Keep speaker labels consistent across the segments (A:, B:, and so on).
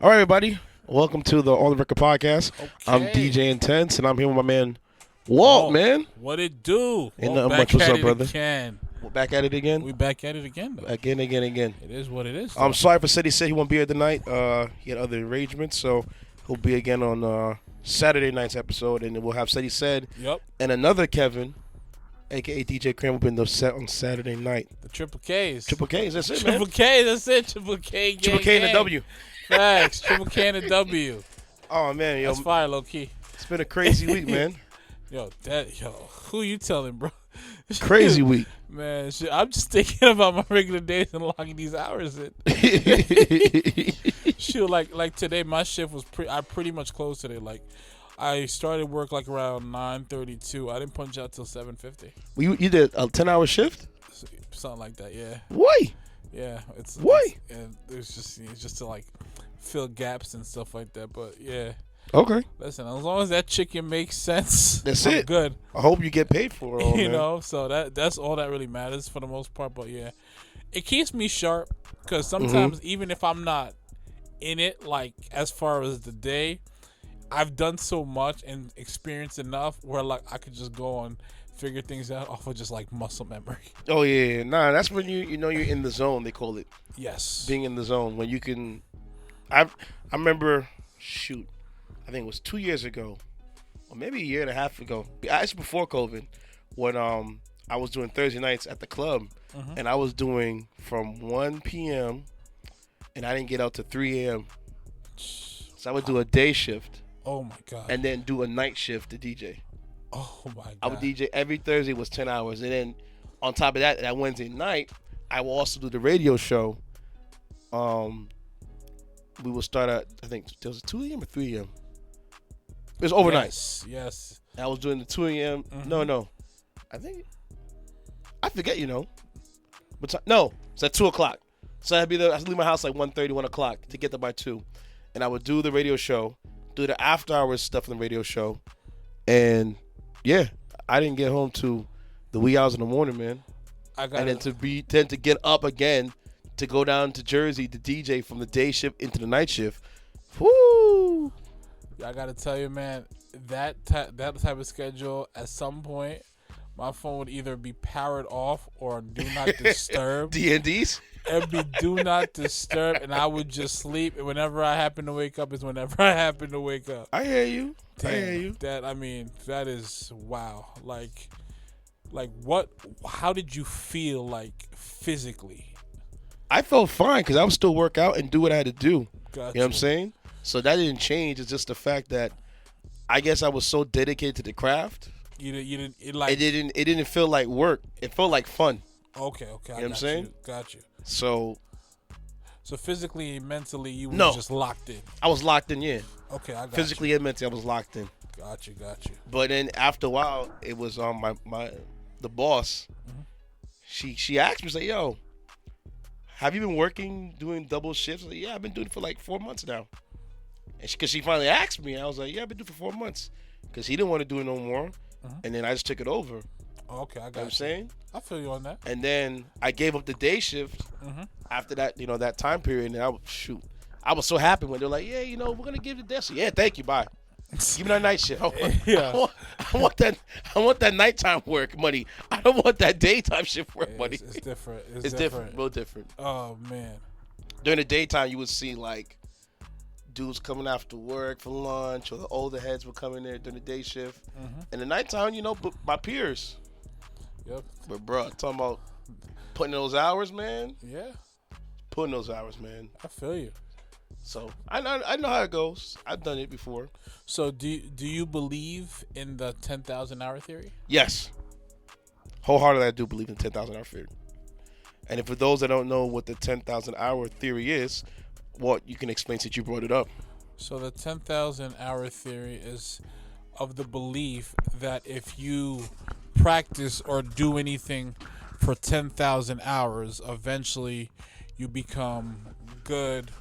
A: All right, everybody. Welcome to the On the Record Podcast.
B: Okay.
A: I'm DJ Intence, and I'm here with my man Walt, man.
B: What it do?
A: Ain't
B: Walt,
A: nothing much. What's up, brother?
B: Again.
A: We're back at it again?
B: We back at it again, though.
A: Again.
B: It is what it is.
A: I'm sorry for Said he said he won't be here tonight. He had other arrangements, so he'll be again on Saturday night's episode, and then we'll have Said he said.
B: Yep.
A: And another Kevin, a.k.a. DJ Cram, will be in the set on Saturday night.
B: The Triple Ks.
A: Triple K's, that's it, man.
B: Triple K, that's it. Triple K.
A: Triple K and a W.
B: Facts. Triple K and a W.
A: Oh, man. Yo,
B: That's fire, low key.
A: It's been a crazy week, man.
B: Who you telling, bro?
A: Crazy week.
B: Man, shit, I'm just thinking about my regular days and locking these hours in. Shoot, like today, my shift was I pretty much closed today. Like, I started work like around 9:32. I didn't punch out till 7:50.
A: Well, you did a 10-hour shift?
B: Something like that, yeah.
A: Why?
B: Yeah,
A: Why?
B: It's just to like fill gaps and stuff like that. But yeah.
A: Okay.
B: Listen, as long as that chicken makes sense,
A: that's
B: I'm
A: it.
B: good.
A: I hope you get paid for it all,
B: you
A: man.
B: know, so that's all that really matters for the most part. But yeah, it keeps me sharp because sometimes even if I'm not in it, like as far as the day, I've done so much and experienced enough where like I could just go and figure things out off of just like muscle memory.
A: Oh yeah, nah, that's when you know you're in the zone. They call it.
B: Yes.
A: Being in the zone when you can. I remember. Shoot, I think it was 2 years ago, or maybe a year and a half ago. Actually, before COVID, when I was doing Thursday nights at the club, and I was doing from 1 p.m. and I didn't get out to 3 a.m. So I would do a day shift.
B: Oh my god.
A: And then do a night shift to DJ.
B: Oh my god.
A: I would DJ every Thursday was 10 hours, and then on top of that Wednesday night, I will also do the radio show. We will start at, I think it was 2 a.m. or 3 a.m. It was overnight.
B: Yes.
A: I was doing the 2 a.m. No. I forget, But no, it's at 2 o'clock. So I had to leave my house like 1:30, 1 o'clock to get there by 2. And I would do the radio show, do the after hours stuff in the radio show. And yeah, I didn't get home to the wee hours in the morning, man. Then to get up again to go down to Jersey to DJ from the day shift into the night shift. Woo!
B: I gotta tell you, man, that type of schedule, at some point, my phone would either be powered off or do not disturb.
A: D&Ds?
B: It'd be do not disturb, and I would just sleep. And whenever I happen to wake up is whenever I happen to wake up.
A: I hear you.
B: Damn,
A: I hear you.
B: That is wow. Like what? How did you feel like physically?
A: I felt fine because I would still work out and do what I had to do.
B: Gotcha.
A: You know what I'm saying? So that didn't change. It's just the fact that I guess I was so dedicated to the craft.
B: You didn't
A: it didn't feel like work. It felt like fun.
B: Okay.
A: You know what I'm saying?
B: Got you.
A: So
B: physically and mentally, you were just locked in.
A: I was locked in, yeah.
B: Okay, I got
A: physically
B: you.
A: and mentally, I was locked in.
B: Got you.
A: But then after a while, it was the boss. She asked me, say, "Yo, have you been working doing double shifts?" I was like, "Yeah, I've been doing it for like 4 months now." And because she finally asked me, I was like, "Yeah, I've been doing it for 4 months." Because he didn't want to do it no more, and then I just took it over.
B: Okay, I got you.
A: You know what I'm saying?
B: I feel you on that.
A: And then I gave up the day shift after that, that time period. And I was so happy when they're like, "Yeah, we're gonna give the day shift." Yeah, thank you, bye. Give me that night shift. I want that nighttime work money. I don't want that daytime shift work money.
B: It's different.
A: It's different, real different.
B: Oh man.
A: During the daytime, you would see like dudes coming after work for lunch, or the older heads would come in there during the day shift. And the nighttime, my peers.
B: Yep.
A: But bro, talking about putting those hours, man.
B: Yeah.
A: Putting those hours, man.
B: I feel you.
A: So I know how it goes. I've done it before.
B: So do you believe in the 10,000 hour theory?
A: Yes. Wholeheartedly, I do believe in 10,000 hour theory. And if for those that don't know what the 10,000 hour theory is, what you can explain since you brought it up.
B: So the 10,000 hour theory is of the belief that if you practice or do anything for 10,000 hours, eventually you become good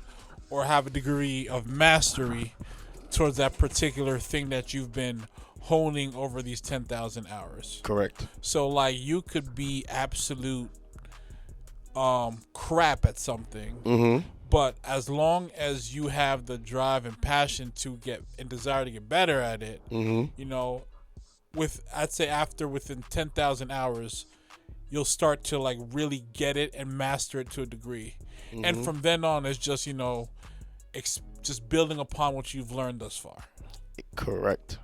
B: or have a degree of mastery towards that particular thing that you've been honing over these 10,000 hours.
A: Correct.
B: So like you could be absolute crap at something, But as long as you have the drive and passion to get and desire to get better at it, you know, I'd say within 10,000 hours, you'll start to like really get it and master it to a degree. And from then on, it's just, you know, just building upon what you've learned thus far.
A: Correct.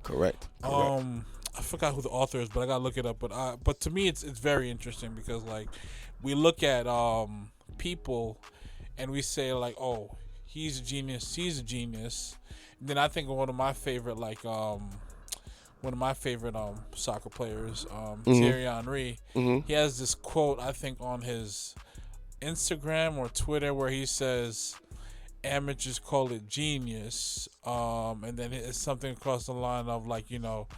B: I forgot who the author is, but I gotta look it up. But to me, it's very interesting because like we look at people and we say like, oh, he's a genius. And then I think of one of my favorite soccer players, Thierry Henry. He has this quote, I think, on his Instagram or Twitter where he says, amateurs call it genius, and then it's something across the line of like, you know,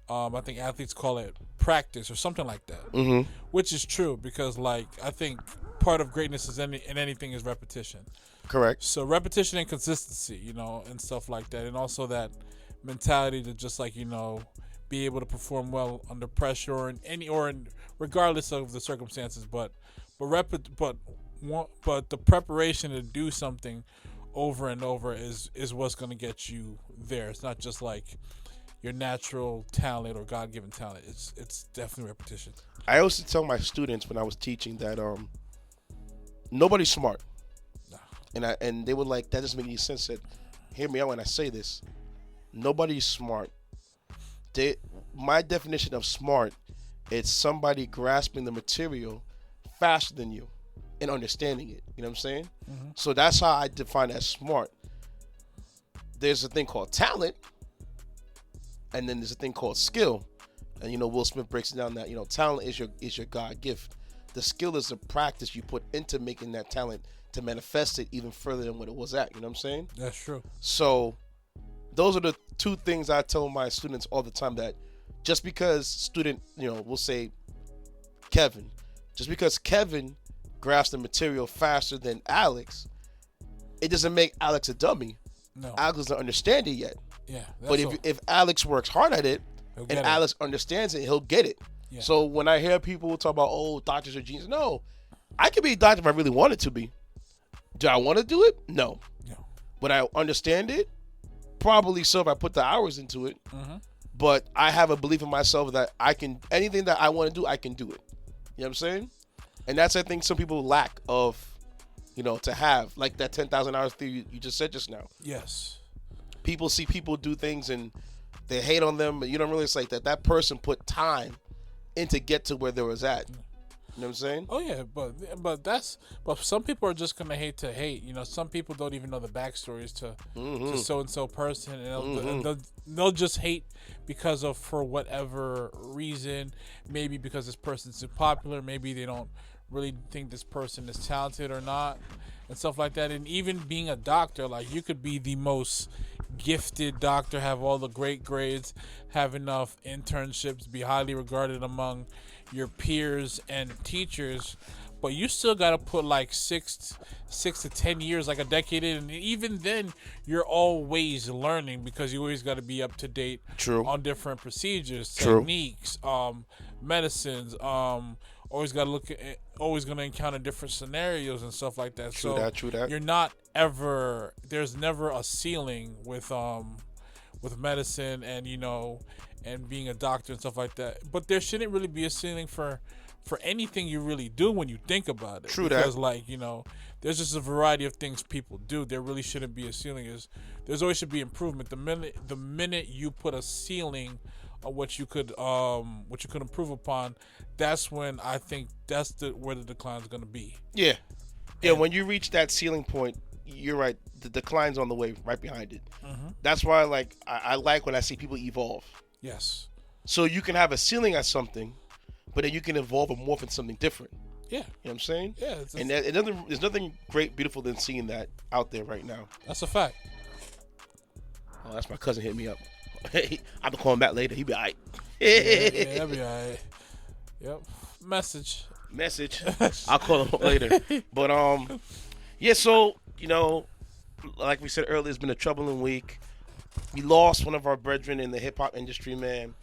B: I think athletes call it practice or something like that, which is true because like I think part of greatness is in anything is repetition.
A: Correct.
B: So repetition and consistency, you know, and stuff like that, and also that mentality to just like, you know, be able to perform well under pressure or regardless of the circumstances, but the preparation to do something over and over is what's going to get you there. It's not just like your natural talent or God-given talent. It's definitely repetition.
A: I also tell my students when I was teaching that nobody's smart. No. And they were like, that doesn't make any sense. That hear me out when I say this. Nobody's smart. My definition of smart is somebody grasping the material faster than you and understanding it. You know what I'm saying? So that's how I define as smart. There's a thing called talent, and then there's a thing called skill. And you know, Will Smith breaks it down that, you know, talent is your God gift. The skill is the practice you put into making that talent to manifest it even further than what it was at. You know what I'm saying?
B: That's true.
A: So those are the two things I tell my students all the time, that just because student, you know, we'll say Kevin, just because Kevin grasps the material faster than Alex, it doesn't make Alex a dummy.
B: No.
A: Alex doesn't understand it yet.
B: Yeah.
A: But if Alex works hard at it and Alex understands it, he'll get it. Yeah. So when I hear people talk about, oh, doctors are genius, no. I could be a doctor if I really wanted to be. Do I want to do it? No. Would I understand it? Probably so if I put the hours into it. But I have a belief in myself that I can, anything that I want to do, I can do it. You know what I'm saying? And that's, I think, some people lack of, you know, to have, like that 10,000 hours theory you just said just now.
B: Yes.
A: People see people do things and they hate on them, but you don't realize like that person put time in to get to where they was at. You know what I'm saying?
B: Oh yeah, but some people are just gonna hate to hate. You know, some people don't even know the backstories to so and so person, and they'll just hate for whatever reason. Maybe because this person's too popular. Maybe they don't really think this person is talented or not, and stuff like that. And even being a doctor, like you could be the most gifted doctor, have all the great grades, have enough internships, be highly regarded among your peers and teachers, but you still got to put like 6 to 10 years, like a decade in, and even then you're always learning because you always got to be up to date on different procedures, techniques, medicines, always got to look at, always going to encounter different scenarios and stuff like that. True that. You're not ever, there's never a ceiling with medicine and, you know, and being a doctor and stuff like that. But there shouldn't really be a ceiling for anything you really do when you think about it. Because, like, you know, there's just a variety of things people do. There really shouldn't be a ceiling. There's always should be improvement. The minute you put a ceiling on what you could improve upon, that's when I think that's where the decline is going to be. Yeah. Yeah, when you reach that ceiling point, you're right. The decline's on the way right behind it. That's why I like when I see people evolve. Yes. So you can have a ceiling at something, but then you can evolve and morph into something different. Yeah. You know what I'm saying? Yeah. And there's nothing great, beautiful than seeing that out there right now. That's a fact. Oh, that's my cousin hit me up. I'll be calling back later. He be all right. Yeah, he'll be all right. Yep. Message. I'll call him later. But, yeah, so, you know, like we said earlier, it's been a troubling week. We lost one of our brethren in the hip-hop industry, man.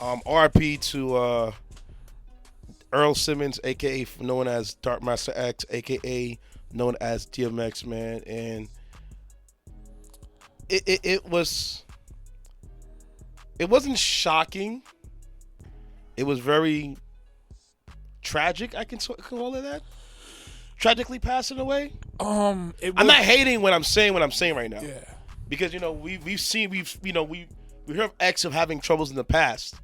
B: RIP to Earl Simmons, a.k.a. known as Dark Master X, a.k.a.
A: known as DMX, man, and it wasn't shocking. It was very tragic. I can call it that. Tragically passing away. I'm not hating what I'm saying right now.
B: Yeah.
A: Because we heard of X of having troubles in the past,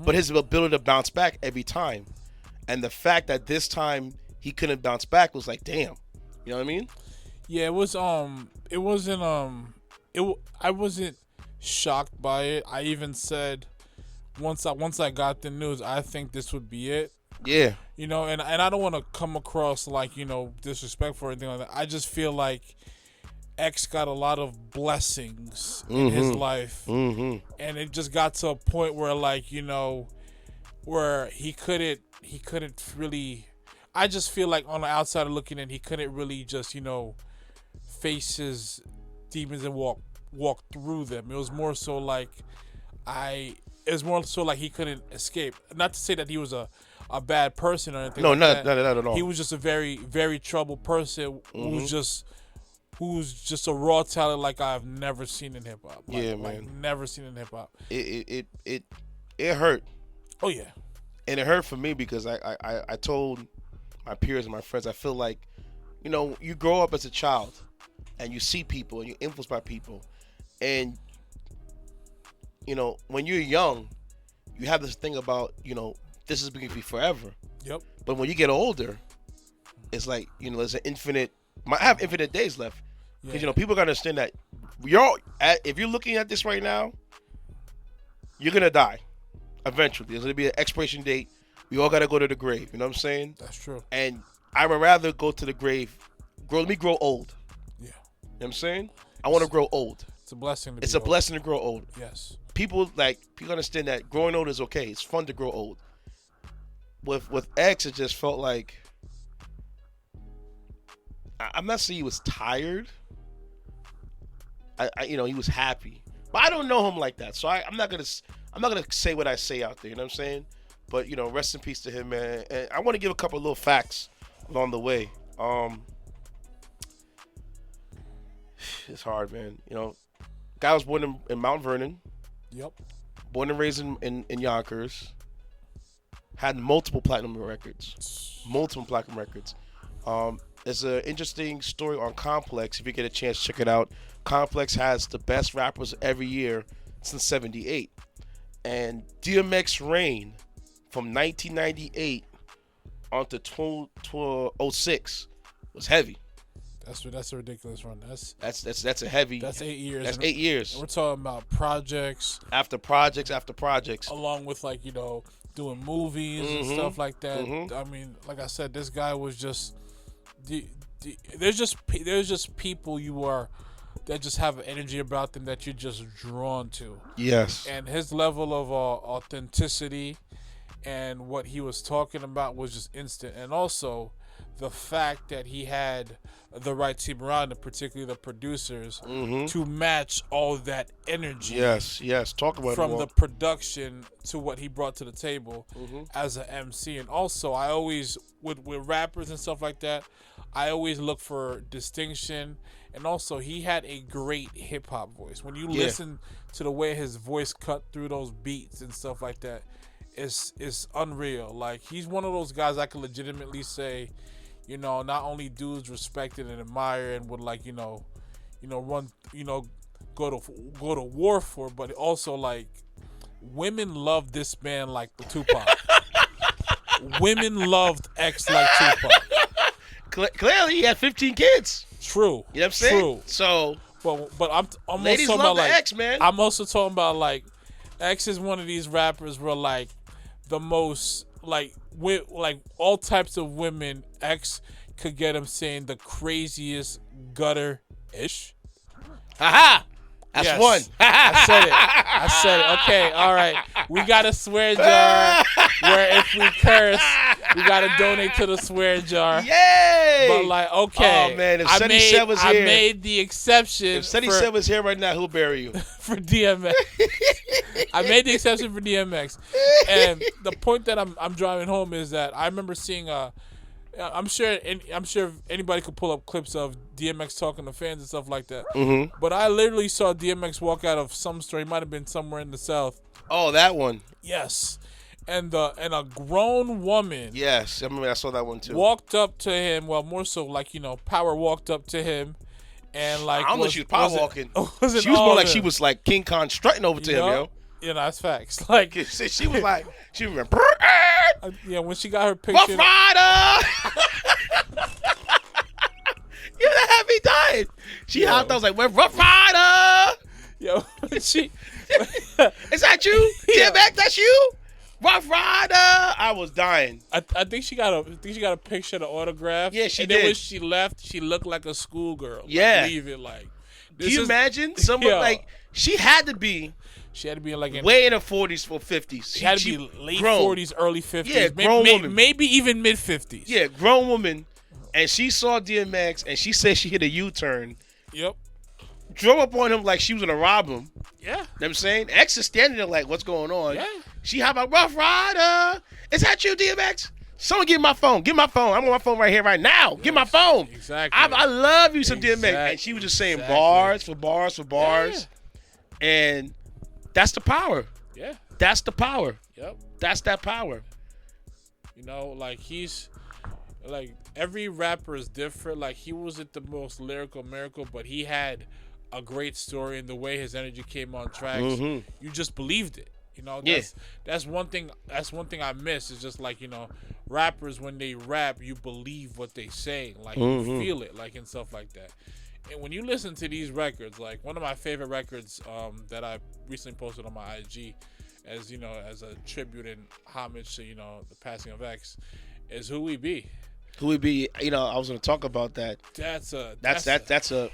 A: but his ability to bounce back every time, and the fact that this time he couldn't bounce back was like, damn. You know what I mean?
B: Yeah, it was. It wasn't. I wasn't shocked by it. I even said once I got the news, I think this would be it.
A: Yeah.
B: And I don't want to come across like disrespectful or anything like that. I just feel like X got a lot of blessings in his life, and it just got to a point where where he couldn't really. I just feel like on the outside looking in, he couldn't really just face his demons and walk through them. It was more so like he couldn't escape. Not to say that he was a bad person or anything.
A: No, not at all.
B: He was just a very, very troubled person who's just a raw talent like I've never seen in hip hop.
A: Man.
B: Never seen in hip hop.
A: It hurt.
B: Oh yeah.
A: And it hurt for me because I told my peers and my friends, I feel like, you grow up as a child and you see people and you're influenced by people. And, when you're young, you have this thing about, this is going to be forever. Yep. But when you get older, it's like, there's I have infinite days left. Because, people got to understand that if you're looking at this right now, you're going to die eventually. There's going to be an expiration date. We all got to go to the grave. You know what I'm saying?
B: That's true.
A: And I would rather go to the grave. Let me grow old. Yeah. You know what I'm saying? I want to grow old.
B: It's a blessing.
A: It's a blessing to grow old.
B: Yes.
A: People understand that growing old is okay. It's fun to grow old. With X, it just felt like I'm not saying he was tired. He was happy, but I don't know him like that, so I'm not gonna say what I say out there. You know what I'm saying? But rest in peace to him, man. And I want to give a couple of little facts along the way. It's hard, man. Guy was born in Mount Vernon.
B: Yep.
A: Born and raised in Yonkers. Had multiple platinum records. There's an interesting story on Complex. If you get a chance, check it out. Complex has the best rappers every year since '78. And DMX reign from 1998 onto 2006 was heavy.
B: That's a ridiculous run.
A: That's a heavy.
B: That's 8 years.
A: That's 8 years.
B: And we're talking about projects
A: after projects after projects,
B: along with doing movies and stuff like that. I mean, like I said, this guy was just there's just people that just have an energy about them that you're just drawn to.
A: Yes.
B: And his level of authenticity and what he was talking about was just instant. And also the fact that he had the right team around him, particularly the producers, to match all that energy.
A: Yes. Talk about
B: from
A: it,
B: the production to what he brought to the table as an MC. And also, I always with rappers and stuff like that, I always look for distinction. And also, he had a great hip hop voice. When you listen to the way his voice cut through those beats and stuff like that, it's unreal. Like, he's one of those guys I can legitimately say, not only dudes respected and admire and would run, go to war for, but also women love this man like Tupac. Women loved X like Tupac.
A: Clearly, he had 15 kids.
B: True.
A: You know what I'm saying?
B: True.
A: So,
B: but I'm
A: ladies
B: also
A: love
B: talking about
A: X, man.
B: I'm also talking about X is one of these rappers where the most with all types of women, X could get him saying the craziest gutter-ish.
A: Haha! That's one.
B: I said it. Okay, all right. We got a swear jar where if we curse, we got to donate to the swear jar.
A: Yay!
B: But okay.
A: Oh, man, if Sunny Seb was here.
B: I made the exception.
A: If Sunny Seb was here right now, he'll bury you.
B: For DMX. I made the exception for DMX. And the point that I'm driving home is that I remember seeing I'm sure anybody could pull up clips of DMX talking to fans and stuff like that.
A: Mm-hmm.
B: But I literally saw DMX walk out of some store. He might have been somewhere in the South.
A: Oh, that one.
B: Yes. And a grown woman.
A: Yes, I remember I saw that one too.
B: Walked up to him. Well, more so like Power walked up to him, and like
A: I don't know if she was power walking. She was more like she was like King Kong strutting over to him, yo.
B: Yeah, that's facts. Like
A: she was like
B: when she got her picture.
A: Rough Rider. Yeah, that had me dying. She hopped. I was like, "We're Rough Rider."
B: Yo, she.
A: Is that you? Yeah, back. That's you. Rough Rider. I was dying.
B: I think she got a picture, the autograph.
A: Yeah, she
B: and
A: did.
B: then when she left, she looked like a schoolgirl.
A: Yeah.
B: Leave it like.
A: Can you imagine someone like she had to be?
B: She had to be like
A: way in her 40s or 50s.
B: She had to be late
A: grown.
B: 40s, early 50s.
A: Yeah, grown woman.
B: Maybe even mid 50s.
A: Yeah, grown woman. And she saw DMX and she said she hit a U-turn.
B: Yep.
A: Drove up on him like she was going to rob him.
B: Yeah.
A: You know what I'm saying? X is standing there like, what's going on?
B: Yeah.
A: She hopped out, Rough Rider. Is that you, DMX? Someone give me my phone. Give me my phone. I'm on my phone right here, right now. Yes. Give me my phone.
B: Exactly.
A: I love you some DMX. And she was just saying bars for bars for bars. Yeah. And that's the power.
B: Yeah.
A: That's the power.
B: Yep.
A: That's that power.
B: Like he's like every rapper is different. Like he wasn't the most lyrical miracle, but he had a great story, and the way his energy came on tracks, you just believed it. That's one thing. That's one thing I miss. Is just like rappers when they rap, you believe what they say, like you feel it, like and stuff like that. And when you listen to these records, like one of my favorite records that I recently posted on my IG, as as a tribute and homage to the passing of X, is Who We Be.
A: Who We Be. I was going to talk about that.
B: That's
A: an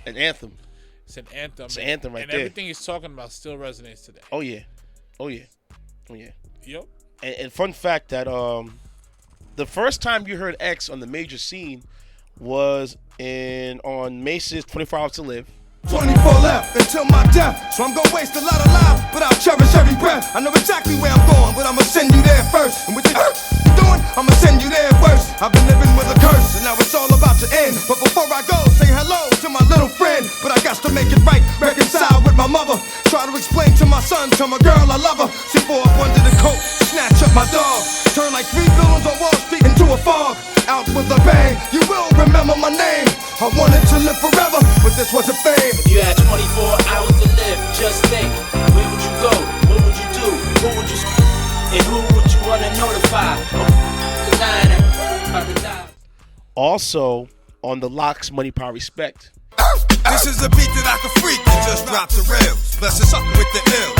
A: anthem.
B: It's an anthem.
A: It's an anthem right
B: and
A: there.
B: And everything he's talking about still resonates today.
A: Oh yeah.
B: Yep.
A: And fun fact that the first time you heard X on the major scene was on Mace's 24 Hours to Live.
C: 24 left until my death, so I'm gonna waste a lot of life, but I'll cherish every breath. I know exactly where I'm going, but I'ma send you there first. And with the doing, I'ma send you there worse. I've been living with a curse, and now it's all about to end. But before I go, say hello to my little friend. But I got to make it right, reconcile with my mother. Try to explain to my son, tell my girl I love her. See, boy up under the coat, snatch up my dog. Turn like 3 villains on Wall Street into a fog. Out with a bang, you will remember my name. I wanted to live forever, but this wasn't fame.
D: If you had 24 hours to live, just think. Where would you go? What would you do? Who would you and who would you want to notify?
A: Also, on the Locks, Money, Power, Respect.
C: This is a beat that I can freak and just drop the rails. Bless us up with the ill.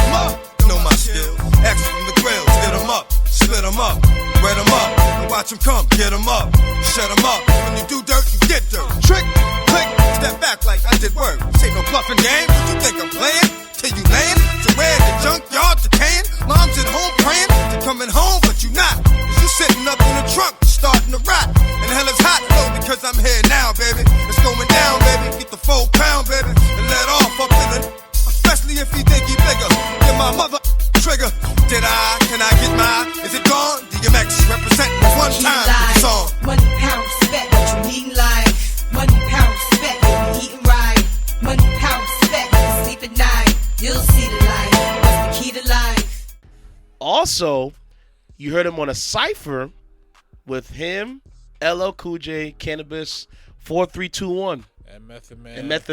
C: Know my skill. X from the grills. Hit 'em up, split 'em up, wet 'em up, and watch 'em come. Get 'em up, shut 'em up. When you do dirt, you get dirt. Trick, click, step back like I did work. This ain't no bluffing game. What you think I'm playing? Till you laying? To where the junkyard decaying? Mom's at home praying to coming home, but you not. Cause you sitting up in the trunk, starting to rot. And hell is hot, though, because I'm here now, baby. It's going down, baby. Get the 4 pound, baby, and let off up in the. Especially if you think he bigger. Get my mother trigger. Can I get mine? Is it gone? DMX representing one time with the song.
E: Money, pound, respect, what you need in life. Money, pound, respect, what you eating right. Money, pound, respect, you can sleep at night. You'll see the light. What's the key to life?
A: Also, you heard him on a cypher with him, LL Cool J, Cannabis, 4321.
B: And Method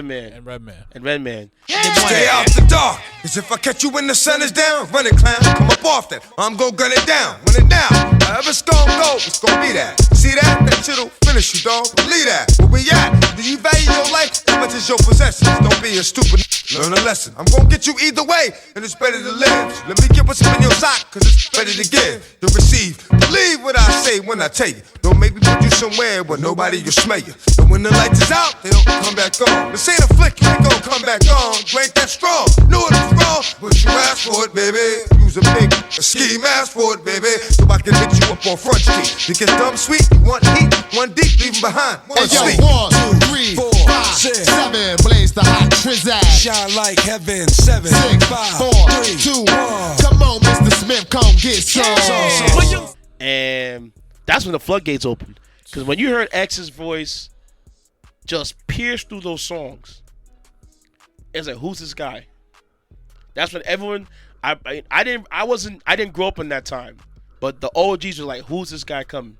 B: Man. And
A: Redman.
C: Yeah. Stay out the dark, cause if I catch you when the sun is down, run it, clown, come up off that. I'm gon' gun it down, run it down. However it's gon' go, it's gon' be that. See that? That shit'll finish you, dog. Believe that. Where we at? Do you value your life? How much is your possessions? Don't be a stupid. Learn a lesson. I'm gon' get you either way, and it's better to live. So let me get what's in your sock, cause it's better to give, to receive. Believe what I say when I tell you. Don't make me put you somewhere where nobody will smell you. And when the lights is out, they don't come back on. This ain't a flick, you ain't gon' come back on. You ain't that strong, knew it was wrong, but you asked for it, baby. Use a big scheme, ask for it, baby. So I can hit you up on Front Street. You get dumb sweet, you want heat, one deep, leave 'em behind. One sleep.
F: 1, 2, 3, 4, 5, 6, 7, blaze the hot trizac.
C: Shine like heaven, 7,
F: 6,
C: 5,
F: 4,
C: 3,
F: 2, 1.
C: 1.
F: Come on, Mr. Smith, come get some.
A: And that's when the floodgates opened. Because when you heard X's voice just pierce through those songs, it's like, who's this guy? That's when everyone. I didn't grow up in that time, but the OGs were like, who's this guy coming?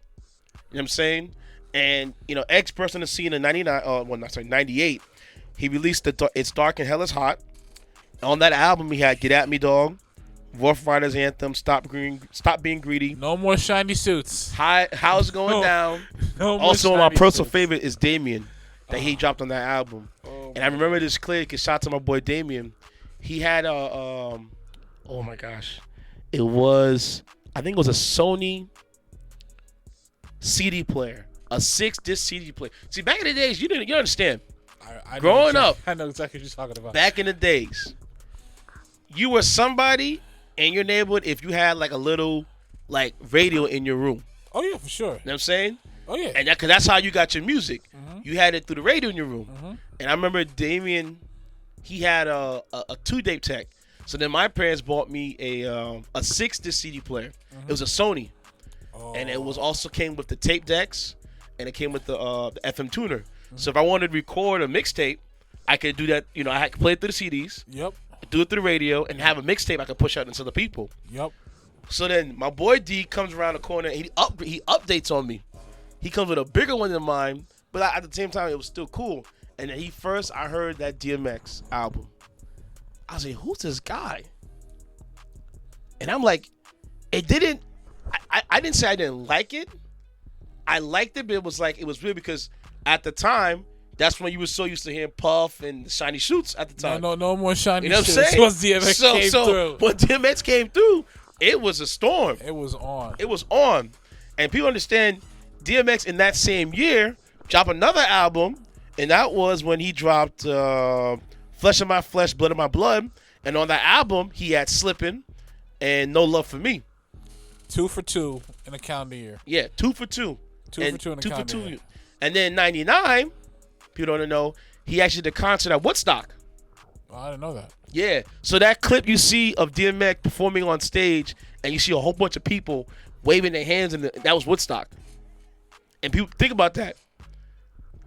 A: You know what I'm saying? And X burst on the scene in 98. He released It's Dark and Hell is Hot. On that album, he had Get At Me Dog, Rough Riders Anthem, Stop Being Greedy.
B: No more shiny suits.
A: How's It Going Down?
B: No more
A: Also, my personal
B: suits.
A: favorite is Damien that he dropped on that album. And I remember this clear because shout out to my boy Damien. He had a oh my gosh, I think it was a Sony CD player, a 6-disc CD player. See, back in the days, you understand.
B: I
A: Growing up,
B: I know exactly what you're talking about.
A: Back in the days, you were somebody in your neighborhood if you had like a little like radio in your room.
B: Oh yeah, for sure.
A: You know what I'm saying?
B: Oh yeah.
A: And cause that's how you got your music. You had it through the radio in your room. And I remember Damien, he had a 2-tape tech. So then my parents bought me a 6-disc CD player. It was a Sony, and it was also came with the tape decks, and it came with the FM tuner. So if I wanted to record a mixtape, I could do that. I could play it through the CDs.
B: Yep.
A: Do it through the radio, and have a mixtape I could push out into the people.
B: Yep.
A: So then my boy D comes around the corner, and he updates on me. He comes with a bigger one than mine, but at the same time it was still cool. And then I heard that DMX album. I was like, who's this guy? And I'm like, I didn't say I didn't like it. I liked it, but it was weird because at the time, that's when you were so used to hearing Puff and Shiny Shoots at the time.
B: No more shiny
A: shoots.
B: You know what I'm saying? Once DMX came through.
A: When DMX came through, it was a storm.
B: It was on.
A: And people understand DMX in that same year dropped another album, and that was when he dropped Flesh of My Flesh, Blood of My Blood. And on that album, he had Slippin' and No Love for Me.
B: 2 for 2 in a calendar year.
A: Yeah, 2 for 2.
B: 2 for 2 in a calendar year.
A: And then 99, people don't know, he actually did a concert at Woodstock.
B: Oh, I didn't know that.
A: Yeah. So that clip you see of DMX performing on stage, and you see a whole bunch of people waving their hands, and that was Woodstock. And people think about that.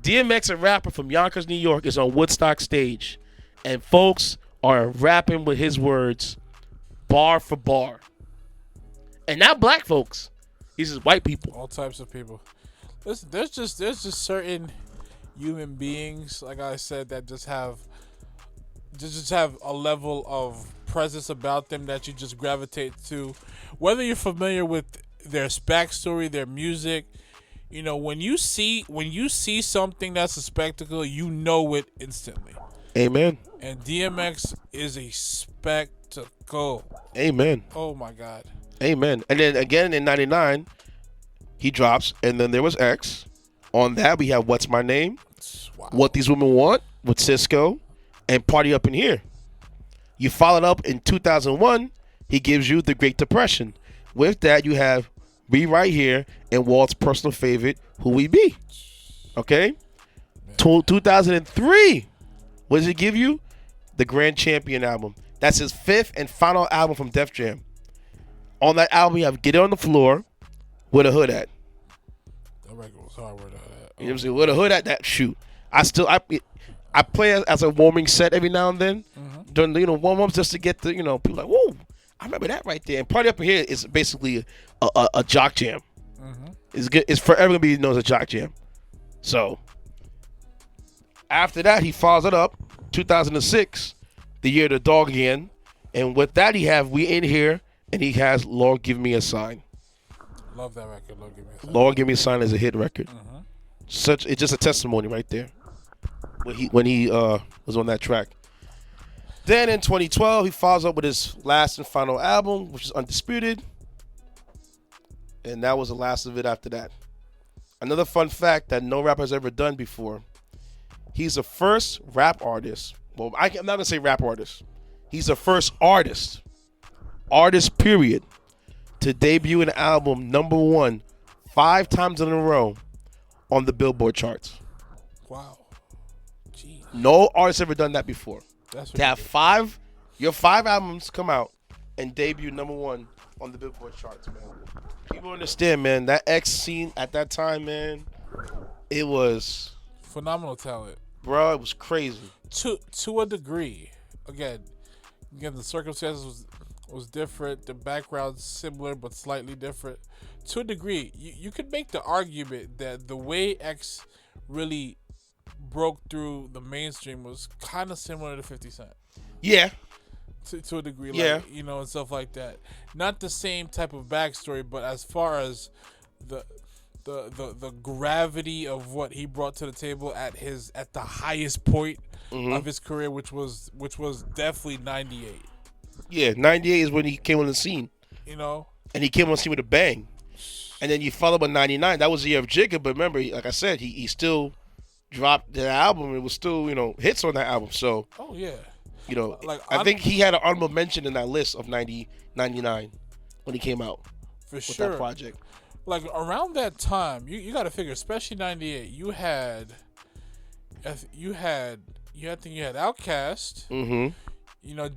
A: DMX, a rapper from Yonkers, New York, is on Woodstock stage, and folks are rapping with his words, bar for bar. And not black folks; these is white people.
B: All types of people. There's just certain human beings, like I said, that just have a level of presence about them that you just gravitate to, whether you're familiar with their backstory, their music. When you see something that's a spectacle, you know it instantly.
A: Amen.
B: And DMX is a spectacle.
A: Amen.
B: Oh my God.
A: Amen. And then again in 99, he drops, and then there was X. On that we have What's My Name,
B: Wow.
A: What These Women Want with Cisco, and Party Up in Here. You followed up in 2001, he gives you The Great Depression. With that, you have Be Right Here and Walt's personal favorite, Who We Be. Okay? 2003, what does it give you? The Grand Champion album. That's his 5th and final album from Def Jam. On that album, you have Get It On the Floor, Where the Hood At.
B: That record was hard. Where the hood at.
A: You know what I'm saying? Where the hood at? That shoot. I play as a warming set every now and then during warm-ups just to get the people like, whoa, I remember that right there. And Party Up in Here is basically a jock jam. It's good. It's forever gonna be known as a jock jam. So after that, he follows it up 2006, the year of the dog again, and with that he have We In Here, and he has Lord Give Me a Sign.
B: Love that record. Lord Give Me a Sign.
A: Lord Give Me a Sign is a hit record. It's just a testimony right there. When he was on that track. Then in 2012, he follows up with his last and final album, which is Undisputed. And that was the last of it after that. Another fun fact that no rapper has ever done before. He's the first rap artist. Well, I'm not going to say rap artist. He's the first artist period, to debut an album #1 5 times in a row on the Billboard charts.
B: Wow. Jeez.
A: No artist ever done that before.
B: That's
A: to have your 5 albums come out and debut #1 on the Billboard charts, man. People understand, man. That X scene at that time, man, it was
B: phenomenal talent,
A: bro. It was crazy.
B: To a degree. Again, the circumstances was different. The background's similar but slightly different. To a degree, you could make the argument that the way X really broke through the mainstream was kind of similar to 50 Cent.
A: Yeah.
B: To a degree,
A: yeah.
B: And stuff like that. Not the same type of backstory, but as far as the gravity of what he brought to the table at the highest point of his career, which was definitely 98.
A: Yeah, 98 is when he came on the scene. And he came on the scene with a bang. And then you follow up with 99. That was the year of Jigga, but remember, like I said, he still dropped the album. It was still, hits on that album. So,
B: oh yeah.
A: I think he had an honorable mention in that list of 99 when he came out with that project.
B: Like around that time, you got to figure, especially 98, you had Outkast,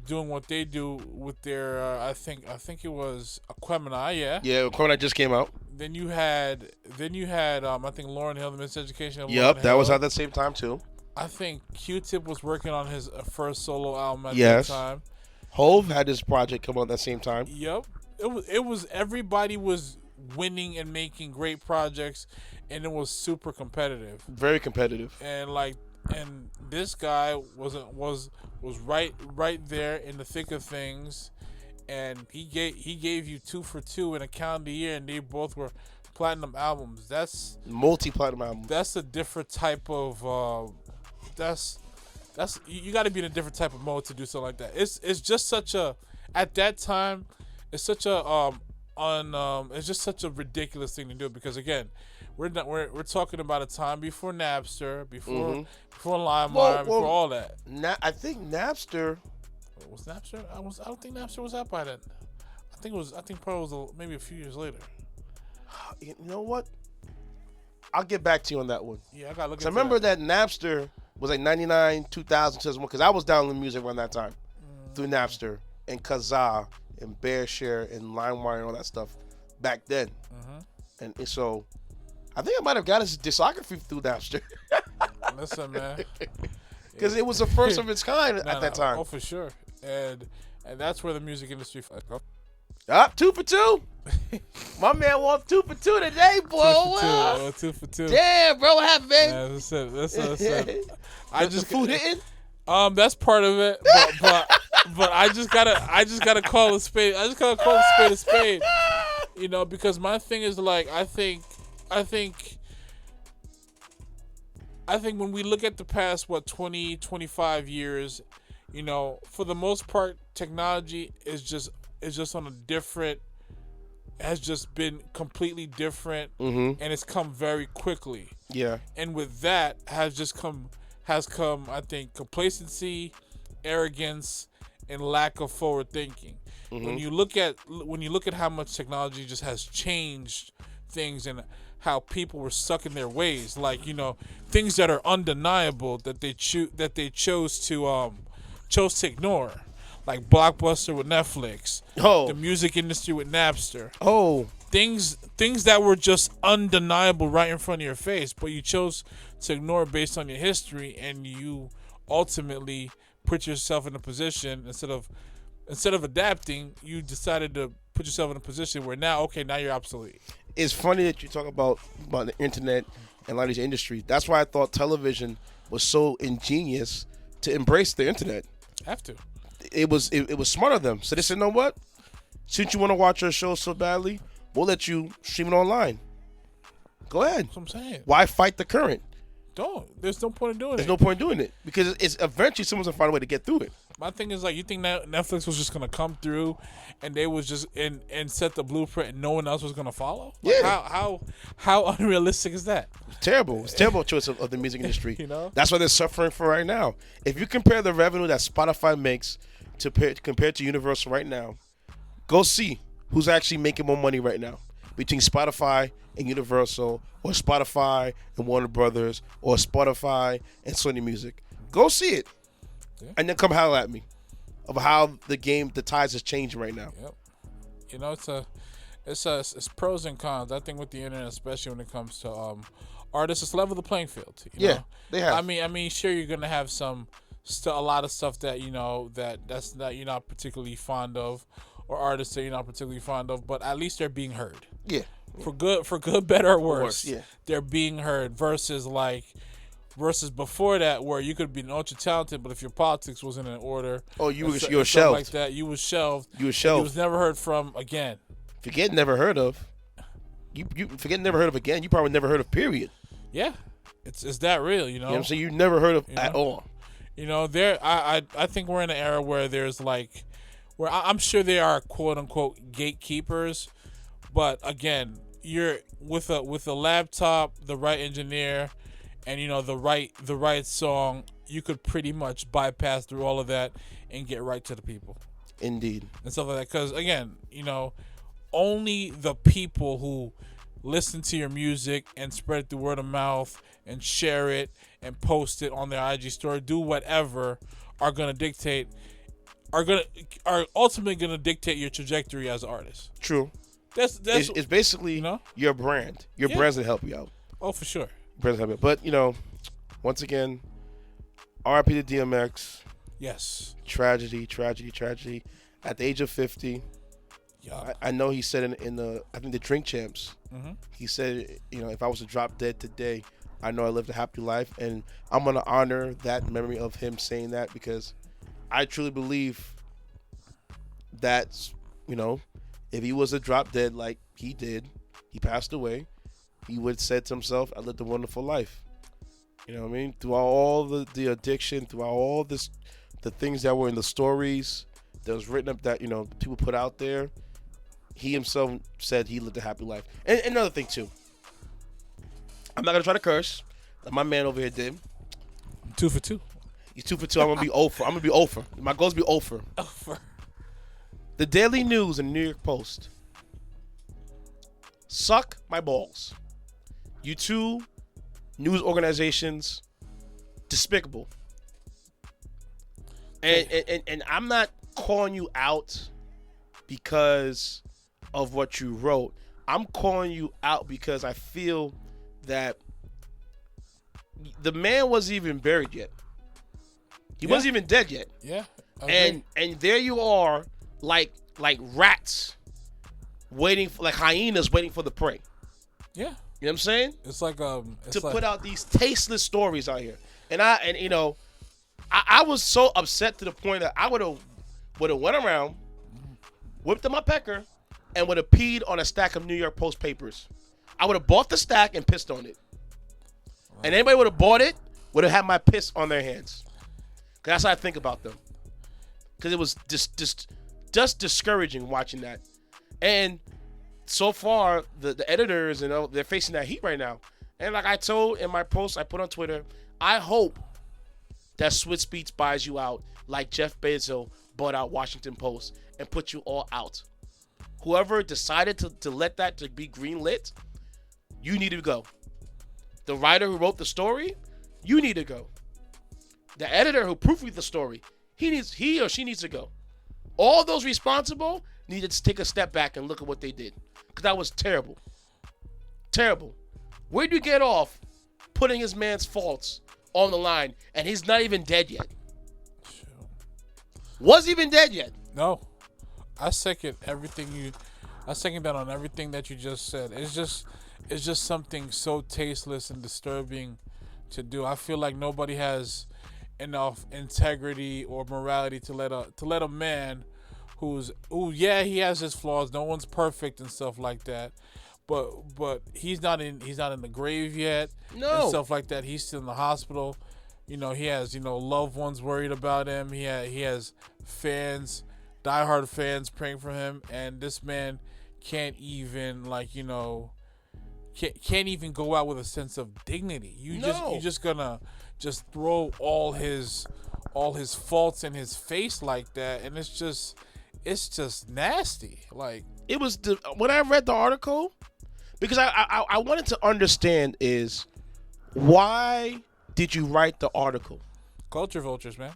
B: doing what they do with their I think it was Aquemini, yeah.
A: Yeah, Aquemini just came out.
B: Then you had I think Lauryn Hill, the Miseducation of
A: Yep, that was at the same time too.
B: I think Q-Tip was working on his first solo album at that time.
A: Hove had his project come out at the same time.
B: Yep. It was everybody was winning and making great projects, and it was super competitive.
A: Very competitive.
B: And this guy was right there in the thick of things, and he gave you 2 for 2 in a calendar year, and they both were platinum albums. That's
A: multi-platinum albums.
B: That's a different type of that's you got to be in a different type of mode to do something like that. It's just such a, at that time, it's such a it's just such a ridiculous thing to do, because again, we're talking about a time before Napster, before LimeWire, before all that.
A: I think Napster
B: was Napster. I don't think Napster was out by then. I think probably was maybe a few years later.
A: You know what? I'll get back to you on that one.
B: Yeah, I gotta look.
A: I remember that Napster was like 99, 2000, 2001, because I was downloading music around that time through Napster and Kazaa and BearShare and LimeWire and all that stuff back then. And so I think I might have got his discography through Napster.
B: Listen, man,
A: because it was the first of its kind at that time.
B: Oh, for sure. And that's where the music industry.
A: 2 for 2. My man wants 2 for 2 today, boy.
B: 2 for 2.
A: Damn, bro, what happened, man?
B: Yeah, that's it. I just
A: food hitting.
B: That's part of it, but I just gotta call a spade. I just gotta call a spade a spade. Because my thing is, like, I think when we look at the past 20, 25 years, for the most part, technology is just on a different, has just been completely different, and it's come very quickly.
A: Yeah. And
B: with that has come, I think, complacency, arrogance, and lack of forward thinking. When you look at how much technology just has changed things, and how people were stuck in their ways, like, things that are undeniable that they chose to ignore. Like Blockbuster with Netflix, the music industry with Napster, things that were just undeniable right in front of your face, but you chose to ignore it based on your history, and you ultimately put yourself in a position, instead of adapting, you decided to put yourself in a position where now you're obsolete.
A: It's funny that you talk about the internet and a lot of these industries. That's why I thought television was so ingenious to embrace the internet.
B: Have to.
A: It was smart of them. So they said, "You know what? Since you want to watch our show so badly, we'll let you stream it online. Go ahead."
B: That's what I'm saying.
A: Why fight the current?
B: There's no point in doing it.
A: There's no point in doing it, because it's eventually someone's gonna find a way to get through it.
B: My thing is, like, you think that Netflix was just gonna come through, and they was just and set the blueprint, and no one else was gonna follow? Like,
A: yeah.
B: How unrealistic is that?
A: It's terrible. It's a terrible choice of the music industry. That's what they're suffering for right now. If you compare the revenue that Spotify makes compared to Universal right now, go see who's actually making more money right now between Spotify and Universal, or Spotify and Warner Brothers, or Spotify and Sony Music. Go see it, and then come holler at me about how the tides is changing right now.
B: Yep. You know, it's pros and cons. I think with the internet, especially when it comes to artists, it's level the playing field. You know?
A: They have.
B: I mean, sure, you're gonna have a lot of stuff that that's not you're not particularly fond of, or artists that you're not particularly fond of, but at least they're being heard.
A: Yeah.
B: For good, better or worse.
A: Yeah.
B: They're being heard versus before that, where you could be ultra talented, but if your politics wasn't in order,
A: you were
B: stuff
A: shelved.
B: like that, you was shelved.
A: You were shelved.
B: You was never heard from again.
A: Forget never heard of. You forget never heard of again. You probably never heard of period.
B: Yeah, it's that real, you know.
A: You know what I'm saying? You never heard of at all.
B: You know, I think we're in an era where there's where I'm sure there are quote unquote gatekeepers, but again, you're with a laptop, the right engineer, and the right song, you could pretty much bypass through all of that and get right to the people.
A: Indeed.
B: And stuff like that, because again, only the people who listen to your music and spread it through word of mouth and share it and post it on their IG story, do whatever, are ultimately gonna dictate your trajectory as an artist.
A: True.
B: That's
A: it's basically your brand. Your brand's gonna help you out.
B: Oh, for sure.
A: Brand's help you out. But once again, RIP to DMX.
B: Yes.
A: Tragedy. At the age of 50.
B: Yeah.
A: I know he said in the I think the Drink Champs.
B: Mm-hmm.
A: He said, if I was to drop dead today, I know I lived a happy life, and I'm gonna honor that memory of him saying that, because I truly believe that if he was to drop dead like he did, he passed away, he would have said to himself, I lived a wonderful life. You know what I mean? Throughout all the addiction, throughout all the things that were in the stories that was written up that people put out there, he himself said he lived a happy life. And another thing too, I'm not gonna try to curse like my man over here did.
B: 2 for 2.
A: He's 2 for 2. I'm gonna be over. I'm gonna be over. My goal is to be over.
B: Over.
A: The Daily News and New York Post. Suck my balls. You two news organizations, despicable. And I'm not calling you out because of what you wrote. I'm calling you out because I feel that the man wasn't even buried yet. He wasn't even dead yet.
B: Yeah.
A: And there you are, like rats waiting for, like hyenas waiting for the prey.
B: Yeah.
A: You know what I'm saying?
B: It's like
A: put out these tasteless stories out here. And I was so upset to the point that I would have went around, whipped up my pecker, and would have peed on a stack of New York Post papers. I would have bought the stack and pissed on it. And anybody would have bought it, would have had my piss on their hands. That's how I think about them. Because it was just discouraging watching that. And so far, the editors, they're facing that heat right now. And like I told in my post I put on Twitter, I hope that Swizz Beatz buys you out like Jeff Bezos bought out Washington Post and put you all out. Whoever decided to let that to be greenlit, you need to go. The writer who wrote the story, you need to go. The editor who proofread the story, he or she needs to go. All those responsible needed to take a step back and look at what they did. Because that was terrible. Terrible. Where'd you get off putting his man's faults on the line and he's not even dead yet? Was even dead yet?
B: No. I second that on everything that you just said. It's just something so tasteless and disturbing to do. I feel like nobody has enough integrity or morality to let a man he has his flaws. No one's perfect and stuff like that. But he's not in the grave yet.
A: No.
B: And stuff like that. He's still in the hospital. He has loved ones worried about him. He has fans, diehard fans praying for him, and this man can't even can't even go out with a sense of dignity. You're just gonna throw all his faults in his face like that, and it's just nasty. Like,
A: it was when I read the article, because I wanted to understand is why did you write the article?
B: Culture vultures, man.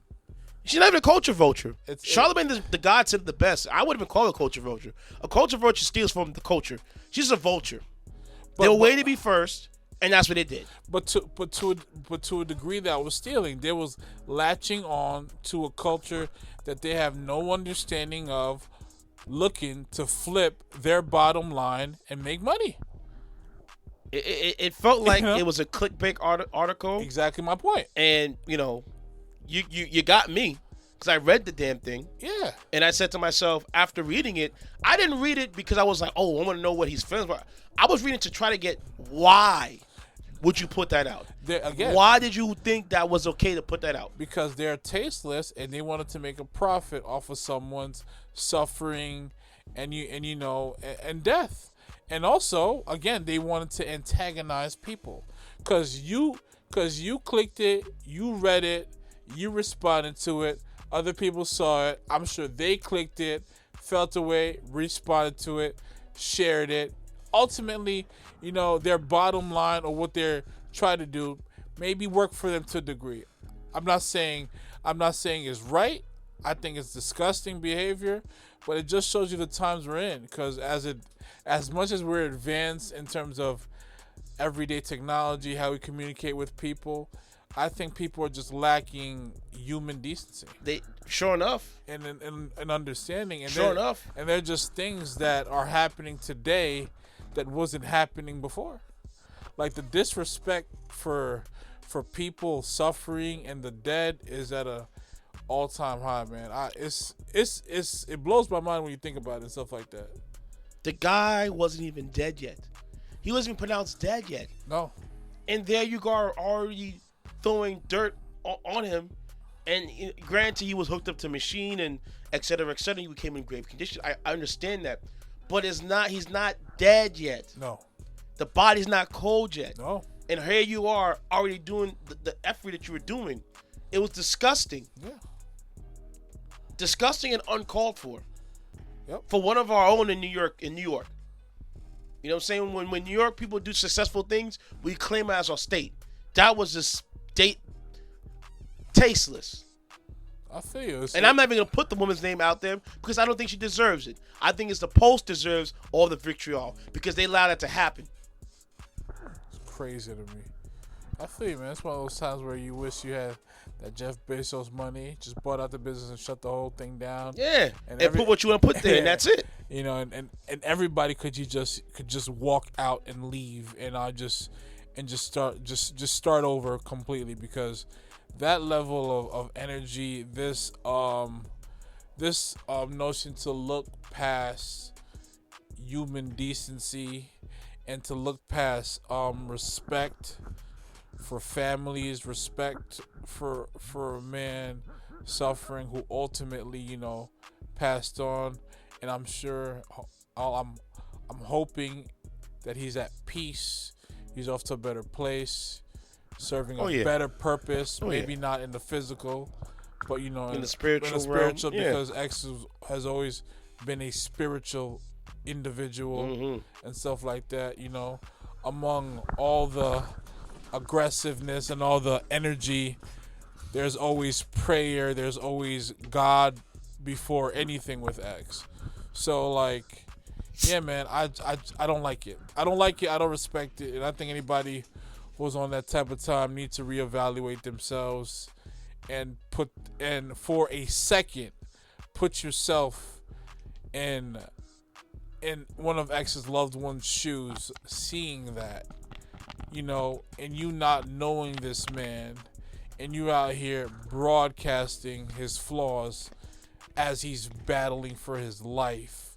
A: She's not even a culture vulture.
B: Charlamagne,
A: the God said it the best. I wouldn't even call her a culture vulture. A culture vulture steals from the culture. She's a vulture. They were waiting to be first, and that's what they did.
B: But to a degree that was stealing. They was latching on to a culture that they have no understanding of, looking to flip their bottom line and make money.
A: It felt like it was a clickbait article.
B: Exactly my point.
A: And, you got me because I read the damn thing.
B: Yeah.
A: And I said to myself, after reading it, I didn't read it because I was like, oh, I want to know what he's feeling about. I was reading to try to get why would you put that out?
B: Again,
A: why did you think that was okay to put that out?
B: Because they're tasteless and they wanted to make a profit off of someone's suffering and death. And also, again, they wanted to antagonize people. Because you clicked it, you read it, you responded to it, other people saw it. I'm sure they clicked it, felt away, responded to it, shared it. Ultimately, their bottom line or what they're trying to do maybe work for them to a degree. I'm not saying it's right. I think it's disgusting behavior, but it just shows you the times we're in. Because as much as we're advanced in terms of everyday technology, how we communicate with people, I think people are just lacking human decency.
A: Sure enough.
B: And understanding. And
A: sure enough.
B: And they're just things that are happening today that wasn't happening before. Like the disrespect for people suffering and the dead is at a all-time high, man. It blows my mind when you think about it and stuff like that.
A: The guy wasn't even dead yet. He wasn't even pronounced dead yet.
B: No.
A: And there you go, already throwing dirt on him. And granted, he was hooked up to a machine and et cetera, he became in grave condition. I understand that. But he's not dead yet.
B: No.
A: The body's not cold yet.
B: No.
A: And here you are already doing the effort that you were doing. It was disgusting.
B: Yeah.
A: Disgusting and uncalled for.
B: Yep.
A: For one of our own in New York. You know what I'm saying? When New York people do successful things, we claim it as our state. That was a state tasteless.
B: I feel you.
A: And I'm not even going to put the woman's name out there because I don't think she deserves it. I think it's the Post deserves all the vitriol because they allowed that to happen.
B: It's crazy to me. I feel you, man. It's one of those times where you wish you had that Jeff Bezos money, just bought out the business and shut the whole thing down.
A: Yeah, and put what you want to put there, and that's it.
B: And everybody could just walk out and leave, and start over completely, because that level of energy, this notion to look past human decency and to look past respect for families, respect for a man suffering who ultimately, passed on. And I'm sure, I'm hoping that he's at peace. He's off to a better place, serving a better purpose. Maybe not in the physical, but in the
A: spiritual
B: realm.
A: Because
B: X has always been a spiritual individual and stuff like that. Among all the aggressiveness and all the energy, there's always prayer, there's always God before anything with X. So yeah, man, I don't like it. I don't respect it, and I think anybody who's on that type of time needs to reevaluate themselves and for a second put yourself in one of X's loved one's shoes, seeing that, and you not knowing this man, and you out here broadcasting his flaws as he's battling for his life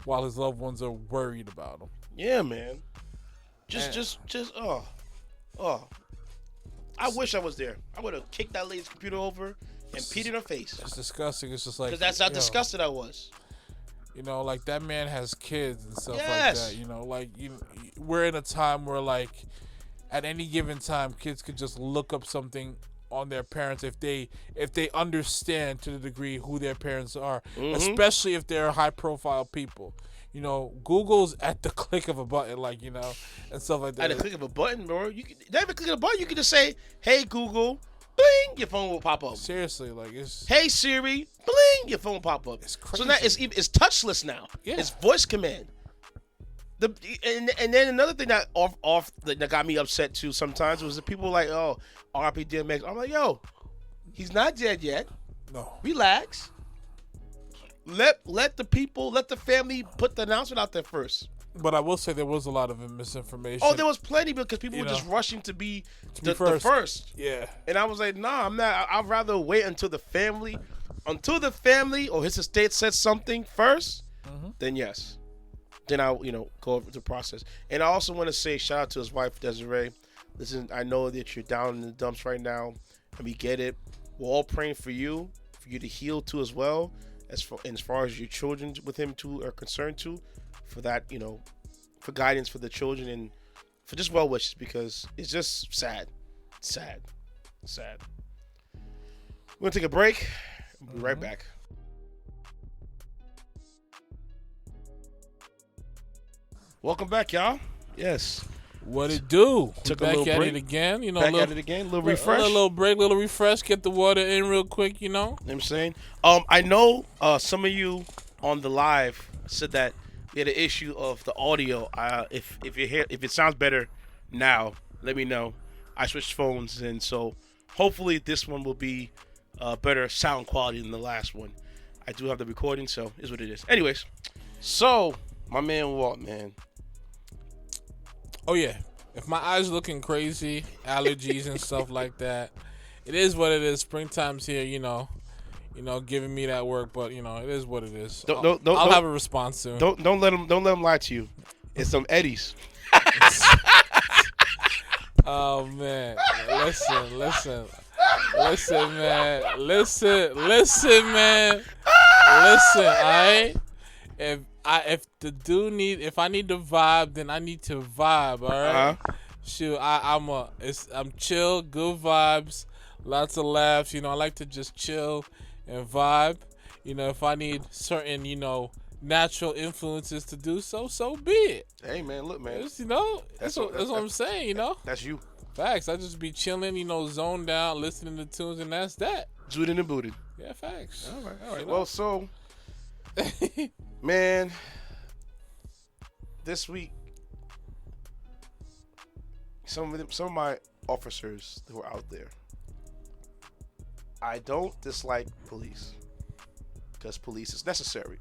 B: while his loved ones are worried about him.
A: Yeah, man. I wish I was there. I would have kicked that lady's computer over and peed in her face.
B: It's disgusting. It's just like,
A: because that's how disgusted I was.
B: That man has kids and stuff like that. We're in a time where at any given time, kids could just look up something on their parents if they understand to the degree who their parents are, especially if they're high profile people. Google's at the click of a button, and stuff like that.
A: At the click of a button, bro. You can never click of a button. You can just say, "Hey Google, bling, your phone will pop up.
B: Seriously, like it's.
A: Hey Siri, bling, your phone will pop up.
B: It's crazy.
A: So now it's touchless now.
B: Yeah.
A: It's voice command. And then another thing that that got me upset too sometimes was the people like, oh, RP DMX. I'm like, yo, he's not dead yet.
B: No.
A: Relax. Let the people, let the family put the announcement out there first.
B: But I will say there was a lot of misinformation.
A: Oh, there was plenty because people were just rushing to be the first.
B: Yeah.
A: And I was like, nah, I'm not. I'd rather wait until the family or his estate said something first. Then yes. Then I'll, go over the process. And I also want to say shout out to his wife, Desiree. Listen, I know that you're down in the dumps right now, and we get it. We're all praying for you to heal too as well, as far as your children with him too are concerned too, for that, for guidance for the children and for just well wishes, because it's just sad. We're gonna take a break. We'll be right back. Welcome back, y'all. Yes.
B: What it do?
A: Took
B: back
A: a little
B: at
A: break.
B: it again.
A: Back at it again. Little refresh.
B: A little break, little refresh. Get the water in real quick.
A: You know what I'm saying? I know some of you on the live said that we had an issue of the audio. If it sounds better now, let me know. I switched phones, and so hopefully this one will be better sound quality than the last one. I do have the recording, so is what it is. Anyways, so my man Walt, man.
B: Oh yeah, if my eyes are looking crazy, allergies and stuff like that, it is what it is. Springtime's here, giving me that work, but it is what it is. I'll have a response soon.
A: Don't let them lie to you. It's some Eddies.
B: Oh man, listen, man. Alright. If I need to vibe, then I need to vibe. All right. Shoot, I'm chill, good vibes, lots of laughs. I like to just chill and vibe. If I need certain, natural influences to do so be it.
A: Hey man, look man.
B: That's what I'm saying.
A: That's you.
B: Facts. I just be chilling, zoned out, listening to tunes, and that's that.
A: Zooted and booted.
B: Yeah, facts.
A: All right. Well, so. Man, this week, some of my officers who are out there, I don't dislike police because police is necessary.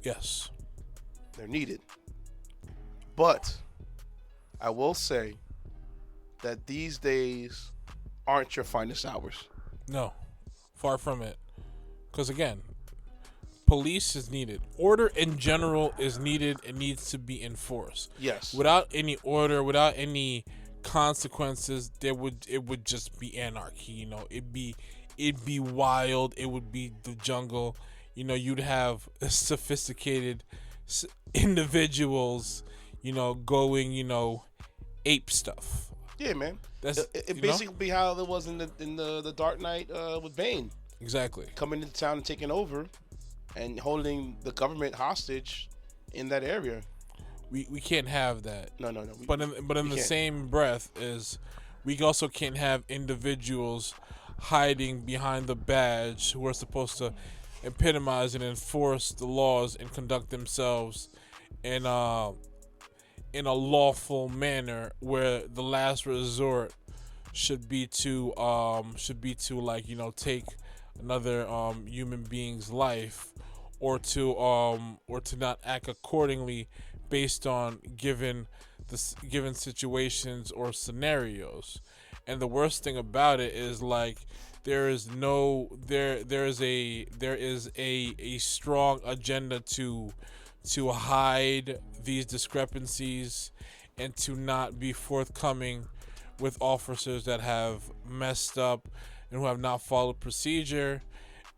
B: Yes.
A: They're needed. But I will say that these days aren't your finest hours.
B: No, far from it. Because again, police is needed. Order in general is needed and needs to be enforced.
A: Yes.
B: Without any order, without any consequences, it would just be anarchy. It'd be wild. It would be the jungle. You'd have sophisticated individuals, going, ape stuff.
A: Yeah, man.
B: That's
A: it basically be how it was in the Dark Knight with Bane.
B: Exactly.
A: Coming into town and taking over and holding the government hostage in that area.
B: We can't have that.
A: No.
B: But in the same breath is we also can't have individuals hiding behind the badge who are supposed to epitomize and enforce the laws and conduct themselves in a lawful manner, where the last resort should be to take another human being's life, or to not act accordingly based on given situations or scenarios. And the worst thing about it is there is a strong agenda to hide these discrepancies and to not be forthcoming with officers that have messed up and who have not followed procedure.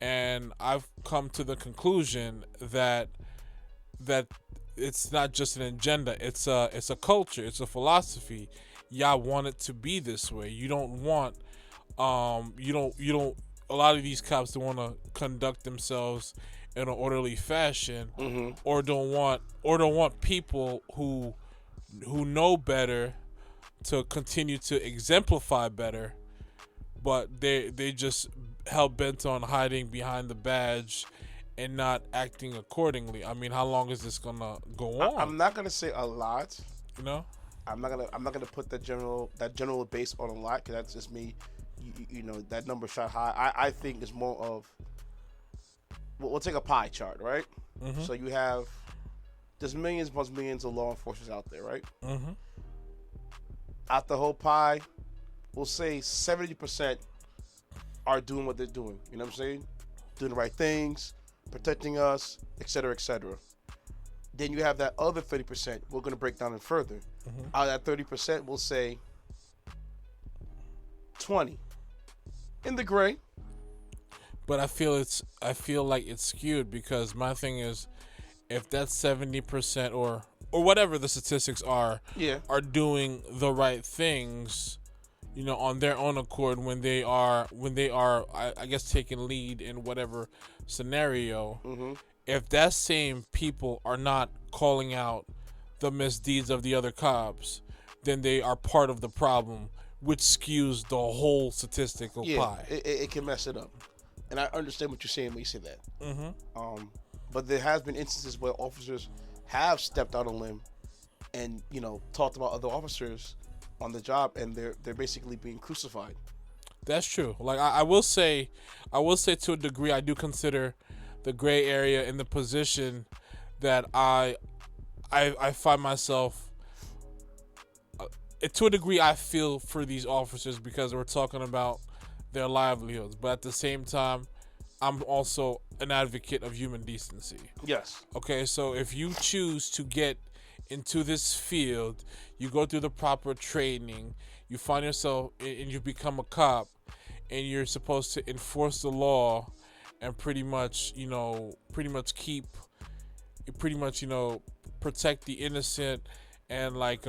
B: And I've come to the conclusion that it's not just an agenda, it's a culture, it's a philosophy. Y'all want it to be this way. You don't want a lot of these cops don't want to conduct themselves in an orderly fashion, or don't want people who know better to continue to exemplify better but they just hell bent on hiding behind the badge and not acting accordingly. I mean, how long is this gonna go on?
A: I'm not gonna say a lot.
B: You know,
A: I'm not gonna put that general base on a lot, because that's just me. You know, that number shot high. I think it's more of, we'll take a pie chart, right?
B: Mm-hmm.
A: So you have, there's millions plus millions of law enforcement out there, right?
B: Mm-hmm.
A: Out the whole pie, we'll say 70% are doing what they're doing. You know what I'm saying? Doing the right things, protecting us, etc., etc. Then you have that other 30%. We're going to break down it further.
B: Mm-hmm.
A: Out of that 30%, we'll say 20 in the gray.
B: But I feel like it's skewed, because my thing is, if that's 70% or whatever the statistics are doing the right things, you know, on their own accord, when they are I guess taking lead in whatever scenario.
A: Mm-hmm.
B: If that same people are not calling out the misdeeds of the other cops, then they are part of the problem, which skews the whole statistical pie.
A: It can mess it up. And I understand what you're saying when you say that.
B: Mm-hmm.
A: But there has been instances where officers have stepped out on a limb and, you know, talked about other officers on the job, and they're basically being crucified.
B: That's true. Like I will say to a degree, I do consider the gray area in the position that I find myself. To a degree, I feel for these officers, because we're talking about their livelihoods, but at the same time, I'm also an advocate of human decency.
A: Yes.
B: Okay, so if you choose to get into this field, you go through the proper training, you find yourself and you become a cop, and you're supposed to enforce the law and pretty much protect the innocent, and like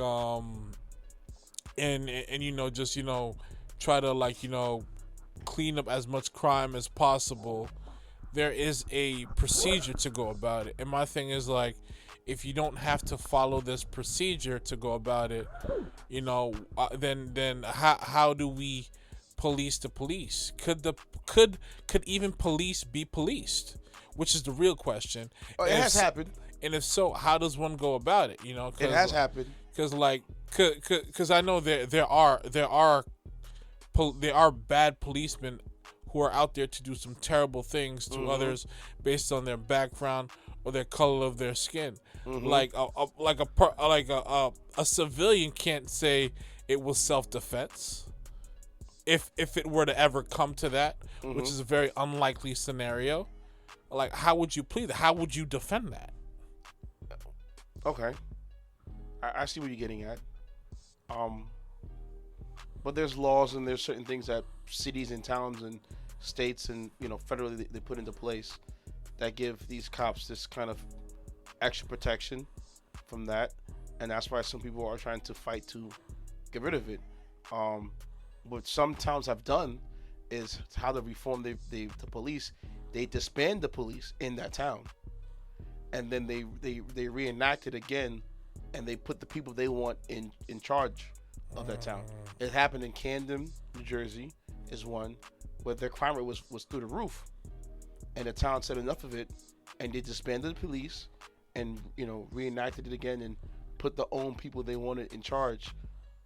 B: and you know, just, you know, try to, like, you know, clean up as much crime as possible. There is a procedure to go about it, and my thing is, like, if you don't have to follow this procedure to go about it, you know, then how do we police the police? Could even police be policed? Which is the real question.
A: Oh, it has happened.
B: And if so, how does one go about it? You know,
A: it has happened.
B: Because I know there are bad policemen who are out there to do some terrible things to others based on their background or their color of their skin. Like a civilian can't say it was self-defense if it were to ever come to that, which is a very unlikely scenario. Like, how would you plead that? How would you defend that?
A: Okay, I see what you're getting at. But there's laws and there's certain things that cities and towns and states and, you know, federally they put into place that give these cops this kind of extra protection from that, and that's why some people are trying to fight to get rid of it. What some towns have done is how to reform the police. They disband the police in that town, and then they reenact it again, and they put the people they want in charge of that town. It happened in Camden, New Jersey, is one where their crime rate was through the roof, and the town said enough of it, and they disbanded the police, and, you know, reenacted it again and put the own people they wanted in charge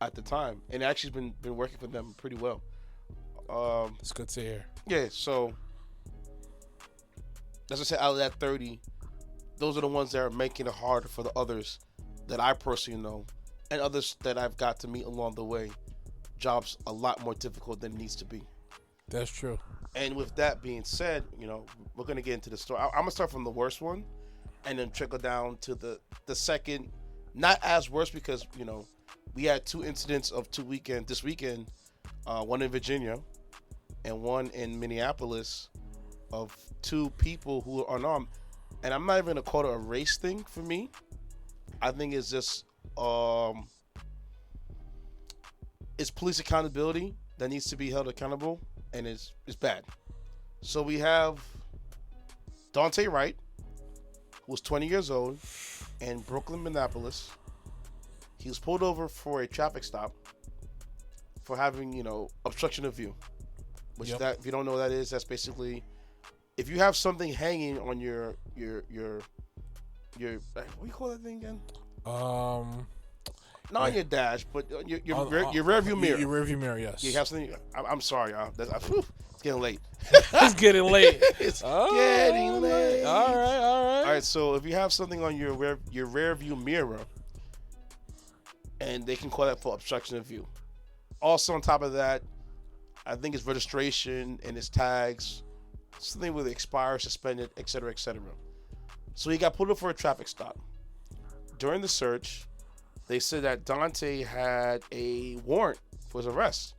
A: at the time, and it actually has been working for them pretty well.
B: It's good to hear.
A: Yeah, so as I said, out of that 30, those are the ones that are making it harder for the others that I personally know, and others that I've got to meet along the way. Jobs a lot more difficult than it needs to be.
B: That's true.
A: And with that being said, you know, we're gonna get into the story. I'm gonna start from the worst one, and then trickle down to the second, not as worse, because, you know, we had two incidents of this weekend, one in Virginia, and one in Minneapolis, of two people who are unarmed. And I'm not even gonna call it a race thing for me. I think it's just it's police accountability that needs to be held accountable, and it's bad. So we have Daunte Wright, who was 20 years old, in Brooklyn, Minneapolis. He was pulled over for a traffic stop for having, you know, obstruction of view. which that if you don't know what that is, that's basically if you have something hanging on your what do you call that thing again? Not on your dash, but your rear view mirror.
B: Your rear view mirror, yes.
A: You have something. I'm sorry, y'all. It's getting late.
B: It's getting late.
A: It's getting late.
B: All right.
A: All right. So if you have something on your rear view mirror, and they can call that for obstruction of view. Also, on top of that, I think it's registration and its tags, something with expired, suspended, etc., etc. So he got pulled up for a traffic stop. During the search, they said that Daunte had a warrant for his arrest.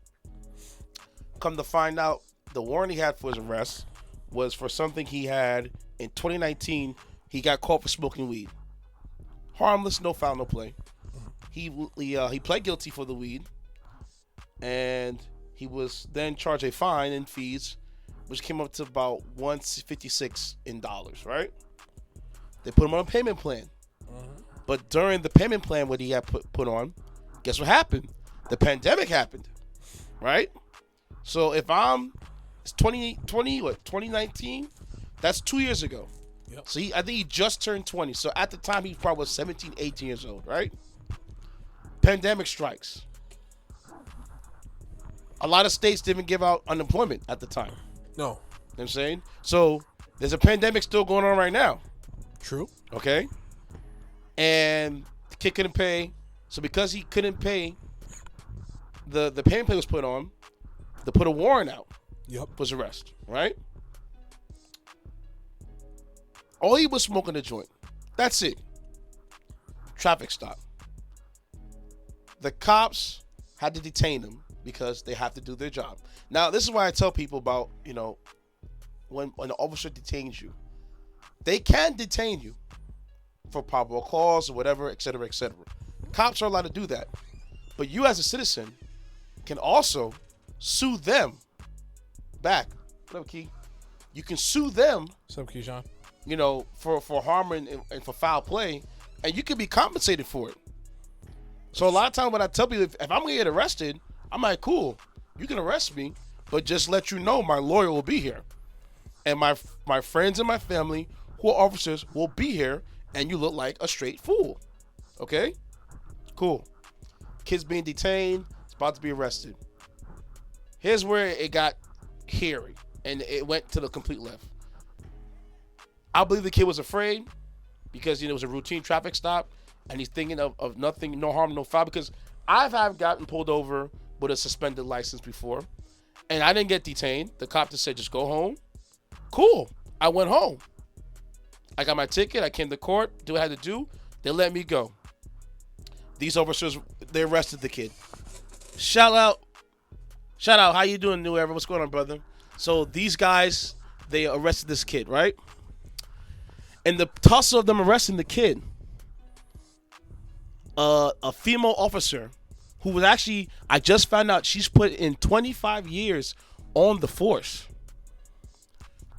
A: Come to find out, the warrant he had for his arrest was for something he had in 2019. He got caught for smoking weed. Harmless, no foul, no play. He pled guilty for the weed, and he was then charged a fine and fees, which came up to about $156 in dollars. Right? They put him on a payment plan. But during the payment plan, what he had put on, guess what happened? The pandemic happened, right? So if it's 2019? That's 2 years ago.
B: Yep.
A: So I think he just turned 20. So at the time, he probably was 17, 18 years old, right? Pandemic strikes. A lot of states didn't give out unemployment at the time.
B: No.
A: You know what I'm saying? So there's a pandemic still going on right now.
B: True.
A: Okay? And the kid couldn't pay. So because he couldn't pay, the payment plan was put on to put a warrant out.
B: Yep.
A: For his arrest, right? All he was smoking a joint. That's it. Traffic stop. The cops had to detain him because they have to do their job. Now, this is why I tell people about, when an officer detains you. They can detain you for probable cause or whatever, et cetera, et cetera. Cops are allowed to do that. But you as a citizen can also sue them back. What up, Key? You can sue them.
B: What's up, Keyshawn?
A: For harm and for foul play, and you can be compensated for it. So a lot of times when I tell people, if I'm going to get arrested, I'm like, cool, you can arrest me, but just let you know my lawyer will be here. And my friends and my family who are officers will be here, and you look like a straight fool. Okay? Cool. Kid's being detained. It's about to be arrested. Here's where it got hairy, and it went to the complete left. I believe the kid was afraid because, it was a routine traffic stop, and he's thinking of nothing, no harm, no foul, because I've gotten pulled over with a suspended license before, and I didn't get detained. The cop just said, just go home. Cool. I went home. I got my ticket. I came to court, do what I had to do. They let me go. These officers, they arrested the kid. Shout out. How you doing, New Era? What's going on, brother? So these guys, they arrested this kid, right? And the tussle of them arresting the kid, a female officer who was actually, I just found out she's put in 25 years on the force.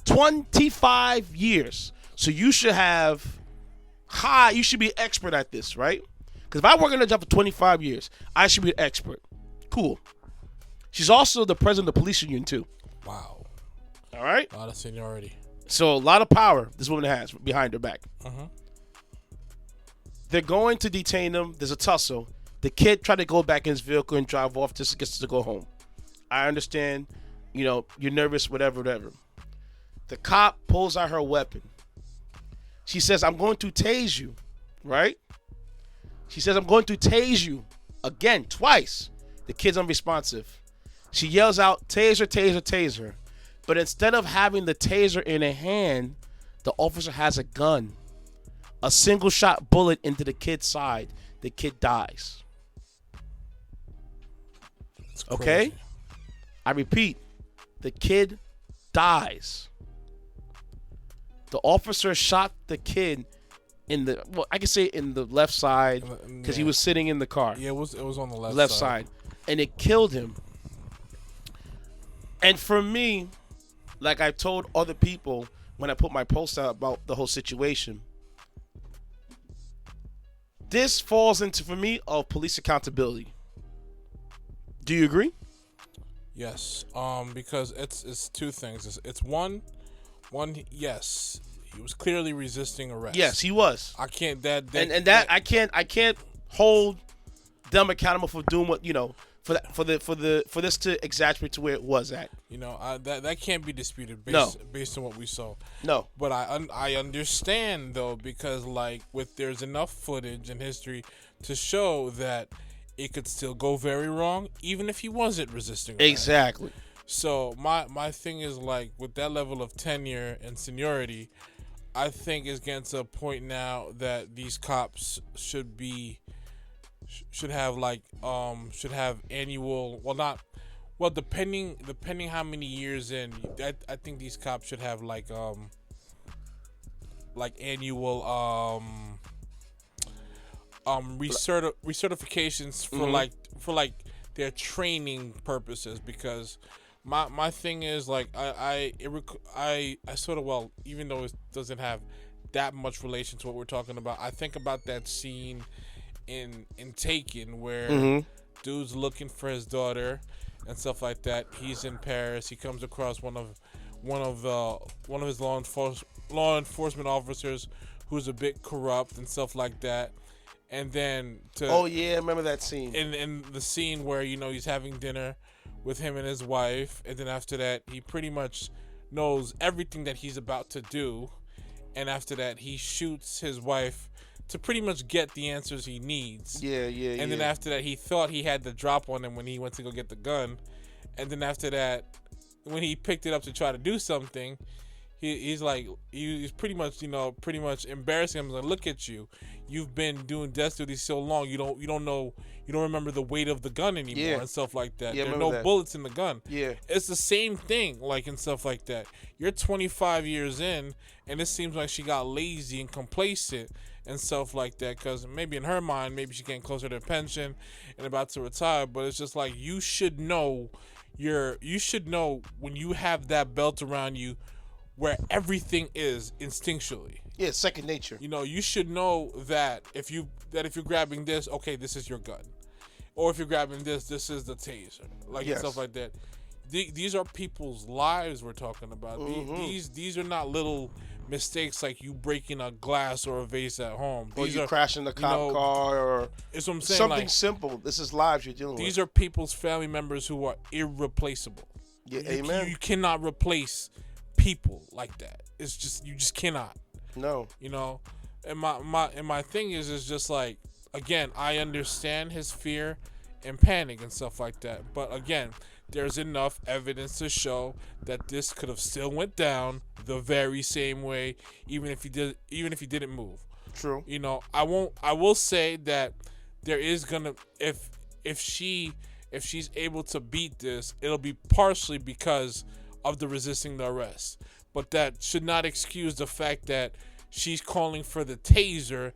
A: 25 years. So you should you should be an expert at this, right? Because if I work in a job for 25 years, I should be an expert. Cool. She's also the president of the police union, too.
B: Wow.
A: All right?
B: A lot of seniority.
A: So a lot of power this woman has behind her back.
B: Uh-huh.
A: They're going to detain him. There's a tussle. The kid tried to go back in his vehicle and drive off just to go home. I understand, you're nervous, whatever. The cop pulls out her weapon. She says, I'm going to tase you, right? She says, I'm going to tase you again, twice. The kid's unresponsive. She yells out, taser, taser, taser. But instead of having the taser in her hand, the officer has a gun. A single shot bullet into the kid's side. The kid dies. Okay? I repeat, the kid dies. The officer shot the kid in the left side because he was sitting in the car.
B: Yeah, it was on the
A: left side. And it killed him. And for me, like I told other people when I put my post out about the whole situation, this falls into, for me, of police accountability. Do you agree?
B: Yes. Because it's two things. It's one. Yes, he was clearly resisting arrest.
A: Yes, he was.
B: I can't
A: I can't hold them accountable for doing what for this to exaggerate to where it was at.
B: That can't be disputed based on what we saw.
A: No,
B: but I understand though, because there's enough footage and history to show that it could still go very wrong, even if he wasn't resisting arrest.
A: Exactly.
B: So my thing is with that level of tenure and seniority, I think it's getting to a point now that these cops should have annual, depending how many years in, I think these cops should have annual recertifications for their training purposes, because my thing is I sort of, even though it doesn't have that much relation to what we're talking about, I think about that scene in Taken where dude's looking for his daughter and stuff like that. He's in Paris. He comes across one of his law enforcement officers who's a bit corrupt and stuff like that. And then
A: I remember that scene.
B: In the scene where he's having dinner with him and his wife, and then after that he pretty much knows everything that he's about to do, and after that he shoots his wife to pretty much get the answers he needs. And then after that he thought he had the drop on him when he went to go get the gun, and then after that when he picked it up to try to do something, he's pretty much embarrassing him. He's like, look at you, you've been doing death duty so long, you don't remember the weight of the gun anymore, and stuff like that. There are no bullets in the gun. It's the same thing, and stuff like that. You're 25 years in, and it seems like she got lazy and complacent and stuff like that, because maybe in her mind, maybe she's getting closer to a pension and about to retire, but it's just you should know when you have that belt around you where everything is instinctually.
A: Yeah, second nature.
B: You should know that if you're grabbing this, okay, this is your gun, or if you're grabbing this is the taser, and stuff like that. These are people's lives we're talking about. These are not little mistakes like you breaking a glass or a vase at home.
A: Or you crashing a cop car, or
B: it's what I'm saying,
A: something simple. This is lives you're dealing with.
B: These are people's family members who are irreplaceable.
A: Yeah, amen.
B: You cannot replace people like that. It's just, you just cannot.
A: No.
B: And my thing is just again, I understand his fear and panic and stuff like that, but again, there's enough evidence to show that this could have still went down the very same way, even if he didn't move.
A: True.
B: I will say that there is gonna, if she's able to beat this, it'll be partially because of the resisting the arrest, but that should not excuse the fact that she's calling for the taser,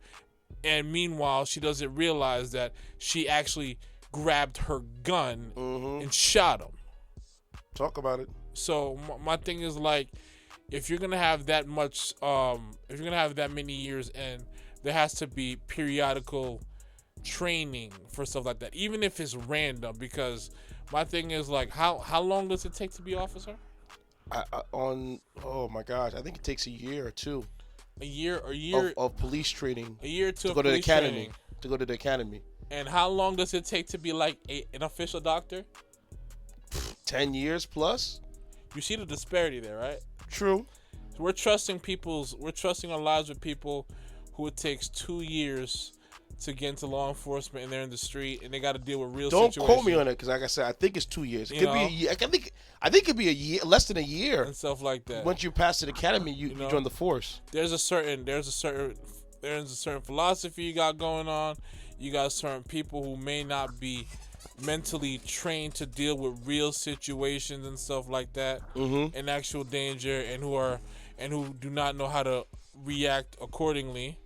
B: and meanwhile she doesn't realize that she actually grabbed her gun and shot him.
A: Talk about it.
B: So my thing is if you're gonna have that much, if you're gonna have that many years, and there has to be periodical training for stuff like that, even if it's random. Because my thing is how long does it take to be officer?
A: Oh my gosh, I think it takes a year or two.
B: A year
A: of police training.
B: A year or two
A: to go to the academy.
B: Training.
A: To go to the academy.
B: And how long does it take to be an official doctor?
A: 10 years plus.
B: You see the disparity there, right?
A: True.
B: So we're trusting our lives with people who it takes 2 years to get into law enforcement, and they're in the street and they got to deal with real situations.
A: Don't quote me on it, because like I said, I think it's 2 years. It could be a year. I think it could be a year, less than a year,
B: and stuff like that.
A: Once you pass the academy, you join the force.
B: There's a certain philosophy you got going on. You got certain people who may not be mentally trained to deal with real situations and stuff like that, and actual danger, and who do not know how to react accordingly.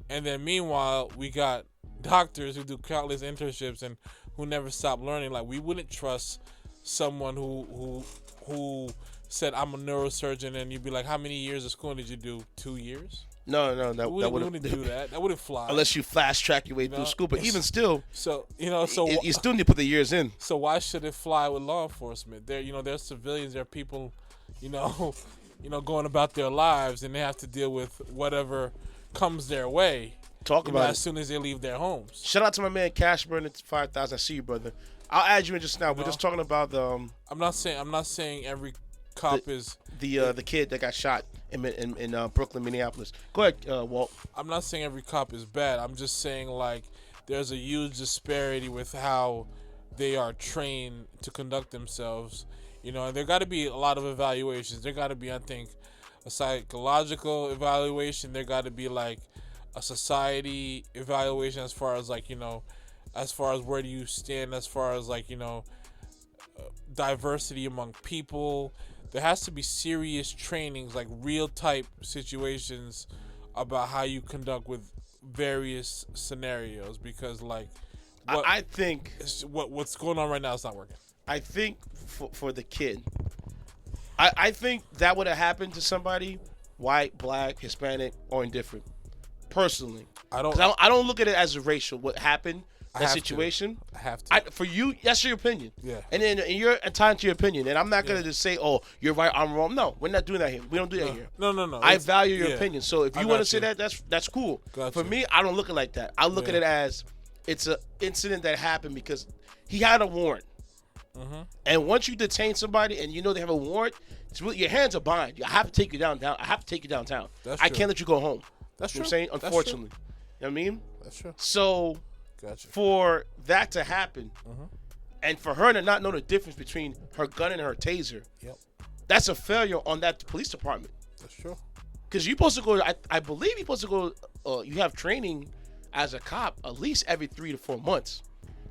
B: And then meanwhile, we got doctors who do countless internships and who never stop learning. We wouldn't trust someone who said, I'm a neurosurgeon, and you'd be like, how many years of school did you do? 2 years?
A: No, that
B: We
A: wouldn't
B: wouldn't do that. That wouldn't fly.
A: unless you fast track your way through school. But even still,
B: So
A: you still need to put the years in.
B: So why should it fly with law enforcement? There's civilians, there are people, going about their lives, and they have to deal with whatever comes their way.
A: Talk about
B: as soon as they leave their homes.
A: Shout out to my man Cash Burner 5,000. I see you, brother. I'll add you in just now. We're just talking about the.
B: I'm not saying every cop is
A: the kid that got shot in Brooklyn, Minneapolis. Go ahead, Walt.
B: I'm not saying every cop is bad. I'm just saying like there's a huge disparity with how they are trained to conduct themselves. And there got to be a lot of evaluations. There got to be, I think, a psychological evaluation. There got to be like a society evaluation as far as as far as where do you stand, as far as diversity among people. There has to be serious trainings, like real type situations about how you conduct with various scenarios, because
A: I think
B: what's going on right now is not working.
A: I think for the kid, I think that would have happened to somebody, white, black, Hispanic, or indifferent. Personally, I don't look at it as a racial. What happened? That situation.
B: I have to.
A: For you, that's your opinion.
B: Yeah.
A: And then you're entitled to your opinion. And I'm not gonna just say, "Oh, you're right, I'm wrong." No, we're not doing that here. We don't do that here.
B: No.
A: I value your opinion. So if you want to say that, that's cool. For me, I don't look at it like that. I look at it as it's an incident that happened because he had a warrant. Mm-hmm. And once you detain somebody and they have a warrant, your hands are bind. I have to take you downtown. I have to take you downtown. I can't let you go home.
B: That's true.
A: You know what I'm saying? Unfortunately. You know what I mean?
B: That's true.
A: So for that to happen, and for her to not know the difference between her gun and her taser, that's a failure on that police department.
B: That's true.
A: Because you're supposed to go, I believe you're supposed to go, you have training as a cop at least every 3 to 4 months.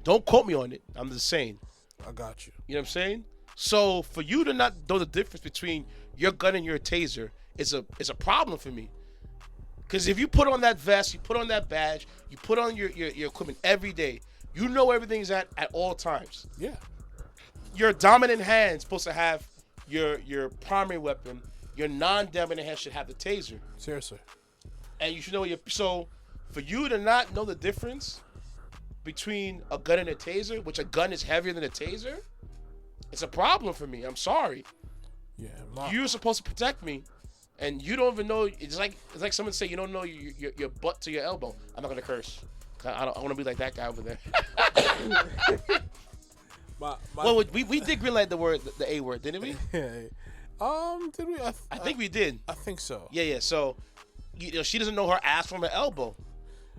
A: Don't quote me on it. I'm just saying.
B: I got you.
A: You know what I'm saying? So for you to not know the difference between your gun and your taser is a problem for me. Because if you put on that vest, you put on that badge, you put on your equipment every day, you know everything's at all times.
B: Yeah. Your
A: dominant hand is supposed to have your primary weapon. Your non-dominant hand should have the taser.
B: Seriously.
A: And you should know so for you to not know the difference between a gun and a taser, which a gun is heavier than a taser, it's a problem for me. I'm sorry.
B: Yeah.
A: You're supposed to protect me. And you don't even know. It's like someone say you don't know your butt to your elbow. I'm not gonna curse. I want to be like that guy over there. Well, we did greenlight the A word, didn't we?
B: Did we?
A: I think we did.
B: I think so.
A: Yeah. So, she doesn't know her ass from her elbow,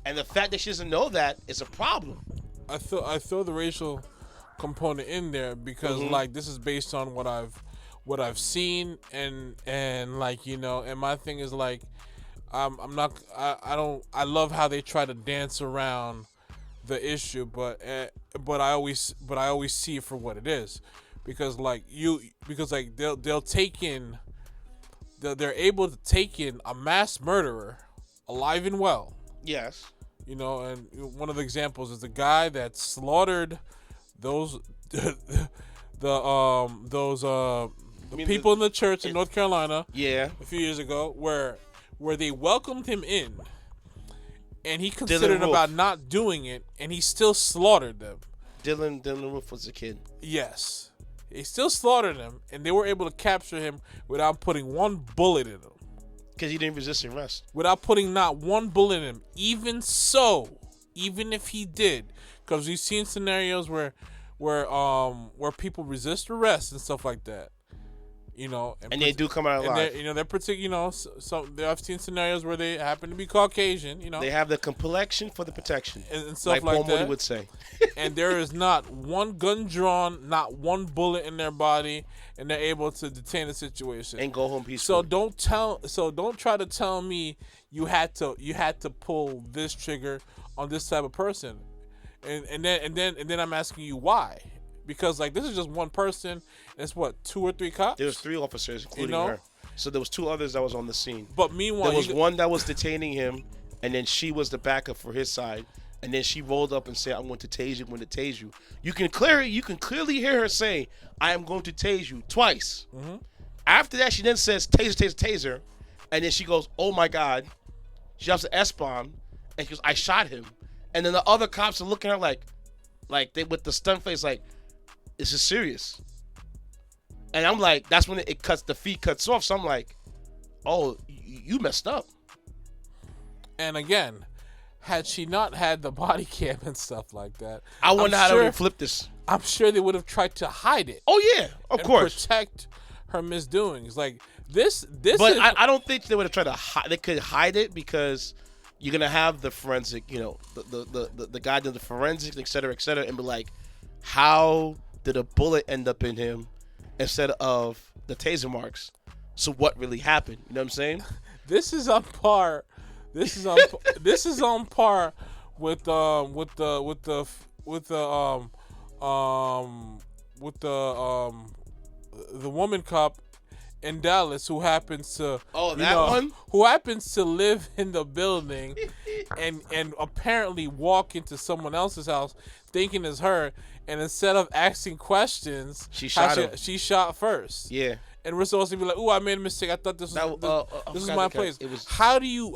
A: and the fact that she doesn't know that is a problem.
B: I throw the racial component in there because this is based on what I've seen and and my thing is I love how they try to dance around the issue, but I always see it for what it is, because they're able to take in a mass murderer alive and well.
A: Yes.
B: And one of the examples is the guy that slaughtered those people in the church in North Carolina, a few years ago, where they welcomed him in, and he considered about not doing it, and he still slaughtered them.
A: Dylan Roof was a kid.
B: Yes, he still slaughtered them, and they were able to capture him without putting one bullet in him.
A: Because he didn't resist arrest.
B: Without putting not one bullet in him. Even if he did, because we've seen scenarios where people resist arrest and stuff like that.
A: And they do come out alive.
B: They're particular. I've seen scenarios where they happen to be Caucasian.
A: They have the complexion for the protection,
B: and stuff like that.
A: Moody would say.
B: And there is not one gun drawn, not one bullet in their body, and they're able to detain the situation
A: and go home peacefully.
B: So don't try to tell me you had to pull this trigger on this type of person, and then I'm asking you why. Because this is just one person, and it's 2 or 3 cops?
A: There was 3 officers, including her. So there was 2 others that was on the scene.
B: But meanwhile,
A: there was one that was detaining him, and then she was the backup for his side. And then she rolled up and said, "I'm going to tase you. I'm going to tase you." You can clearly hear her say, "I am going to tase you," twice. Mm-hmm. After that, she then says, "Taser, taser, taser," and then she goes, "Oh my God, She drops an S-bomb, and she goes, "I shot him." And then the other cops are looking at her like they with the stunned face, like, "This is serious." And I'm like, that's when it cuts. The feed cuts off. So I'm like, "Oh, you messed up."
B: And again, had she not had the body cam and stuff like that,
A: I wonder how they would flip this.
B: I'm sure they would have tried to hide it.
A: Oh yeah, of course.
B: Protect her misdoings. Like this.
A: But I don't think they would have tried to hide. They could hide it because you're gonna have the forensic, the guy doing the forensics, et cetera, and be like, how did a bullet end up in him instead of the taser marks? So what really happened? You know what I'm saying?
B: This is on par. This is on par with the woman cop in Dallas who happens to who happens to live in the building and apparently walk into someone else's house thinking it's her, and instead of asking questions,
A: she shot him.
B: She shot first.
A: Yeah.
B: And we're supposed to be like, "Oh, I made a mistake. I thought this was my place." How do you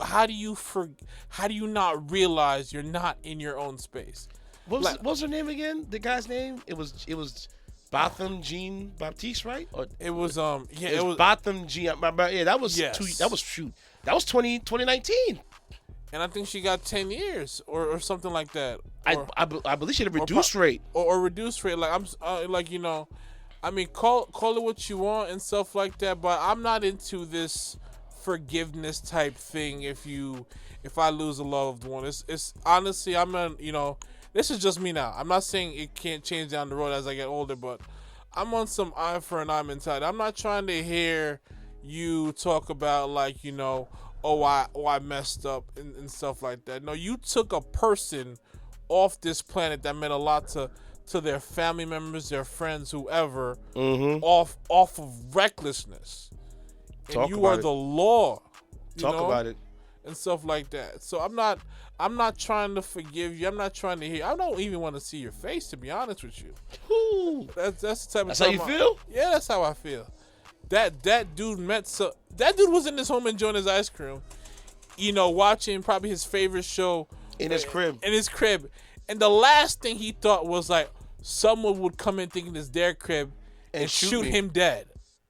B: not realize you're not in your own space?
A: What was her name again? The guy's name? It was Botham Jean Baptiste, right? Or
B: it was
A: it was Botham Jean. Yeah, that was that was 2019.
B: And I think she got 10 years or something like that.
A: I believe she had a reduced rate.
B: Or reduced rate. Like I mean, call it what you want and stuff like that, but I'm not into this forgiveness type thing. If I lose a loved one, it's honestly, this is just me now. I'm not saying it can't change down the road as I get older, but I'm on some eye for an eye mentality. I'm not trying to hear you talk about I messed up and stuff like that. No, you took a person off this planet that meant a lot to their family members, their friends, whoever, off of recklessness. And you are the law.
A: Talk about it.
B: And stuff like that. So I'm not trying to forgive you. I'm not trying to hear. I don't even want to see your face, to be honest with you.
A: Ooh.
B: That's the type of.
A: That's how you feel?
B: Yeah, that's how I feel. That dude that dude was in his home enjoying his ice cream, watching probably his favorite show
A: in his crib.
B: And the last thing he thought was like someone would come in thinking it's their crib and shoot him dead.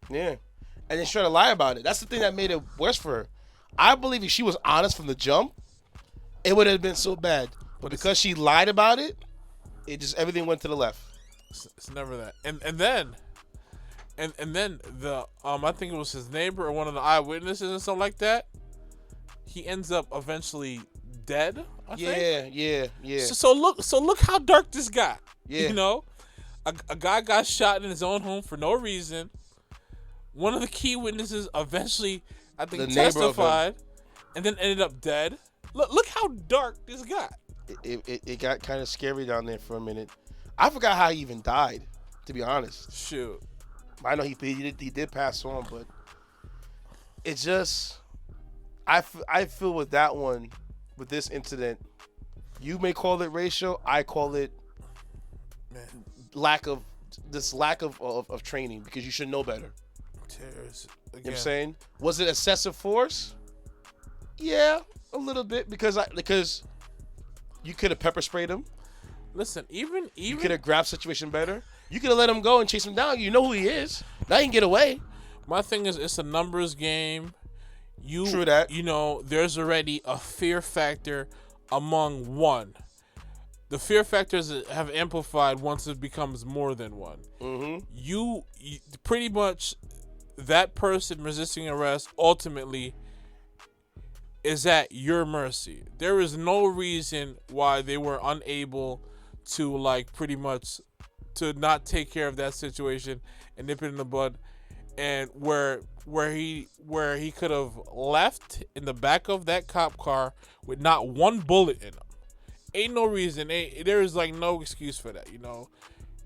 A: Yeah. And then try to lie about it. That's the thing that made it worse for her. I believe if she was honest from the jump, it would have been so bad. But because she lied about it, everything went to the left.
B: It's never that. And then the I think it was his neighbor or one of the eyewitnesses or something like that. He ends up eventually dead. I think.
A: Yeah.
B: So look how dark this got.
A: Yeah.
B: A guy got shot in his own home for no reason. One of the key witnesses eventually, I think, testified, and then ended up dead. Look how dark this got.
A: It got kind of scary down there for a minute. I forgot how he even died, to be honest.
B: Shoot.
A: I know he did pass on, but it's just I feel with that one, with this incident, you may call it racial. I call it lack of training, because you should know better. You know what I'm saying? Was it excessive force? Yeah, a little bit, because you could have pepper sprayed him.
B: Listen, even
A: you could have grabbed situation better. You could have let him go and chase him down. You know who he is. Now he can get away.
B: My thing is, it's a numbers game.
A: True that.
B: There's already a fear factor among one. The fear factors have amplified once it becomes more than one. Mm-hmm. You pretty much, that person resisting arrest ultimately is at your mercy. There is no reason why they were unable to pretty much to not take care of that situation and nip it in the bud, and where he could have left in the back of that cop car with not one bullet in him. Ain't no reason. There is no excuse for that.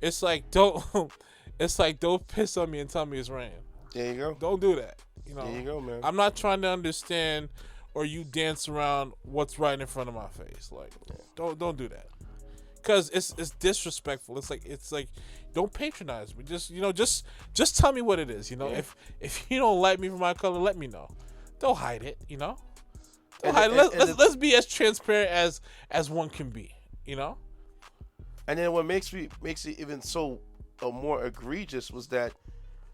B: It's like don't piss on me and tell me it's rain.
A: There you go.
B: Don't do that.
A: There you go, man.
B: I'm not trying to understand or you dance around what's right in front of my face. Don't do that. Because it's disrespectful. It's like don't patronize me. Just tell me what it is. If you don't like me for my color, let me know. Don't hide it. Let's be as transparent as one can be.
A: And then what makes it even so more egregious was that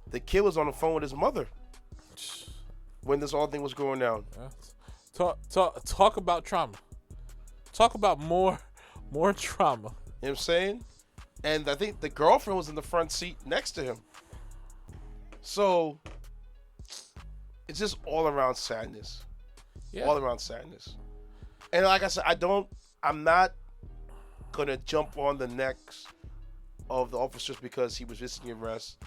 A: the kid was on the phone with his mother when this whole thing was going down.
B: Talk about trauma. Talk about more trauma.
A: You know what I'm saying? And I think the girlfriend was in the front seat next to him. So it's just all around sadness. Yeah. All around sadness. And like I said, I'm not gonna jump on the necks of the officers because he was resisting arrest.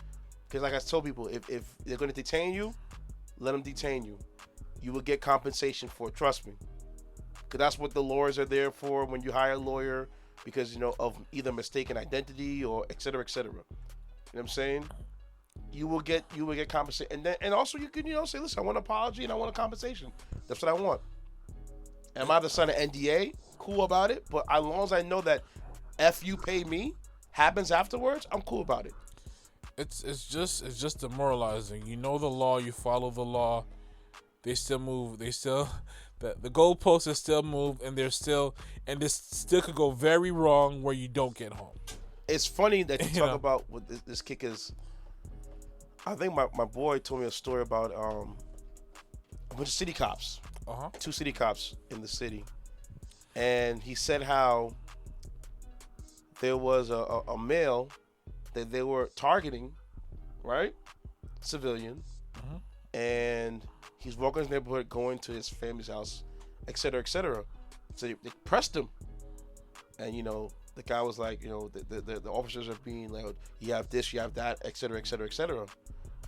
A: Because like I told people, if they're gonna detain you, let them detain you. You will get compensation for it, trust me. Because that's what the lawyers are there for when you hire a lawyer, because of either mistaken identity or et cetera, et cetera. You know what I'm saying? You will get compensation, and also you can say, listen, I want an apology and I want a compensation. That's what I want. Am I the son of NDA? Cool about it, but as long as I know that F you pay me happens afterwards, I'm cool about it.
B: It's just demoralizing. You know the law, you follow the law. They still move. The goalposts are still moved, and this still could go very wrong where you don't get home.
A: It's funny that you talk about what this kick is. I think my boy told me a story about a bunch of city cops, 2 city cops in the city, and he said how there was a male that they were targeting, right, civilian, and he's walking his neighborhood, going to his family's house, et cetera, et cetera. So they pressed him, and the guy was like, the officers are being like, you have this, you have that, et cetera, et cetera, et cetera.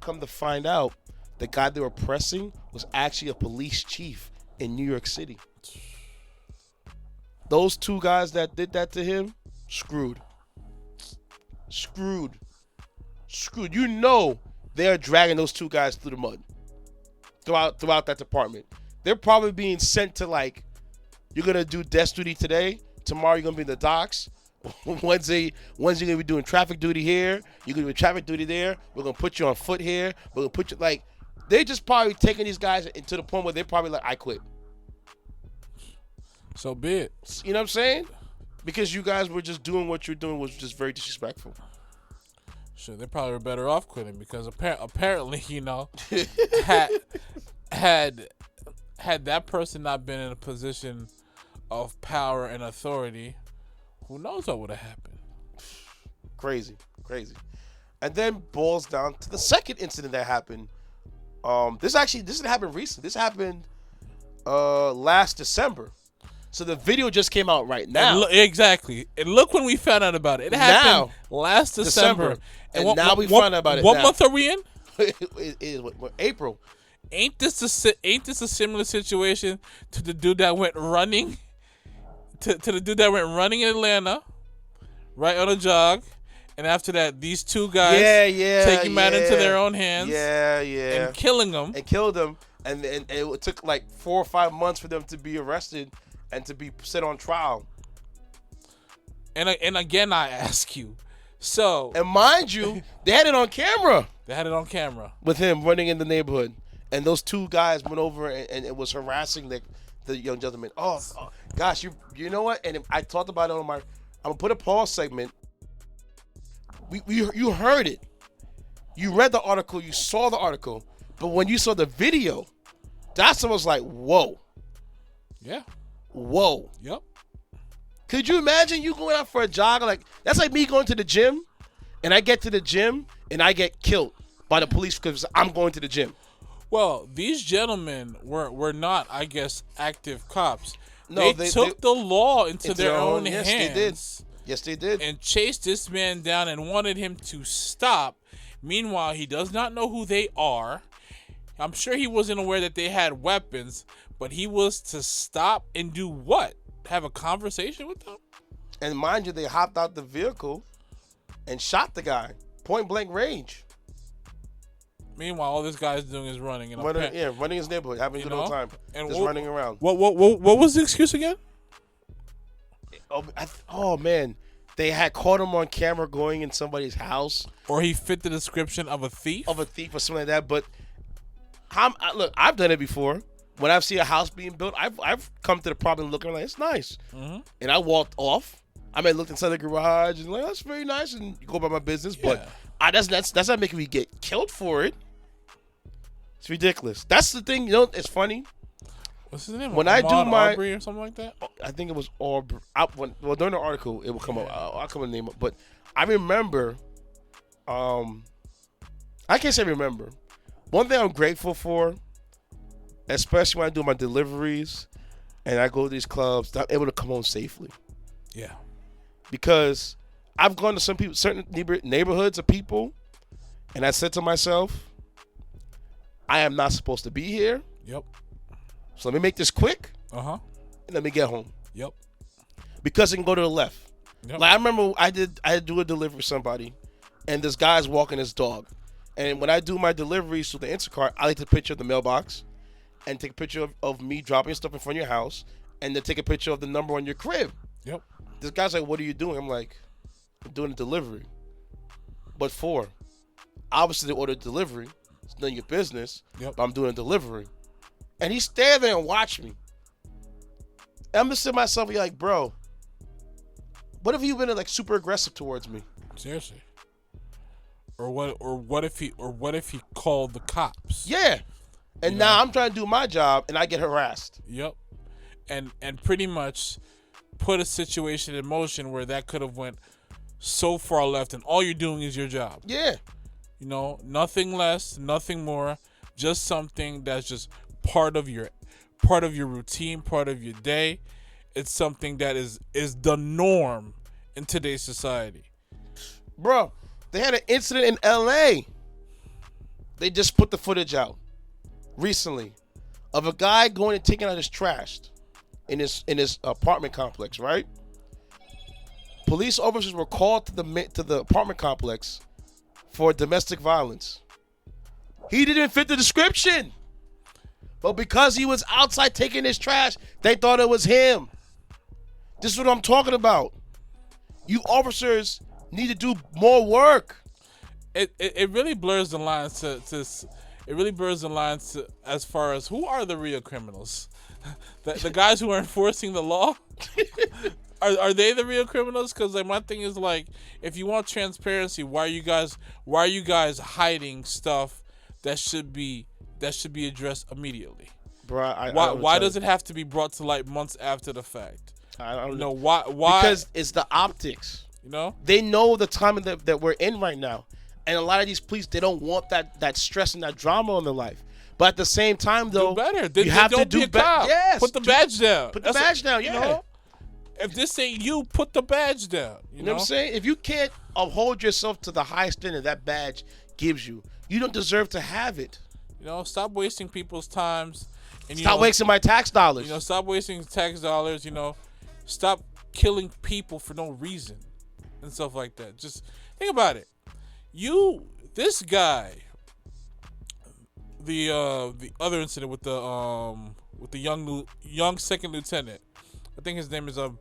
A: Come to find out, the guy they were pressing was actually a police chief in New York City. Those 2 guys that did that to him, screwed. They're dragging those 2 guys through the mud. Throughout that department. They're probably being sent to, like, you're going to do desk duty today. Tomorrow you're going to be in the docks. Wednesday you're going to be doing traffic duty here. You're going to do traffic duty there. We're going to put you on foot here. We're going to put you, like, they're just probably taking these guys to the point where they're probably like, I quit.
B: So be it.
A: You know what I'm saying? Because you guys were just doing what you're doing was just very disrespectful.
B: Sure, they probably were better off quitting because apparently, had that person not been in a position of power and authority, who knows what would have happened?
A: Crazy. And then boils down to the second incident that happened. This didn't happen recently. This happened last December. So the video just came out right now.
B: Exactly. And look when we found out about it. It happened last December.
A: And now we found out about it.
B: What month are we in?
A: It is April.
B: Ain't this a similar situation to the dude that went running? To the dude that went running in Atlanta, right on a jog, and after that, these 2 guys taking matters into their own hands, and killing them,
A: and it took like 4 or 5 months for them to be arrested and to be set on trial.
B: And again, I ask you, so
A: and mind you, they had it on camera.
B: They had it on camera
A: with him running in the neighborhood, and those 2 guys went over and it was harassing the young gentleman. Oh gosh, you know what? And I talked about it on I'm gonna put a pause segment. You heard it, you read the article, you saw the article, but when you saw the video, that's what was like, whoa.
B: Yeah.
A: Whoa.
B: Yep.
A: Could you imagine you going out for a jog? Like, that's like me going to the gym, and I get to the gym and I get killed by the police because I'm going to the gym.
B: Well, these gentlemen were not, I guess, active cops. No, they took the law into their own hands.
A: Yes, they did. Yes, they did.
B: And chased this man down and wanted him to stop. Meanwhile, he does not know who they are. I'm sure he wasn't aware that they had weapons, but he was to stop and do what? Have a conversation with them?
A: And mind you, they hopped out the vehicle and shot the guy. Point blank range.
B: Meanwhile, all this guy is doing is running.
A: Running his neighborhood, having a good old time. And just running around.
B: What was the excuse again?
A: Oh, man. They had caught him on camera going in somebody's house.
B: Or he fit the description of a thief?
A: Of a thief or something like that. But, look, I've done it before. when I see a house being built, I've come to the property looking like it's nice, and I walked off. I may look inside the garage and like that's very nice, and go about my business. But that's not making me get killed for it. It's ridiculous. That's the thing. You know, it's funny.
B: What's his name?
A: When I do my
B: Aubrey or something like that.
A: I think it was Aubrey. During the article, it will come up. I'll come and name it. But I remember. I can't say remember. One thing I'm grateful for, especially when I do my deliveries and I go to these clubs, that I'm able to come home safely.
B: Yeah.
A: Because I've gone to certain neighborhoods of people, and I said to myself, I am not supposed to be here.
B: Yep.
A: So let me make this quick.
B: And
A: let me get home.
B: Yep.
A: Because it can go to the left.
B: Yep.
A: Like I remember I had to do a delivery for somebody, and this guy's walking his dog. And when I do my deliveries through the Instacart, I like to picture the mailbox and take a picture of me dropping stuff in front of your house, and then take a picture of the number on your crib.
B: Yep.
A: This guy's like, what are you doing? I'm like, I'm doing a delivery. But obviously they ordered delivery. It's none of your business.
B: Yep.
A: But I'm doing a delivery. And he stared there and watched me. And I'm just sitting myself like, bro, what if you been like super aggressive towards me?
B: Seriously. Or what if he called the cops?
A: Yeah. And now I'm trying to do my job and I get harassed.
B: Yep. And pretty much put a situation in motion where that could have went so far left, and all you're doing is your job.
A: Yeah.
B: You know, nothing less, nothing more, just something that's just part of your routine, part of your day. It's something that is the norm in today's society.
A: Bro, they had an incident in LA. They just put the footage out recently of a guy going and taking out his trash in his apartment complex, right? Police officers were called to the apartment complex for domestic violence. He didn't fit the description. But because he was outside taking his trash, they thought it was him. This is what I'm talking about. You officers need to do more work.
B: It really blurs the lines to as far as who are the real criminals. The guys who are enforcing the law, are they the real criminals? Because like my thing is like, if you want transparency, why are you guys hiding stuff that should be addressed immediately?
A: Bro,
B: why does it have to be brought to light months after the fact?
A: I don't
B: know why.
A: Because it's the optics.
B: You know,
A: they know the time that we're in right now, and a lot of these police, they don't want that stress and that drama in their life. But at the same time, though,
B: do better.
A: You have to do better. Yes,
B: put the badge down.
A: Put the badge down. Yeah.
B: You know? If this ain't you, put the badge down. You know
A: what I'm saying? If you can't uphold yourself to the highest standard that badge gives you, you don't deserve to have it.
B: You know, stop wasting people's times. And
A: stop wasting my tax dollars.
B: You know, stop wasting tax dollars. You know, stop killing people for no reason and stuff like that. Just think about it. This guy, the other incident with the young second lieutenant, I think his name is Caron.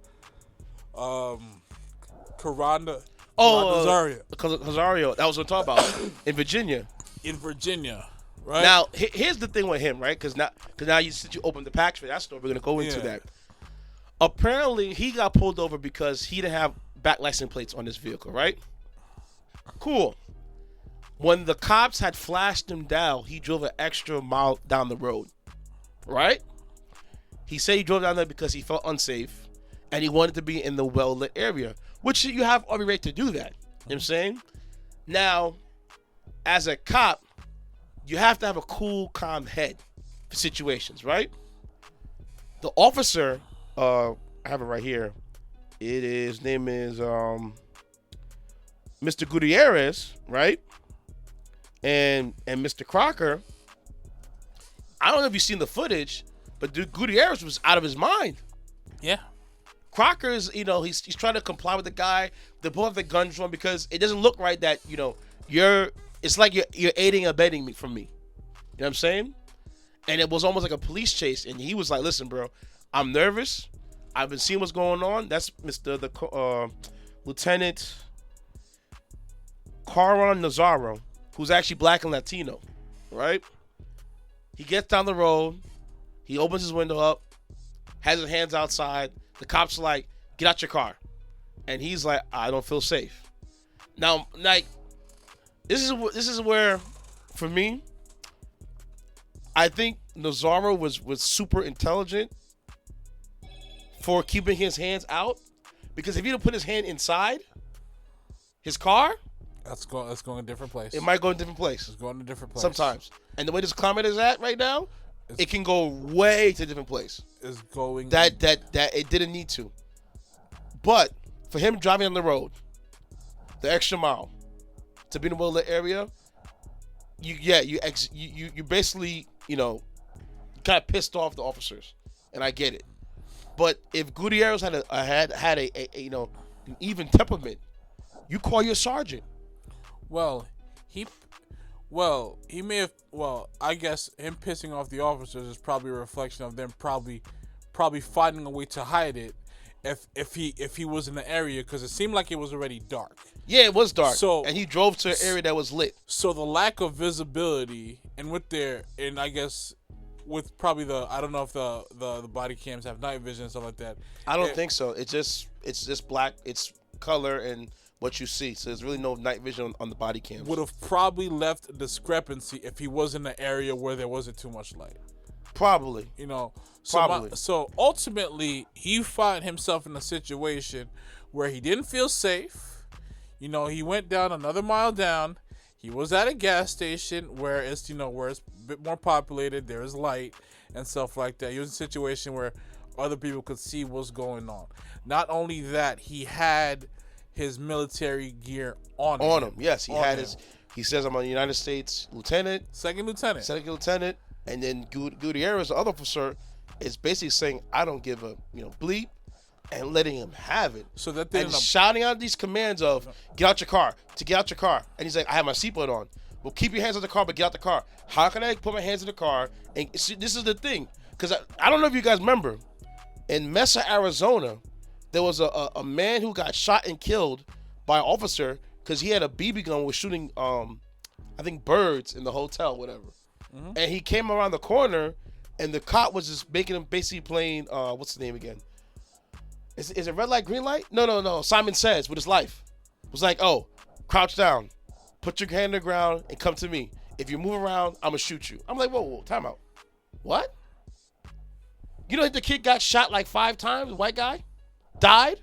A: Nazario. Nazario. That was what I'm talking about in Virginia.
B: In Virginia, right?
A: Now, here's the thing with him, right? Because now since you opened the package for that story, we're gonna go into that. Apparently, he got pulled over because he didn't have back license plates on his vehicle, right? Cool. When the cops had flashed him down, he drove an extra mile down the road, right? He said he drove down there because he felt unsafe and he wanted to be in the well-lit area, which you have every right to do that. You know what I'm saying? Now, as a cop, you have to have a cool, calm head for situations, right? The officer, I have it right here. His name is Mr. Gutierrez, right? And Mr. Crocker. I don't know if you've seen the footage, but dude, Gutierrez was out of his mind.
B: Yeah.
A: Crocker's, he's trying to comply with the guy. They both have the guns drawn because it doesn't look right that, it's like you're aiding and abetting me from me. You know what I'm saying? And it was almost like a police chase. And he was like, listen, bro, I'm nervous. I've been seeing what's going on. That's Lieutenant Caron Nazario, who's actually black and Latino, right? He gets down the road. He opens his window up, has his hands outside. The cops are like, get out your car. And he's like, I don't feel safe. Now, like, this is where, for me, I think Nazario was super intelligent for keeping his hands out. Because if he don't put his hand inside his car,
B: That's going a different place.
A: it might go in a different place.
B: It's going to a different place.
A: Sometimes. And the way this climate is at right now, it can go way to a different place.
B: It's going
A: That it didn't need to. But for him driving on the road, the extra mile to be in the middle of the area, you basically, kind of pissed off the officers, and I get it. But if Gutierrez had an even temperament, you call your sergeant.
B: he may have. Well, I guess him pissing off the officers is probably a reflection of them probably finding a way to hide it. If he was in the area, because it seemed like it was already dark.
A: Yeah, it was dark.
B: And
A: he drove to an area that was lit.
B: So the lack of visibility, and I guess with probably I don't know if the body cams have night vision and stuff like that.
A: I don't think so. It's just black. It's color and what you see. So there's really no night vision on the body cams.
B: Would have probably left a discrepancy if he was in an area where there wasn't too much light.
A: Probably.
B: So ultimately, he found himself in a situation where he didn't feel safe. He went down another mile down. He was at a gas station where it's a bit more populated. There is light and stuff like that. He was in a situation where other people could see what's going on. Not only that, he had his military gear on him.
A: Yes, he says, I'm a United States lieutenant.
B: Second lieutenant.
A: And then Gutierrez, the other officer, is basically saying, I don't give a bleep, and letting him have it.
B: So that
A: and shouting out these commands of get out your car, and he's like, I have my seatbelt on. Well, keep your hands on the car, but get out the car. How can I put my hands in the car? And see, this is the thing, because I don't know if you guys remember, in Mesa, Arizona, there was a man who got shot and killed by an officer because he had a BB gun, was shooting I think birds in the hotel, whatever. Mm-hmm. And he came around the corner, and the cop was just making him basically playing what's the name again? Is it red light, green light? No. Simon Says with his life. It was like, oh, crouch down, put your hand on the ground, and come to me. If you move around, I'm gonna shoot you. I'm like, whoa, time out. What? You know the kid got shot like 5 times, the white guy? Died?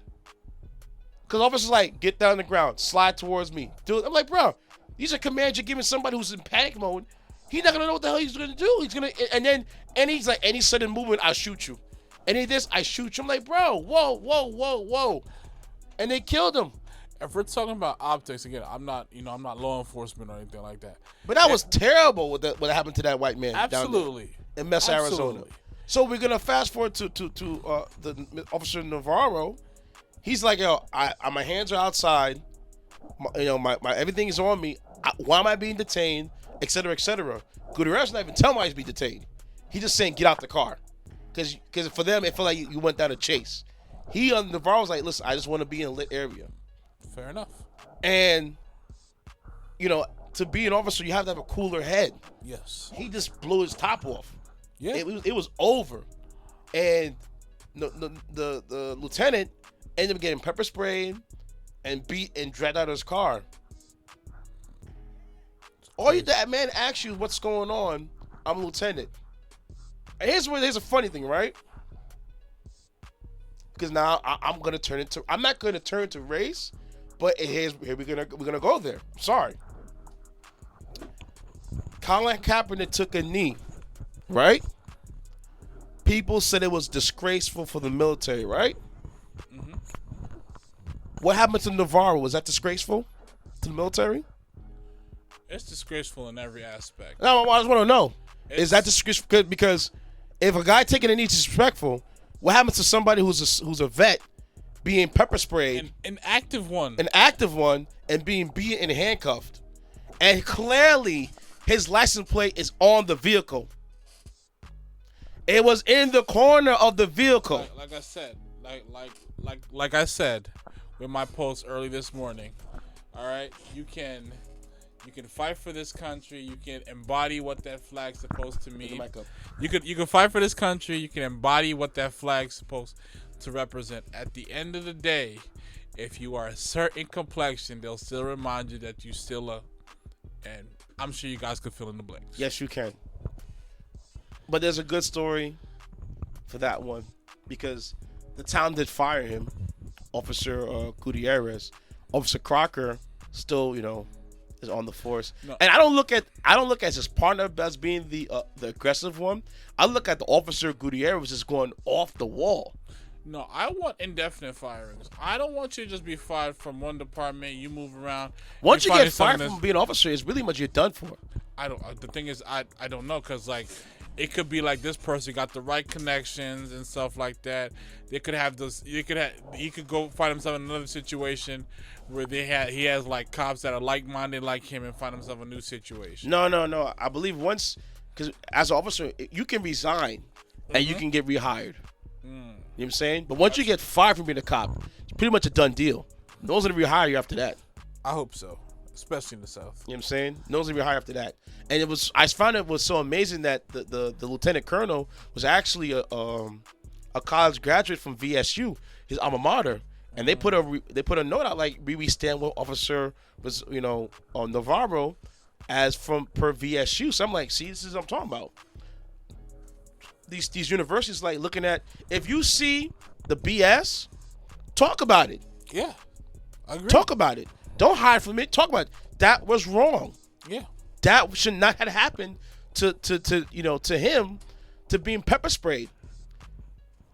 A: Because officers like, get down on the ground, slide towards me. Dude, I'm like, bro, these are commands you're giving somebody who's in panic mode. He's not gonna know what the hell he's gonna do. He's gonna, and then he's like, any sudden movement, I'll shoot you. Any of this, I shoot you. I'm like, bro, whoa. And they killed him.
B: If we're talking about optics, again, I'm not law enforcement or anything like that.
A: But that was terrible what happened to that white man.
B: Absolutely.
A: Down there in Mesa, Arizona. So we're gonna fast forward to the officer Nazario. He's like, yo, my hands are outside. My everything is on me. Why am I being detained? Et cetera, et cetera. Gutierrez not even tell him why he's being detained. He's just saying, get out the car. Because for them, it felt like you went down a chase. Nazario was like, listen, I just want to be in a lit area.
B: Fair enough.
A: And, to be an officer, you have to have a cooler head.
B: Yes.
A: He just blew his top off.
B: Yeah.
A: It was over. And the lieutenant ended up getting pepper sprayed and beat and dragged out of his car. That man asks you what's going on, I'm a lieutenant. And here's a funny thing, right? Because now I'm not gonna turn to race, but here we're gonna go there. Sorry. Colin Kaepernick took a knee, right? People said it was disgraceful for the military, right? Mm-hmm. What happened to Nazario? Was that disgraceful to the military?
B: It's disgraceful in every aspect.
A: No, I just want to know. Is that disgraceful? Because if a guy taking a knee is disrespectful, what happens to somebody who's a vet being pepper sprayed?
B: An active one.
A: And being beaten and handcuffed. And clearly his license plate is on the vehicle. It was in the corner of the vehicle.
B: Like I said with my post early this morning. All right, you can You can fight for this country. You can embody what that flag's supposed to mean.
A: Mic up.
B: You can fight for this country. You can embody what that flag's supposed to represent. At the end of the day, if you are a certain complexion, they'll still remind you that you still are. And I'm sure you guys could fill in the blanks.
A: Yes, you can. But there's a good story for that one because the town did fire him, Officer Gutierrez. Officer Crocker still, is on the force.
B: No.
A: And I don't look at his partner as being the aggressive one. I look at the Officer Gutierrez just going off the wall.
B: No, I want indefinite firings. I don't want you to just be fired from one department. You move around.
A: Once you
B: find
A: get fired
B: something
A: from being an officer, it's really much you're done for.
B: I don't. The thing is, I don't know, because like it could be like this person got the right connections and stuff like that. They could have this. He could go find himself in another situation where he has like cops that are like-minded like him and find himself a new situation.
A: No. I believe once, because as an officer, you can resign and you can get rehired. You know what I'm saying? But once you get fired from being a cop, it's pretty much a done deal. No one's going to rehire you after that.
B: I hope so, especially in the South.
A: You know what I'm saying? No one's going to rehire after that. And I found it was so amazing that the lieutenant colonel was actually a college graduate from VSU, his alma mater. And they put a note out like we stand with Officer was Navarro as from per VSU. So I'm like, see, this is what I'm talking about. These universities like looking at, if you see the BS, talk about it.
B: Yeah, I agree.
A: Talk about it. Don't hide from it. Talk about it. That was wrong.
B: Yeah,
A: that should not have happened to him, to being pepper sprayed.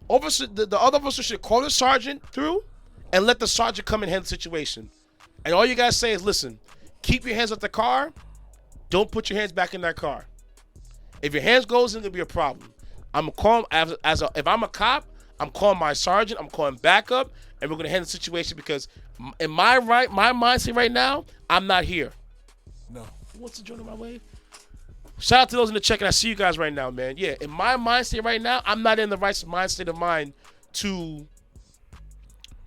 A: Officer, the other officer should call the sergeant through and let the sergeant come and handle the situation. And all you guys say is, listen, keep your hands off the car. Don't put your hands back in that car. If your hands goes in, there'll be a problem. I'm calling if I'm a cop, I'm calling my sergeant, I'm calling backup, and we're gonna handle the situation because in my mindset right now, I'm not here.
B: No.
A: What's the joint on my way? Shout out to those in the check, and I see you guys right now, man. Yeah, in my mindset right now, I'm not in the right mindset of mind to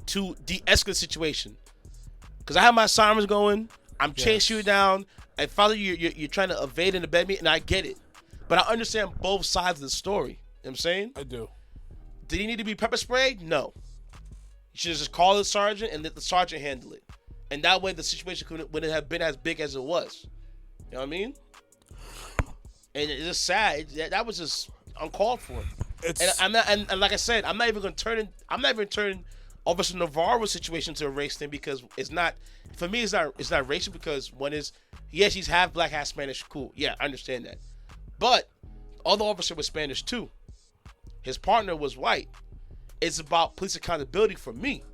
A: de-escalate the situation. Because I have my sirens going, I'm chasing you down, and finally you're trying to evade and embed me, and I get it. But I understand both sides of the story. You know what I'm saying?
B: I do.
A: Did he need to be pepper sprayed? No. You should just call the sergeant and let the sergeant handle it. And that way the situation wouldn't have been as big as it was. You know what I mean? And it's just sad. That was just uncalled for. And like I said, I'm not even turning Officer Navarro's situation to a race thing because it's not, for me, it's not racial because one is, yes, he's half black, half Spanish. Cool. Yeah, I understand that. But the other officer was Spanish too. His partner was white. It's about police accountability for me.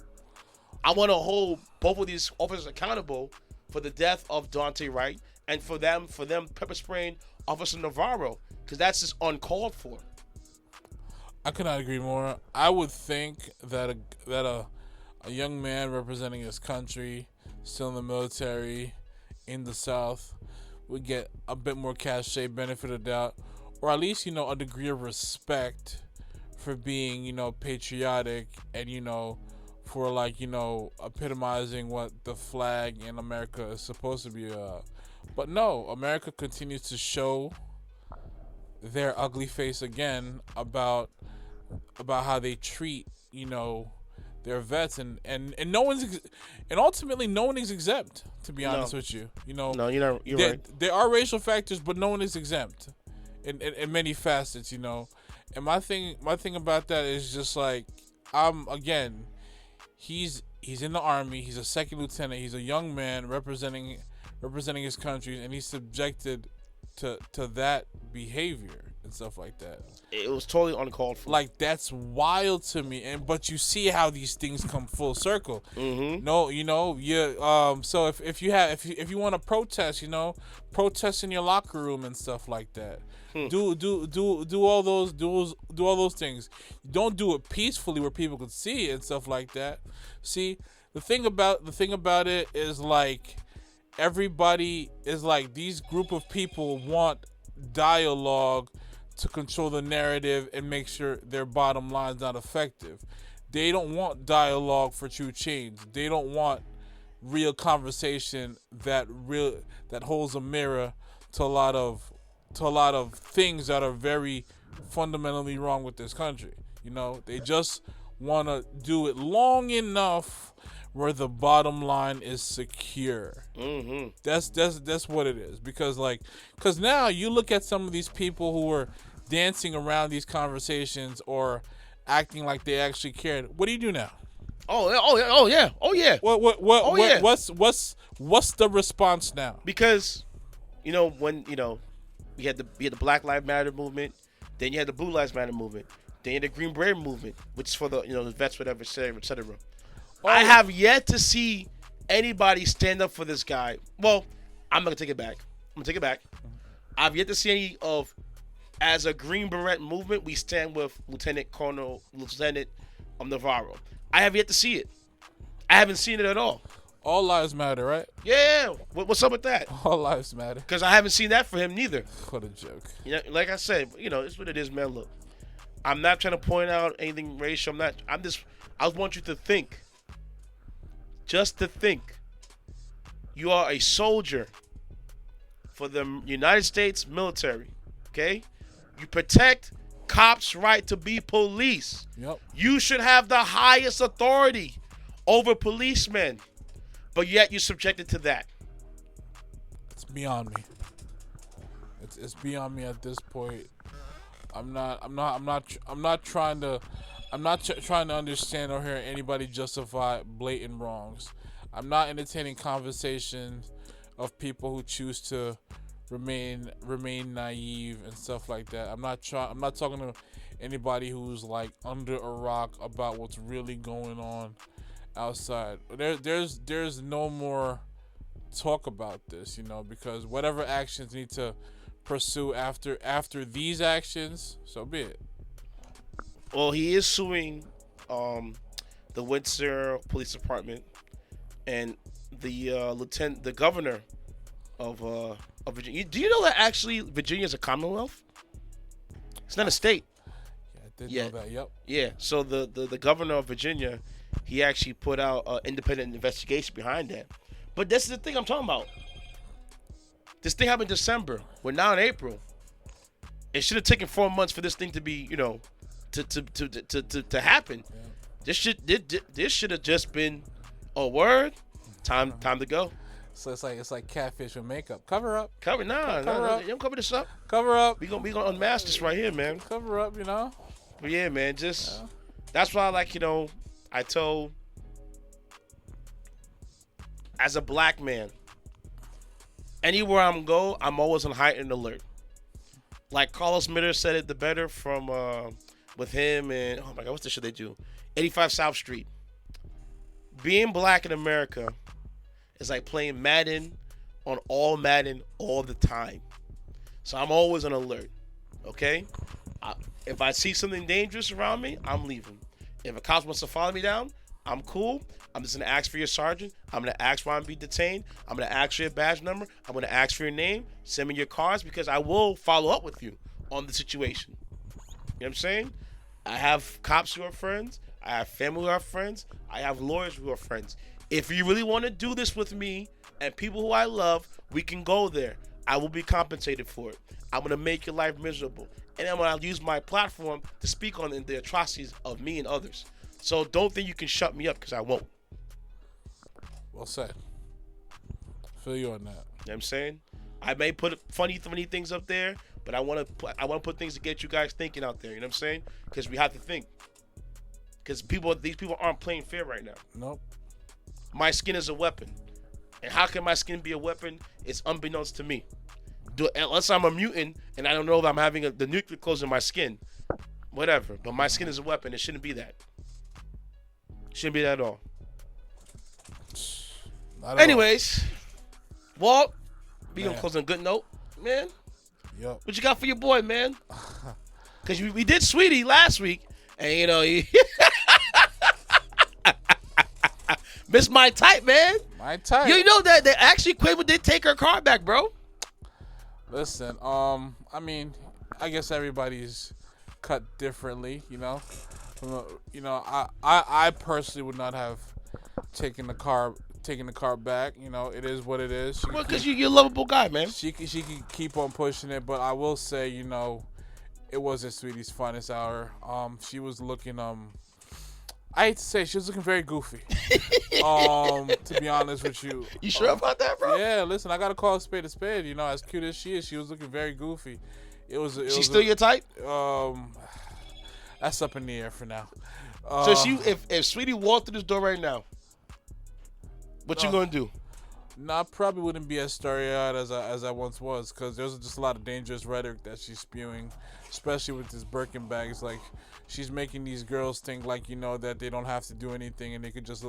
A: I want to hold both of these officers accountable for the death of Daunte Wright and for them pepper spraying Officer Navarro because that's just uncalled for.
B: I could not agree more. I would think that a young man representing his country, still in the military, in the South, would get a bit more cachet, benefit of doubt, or at least, a degree of respect for being, patriotic and, for epitomizing what the flag in America is supposed to be. But no, America continues to show their ugly face again about how they treat, their vets and no one's and ultimately no one is exempt, to be honest with you.
A: No, you're right.
B: There are racial factors, but no one is exempt in many facets, And my thing about that is just like, again, he's in the Army, he's a second lieutenant, he's a young man representing his country, and he's subjected to that behavior and stuff like that.
A: It was totally uncalled for.
B: Like, that's wild to me. But you see how these things come full circle.
A: Mm-hmm.
B: No, so if you want to protest, protest in your locker room and stuff like that. Do all those things. Don't do it peacefully where people can see it and stuff like that. See, the thing about it is like, everybody is like, these group of people want dialogue to control the narrative and make sure their bottom line's not effective. They don't want dialogue for true change. They don't want real conversation that holds a mirror to a lot of things that are very fundamentally wrong with this country. You know, they just want to do it long enough where the bottom line is secure. Mm-hmm. That's what it is. Because now you look at some of these people who are dancing around these conversations or acting like they actually cared. What do you do now?
A: Oh yeah. Yeah.
B: What's the response now?
A: Because, when we had the Black Lives Matter movement, then you had the Blue Lives Matter movement, then you had the Green Beret movement, which is for the the vets, whatever, etc. I have yet to see anybody stand up for this guy. Well, I'm gonna take it back. I've yet to see any of, as a Green Beret movement, we stand with Lieutenant Nazario. I have yet to see it. I haven't seen it at all.
B: All lives matter, right?
A: Yeah. What's up with that?
B: All lives matter.
A: Because I haven't seen that for him neither.
B: What a joke.
A: Like I said, it's what it is, man. Look, I'm not trying to point out anything racial. I want you to think. Just to think. You are a soldier for the United States military. Okay? You protect cops' right to be police.
B: Yep.
A: You should have the highest authority over policemen. But yet you're subjected to that.
B: It's beyond me. It's beyond me at this point. I'm not trying to understand or hear anybody justify blatant wrongs. I'm not entertaining conversations of people who choose to remain naive and stuff like that. I'm not talking to anybody who's like under a rock about what's really going on outside. There's no more talk about this, because whatever actions need to pursue after these actions, so be it.
A: Well, he is suing the Windsor Police Department and the governor of Virginia. Do you know that actually Virginia is a commonwealth? It's not a state.
B: Yeah, I did know that. Yep.
A: Yeah. So the governor of Virginia, he actually put out an independent investigation behind that. But this is the thing I'm talking about. This thing happened in December. We're now in April. It should have taken 4 months for this thing to be, to happen. Yeah. This should have just been a word. Time to go.
B: So it's like catfish with makeup. Cover up.
A: Cover up. You don't cover this up.
B: Cover up.
A: We gonna unmask this right here, man.
B: Cover up,
A: But yeah, man, that's why I told, as a black man, anywhere I'm go, I'm always on heightened alert. Like Carlos Mitter said it the better from with him and oh my God, what's the shit they do? 85 South Street. Being black in America is like playing Madden all the time. So I'm always on alert. Okay? If I see something dangerous around me, I'm leaving. If a cop wants to follow me down, I'm cool. I'm just going to ask for your sergeant. I'm going to ask why I'm being detained. I'm going to ask for your badge number. I'm going to ask for your name. Send me your cards because I will follow up with you on the situation. You know what I'm saying? I have cops who are friends. I have family who are friends. I have lawyers who are friends. If you really want to do this with me and people who I love, we can go there. I will be compensated for it. I'm going to make your life miserable. And I'm going to use my platform to speak on the atrocities of me and others. So don't think you can shut me up because I won't.
B: Well said. Feel you on that.
A: You know what I'm saying? I may put funny things up there, but I want to put things to get you guys thinking out there. You know what I'm saying? Because we have to think. Because these people aren't playing fair right now.
B: Nope.
A: My skin is a weapon. And how can my skin be a weapon? It's unbeknownst to me. Unless I'm a mutant and I don't know that I'm having the nuclear codes in my skin. Whatever. But my skin is a weapon. It shouldn't be that. Shouldn't be that at all. Anyways, Walt, we gonna close on a good note, man.
B: Yep.
A: What you got for your boy, man? Because we did Sweetie last week, and he missed my type, man.
B: My type.
A: You know that they actually Quavo did take her car back, bro.
B: Listen, I mean, I guess everybody's cut differently, I personally would not have taken taking the car back. You know, it is what it is.
A: Well, because you're a lovable guy, man.
B: She can keep on pushing it, but I will say, you know, it wasn't Sweetie's finest hour. She was looking I hate to say, she was looking very goofy. To be honest with you.
A: You sure about that, bro?
B: Yeah, listen, I gotta call a spade a spade. You know, as cute as she is, she was looking very goofy.
A: She's still your type?
B: That's up in the air for now.
A: So if Sweetie walked through this door right now, what you gonna do?
B: No, I probably wouldn't be as starry-eyed as I once was, because there's just a lot of dangerous rhetoric that she's spewing, especially with this Birkin bag. It's like she's making these girls think, like, you know, that they don't have to do anything and they could just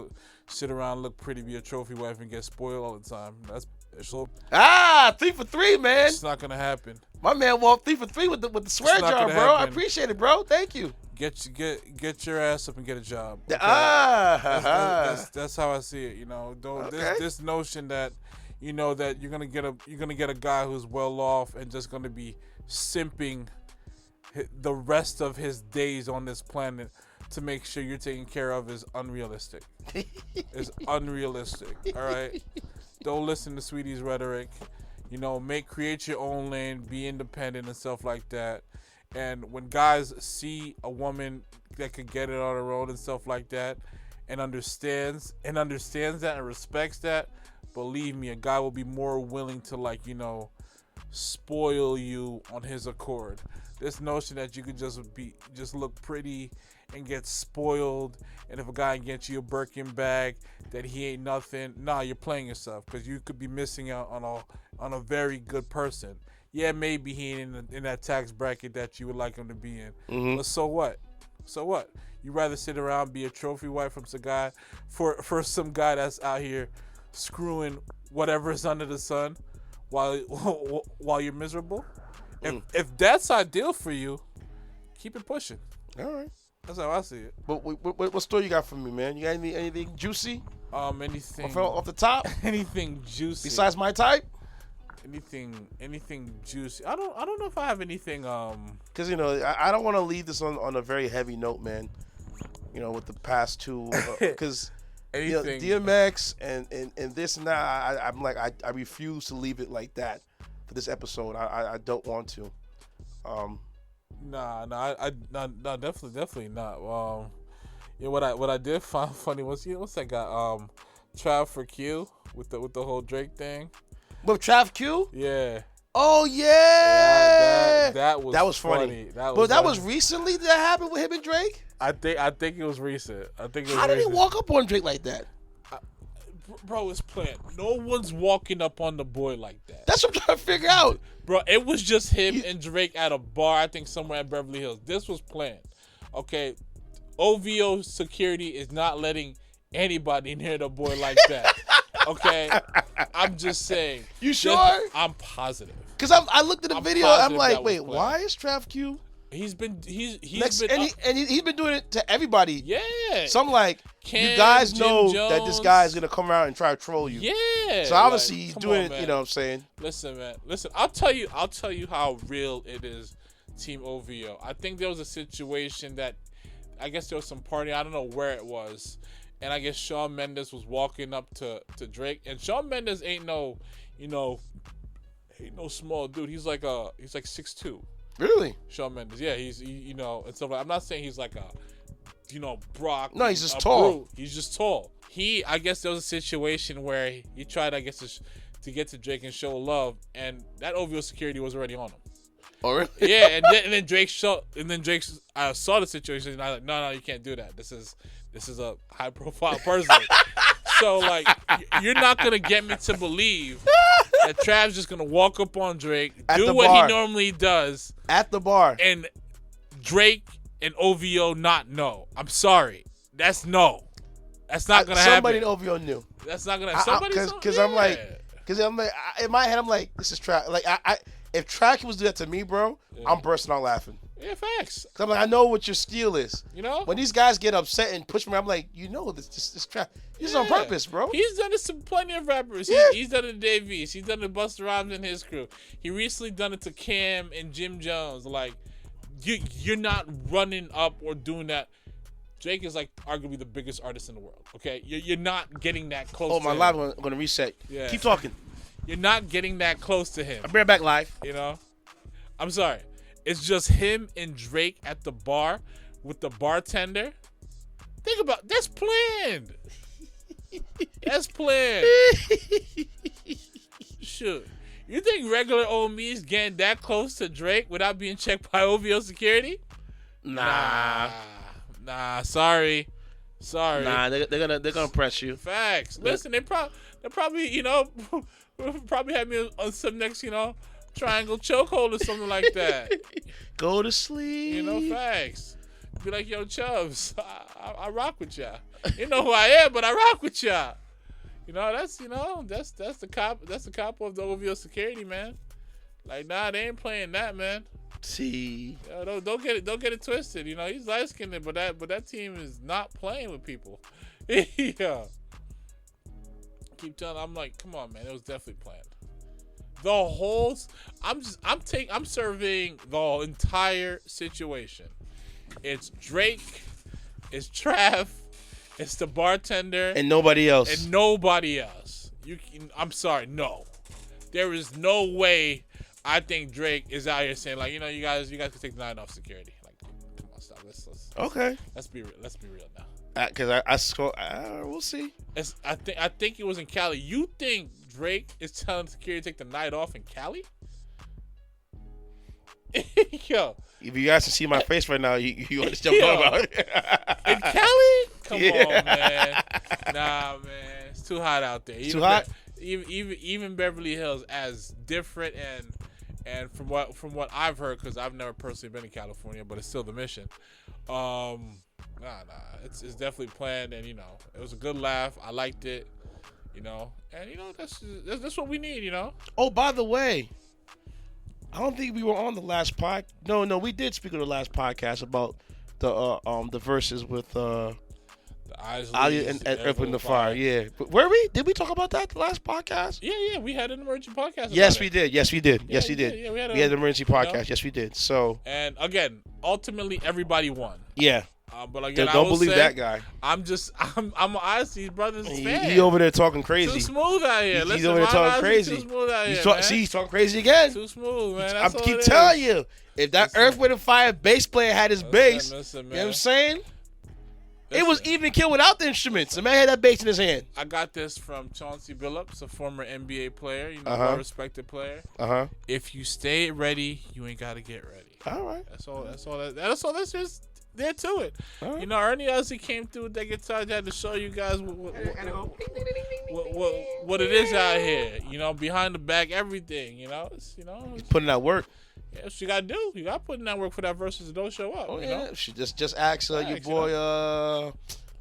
B: sit around, look pretty, be a trophy wife, and get spoiled all the time. That's so.
A: 3 for 3, man.
B: It's not gonna happen.
A: My man walked 3 for 3 with the swear jar, bro.
B: Happen.
A: I appreciate it, bro. Thank you.
B: Get your ass up and get a job. Okay? That's how I see it. You know, this notion that, you know, that you're gonna get a guy who's well off and just gonna be simping the rest of his days on this planet to make sure you're taken care of is unrealistic. It's unrealistic. All right. Don't listen to Sweetie's rhetoric. You know, create your own lane, be independent and stuff like that. And when guys see a woman that could get it on her own and stuff like that, and understands that and respects that, believe me, a guy will be more willing to, like, you know, spoil you on his accord. This notion that you could just look pretty and get spoiled, and if a guy gets you a Birkin bag that he ain't nothing, nah, you're playing yourself, because you could be missing out on a very good person. Yeah, maybe he ain't in that tax bracket that you would like him to be in. Mm-hmm. But so what? So what? You rather sit around, be a trophy wife from some guy for some guy that's out here screwing whatever's under the sun while you're miserable? If that's ideal for you, keep it pushing.
A: All right.
B: That's how I see it.
A: But what story you got for me, man? You got anything juicy?
B: Anything
A: off the top?
B: Anything juicy
A: besides my type?
B: Anything juicy? I don't know if I have anything.
A: Because, you know, I don't want to leave this on a very heavy note, man. You know, with the past two, because you know, DMX and this and that. I'm like, I refuse to leave it like that for this episode. I don't want to.
B: Nah, definitely not. Yeah, what I did find funny was, you know, what's that guy? Trav for Q with the whole Drake thing.
A: With Trav Q?
B: Yeah.
A: Oh yeah.
B: That was funny.
A: That was recently that happened with him and Drake?
B: I think it was recent. How
A: did he walk up on Drake like that?
B: Bro, it's planned. No one's walking up on the boy like that.
A: That's what I'm trying to figure out.
B: Bro, it was just him and Drake at a bar, I think somewhere in Beverly Hills. This was planned. Okay, OVO security is not letting anybody near the boy like that. Okay? I'm just saying.
A: You sure?
B: I'm positive.
A: Because I looked at the video, I'm like, wait, why is Trav Q?
B: He's been doing
A: it to everybody.
B: Yeah.
A: So I'm like, you guys know that this guy is gonna come around and try to troll you.
B: Yeah.
A: So obviously he's doing it. Man. You know what I'm saying?
B: Listen, man. Listen, I'll tell you how real it is, Team OVO. I think there was a situation that, I guess there was some party. I don't know where it was, and I guess Shawn Mendes was walking up to Drake, and Shawn Mendes ain't no small dude. He's like 6'2".
A: Really?
B: Shawn Mendes. Yeah, he's you know, and stuff like. I'm not saying he's like a, you know, Brock.
A: No, he's just tall.
B: Brute. He's just tall. I guess there was a situation where he tried, I guess, to get to Drake and show love, and that OVO security was already on him.
A: Oh, really?
B: Yeah, and then Drake saw the situation, and I was like, no, you can't do that. This is a high profile person. So, like, you're not gonna get me to believe that Trav's just gonna walk up on Drake, do what he normally does
A: at the bar,
B: and Drake and OVO not know. I'm sorry, that's no. That's not gonna happen.
A: Somebody in OVO knew.
B: That's not gonna happen.
A: Because I'm like, in my head, I'm like, this is Trav. Like, if Trav was do that to me, bro, I'm bursting out laughing.
B: Yeah, facts.
A: Cause I'm like, I know what your skill is.
B: You know,
A: when these guys get upset and push me, I'm like, you know, this Trav. This is on purpose, bro.
B: He's done it to plenty of rappers.
A: Yeah.
B: He's done it to Dave East. He's done it to Busta Rhymes and his crew. He recently done it to Cam and Jim Jones. Like, you're not running up or doing that Drake is like arguably the biggest artist in the world. Okay, you're not getting that close.
A: Oh,
B: to
A: my
B: him.
A: live one going to reset.
B: Yeah.
A: Keep talking.
B: You're not getting that close to him.
A: I'll bring it back live.
B: You know, I'm sorry. It's just him and Drake at the bar with the bartender. Think about that's planned. That's planned. Shoot. You think regular old me is getting that close to Drake without being checked by OVO security?
A: Nah.
B: Sorry.
A: Nah, they're gonna press you.
B: Facts. Listen, they probably, you know, probably have me on some next, you know, triangle chokehold or something like that.
A: Go to sleep.
B: You know, facts. Be like, yo, Chubbs, I rock with y'all. You know who I am, but I rock with y'all. You know, that's the cop of the OVO security, man. Like, nah, they ain't playing that, man.
A: See.
B: Yo, don't get it twisted. You know, he's light skinned, but that team is not playing with people. Yeah. Keep telling. I'm like, come on, man. It was definitely planned. The whole. I'm surveying the entire situation. It's Drake. It's Trav. It's the bartender.
A: And nobody else.
B: I'm sorry. No. There is no way I think Drake is out here saying, like, you know, you guys can take the night off security. Like, come on, stop. Let's be real now.
A: Because I score. We'll see.
B: I think it was in Cali. You think Drake is telling security to take the night off in Cali? Yo.
A: If you guys can see my face right now, you understand what I'm talking about.
B: In Cali? Come on, man. Nah, man. It's too hot out there.
A: Too hot?
B: Even Beverly Hills, as different and from what I've heard, because I've never personally been in California, but it's still the mission. It's definitely planned, and you know, it was a good laugh. I liked it, you know, and you know that's what we need, you know.
A: Oh, by the way, I don't think we were on the last pod. No, we did speak on the last podcast about the verses with
B: the
A: Isley and Earth, Wind & Fire. Yeah, but were we? Did we talk about that the last podcast?
B: Yeah, we had an emergency podcast.
A: Yes, we did. Yes, we did.
B: Yeah,
A: we had an emergency podcast. You know? Yes, we did. So,
B: and again, ultimately, everybody won.
A: Yeah.
B: But again,
A: don't believe that guy.
B: I'm honestly his brother's fan.
A: He over there talking crazy.
B: Too smooth out here.
A: He's over there talking crazy.
B: Too smooth out here,
A: see, he's talking crazy again.
B: Too smooth, man.
A: I keep telling you, if that Earth, Wind & Fire bass player had his bass,
B: listen,
A: you know what I'm saying? It was even killed without the instruments. The man had that bass in his hand.
B: I got this from Chauncey Billups, a former NBA player, you know, well-respected player. If you stay ready, you ain't got to get ready.
A: All right.
B: That's all. That's just there to it.
A: Right.
B: You know, Ernie Isley came through with that guitar. He had to show you guys what it is out here. You know, behind the back, everything. You know, it's
A: putting that work.
B: Yeah, that's what you gotta do. You gotta put in that work for that versus and don't show up.
A: Oh,
B: you
A: yeah.
B: know?
A: She just ask your boy, oh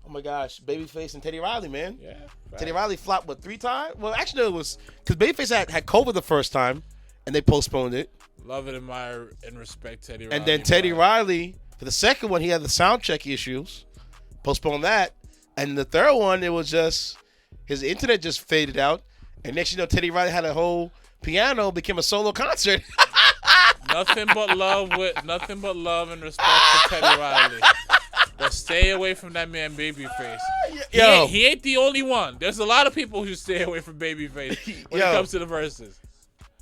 A: my gosh, Babyface and Teddy Riley, man.
B: Yeah. Right.
A: Teddy Riley flopped, 3 times? Well, actually, it was because Babyface had COVID the first time, and they postponed it.
B: Love and admire and respect Teddy Riley.
A: And then Teddy Riley, for the second one, he had the sound check issues, postponed that. And the third one, it was just, his internet just faded out. And next you know, Teddy Riley had a whole piano, became a solo concert.
B: Nothing but love and respect for Teddy Riley. But stay away from that man Babyface. He ain't the only one. There's a lot of people who stay away from Babyface when it comes to the verses.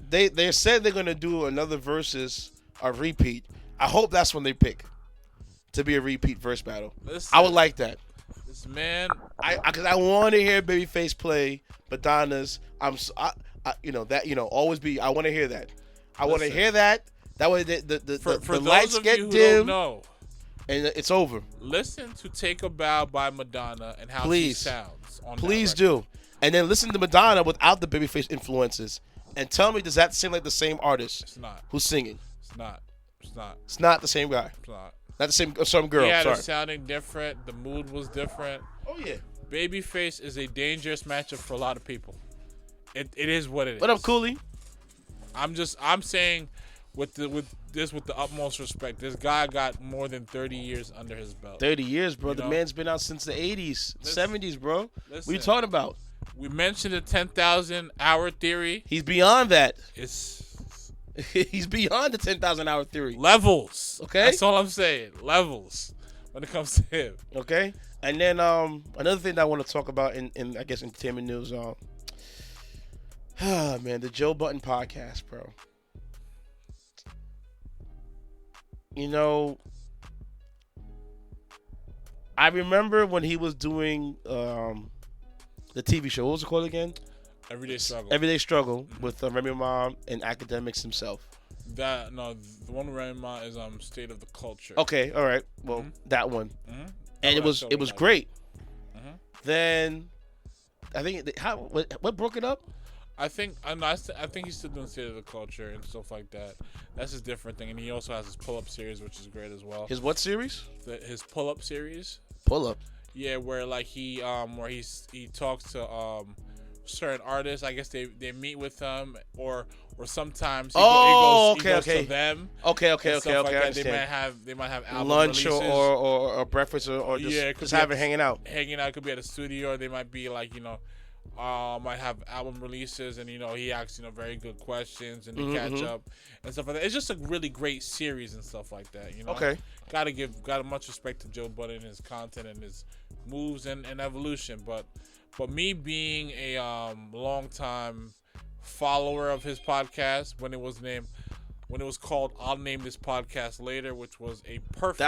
A: They said they're gonna do another versus, a repeat. I hope that's when they pick to be a repeat verse battle.
B: Listen,
A: I would like that.
B: This man,
A: because I want to hear Babyface play Madonna's. Always be. I want to hear that. I want to hear that. That way the lights get dim.
B: No.
A: And it's over.
B: Listen to "Take a Bow" by Madonna and how she sounds on
A: Please
B: that record.
A: do. And then listen to Madonna without the Babyface influences. And tell me, does that seem like the same artist?
B: It's not.
A: Who's singing?
B: It's not.
A: It's not the same guy.
B: It's not.
A: Not the same. Some girl.
B: Yeah,
A: sorry.
B: it sounding different. The mood was different.
A: Oh yeah.
B: Babyface is a dangerous matchup for a lot of people. It is what it is.
A: What up, Cooley?
B: I'm saying with the utmost respect. This guy got more than 30 years under his belt.
A: 30 years, bro.
B: You
A: The
B: know?
A: man's been out since the 80s, 70s, bro. What are you
B: Listen.
A: talking about?
B: We mentioned the 10,000 hour theory.
A: He's beyond that.
B: It's
A: He's beyond the 10,000 hour theory.
B: levels.
A: Okay.
B: That's all I'm saying. Levels. when it comes to him.
A: Okay, and then another thing that I want to talk about in I guess entertainment news, man, the Joe Budden podcast, bro. You know, I remember when he was doing the TV show. What was it called again?
B: Everyday Struggle.
A: Everyday Struggle with Remy Ma and Academics himself.
B: The one with Remy Ma is State of the Culture.
A: Okay, all right. Well, that one, and it was great. Then I think what broke it up?
B: I think he's still doing State of the Culture and stuff like that. That's his different thing, and he also has his pull-up series, which is great as well.
A: His what series?
B: His pull-up series.
A: Pull-up.
B: Yeah, where like he talks to certain artists. I guess they meet with them, or sometimes he goes to them.
A: Okay.
B: Like
A: I understand.
B: They might have album
A: lunch
B: releases.
A: or breakfast or just having hanging out.
B: Hanging out could be at a studio, or they might be like might have album releases, and he asks very good questions, and they catch up and stuff like that. It's just a really great series and stuff like that.
A: Okay.
B: Gotta much respect to Joe Budden and his content and his moves and evolution, but me being a long time follower of his podcast when it was called I'll Name This Podcast Later, which was a perfect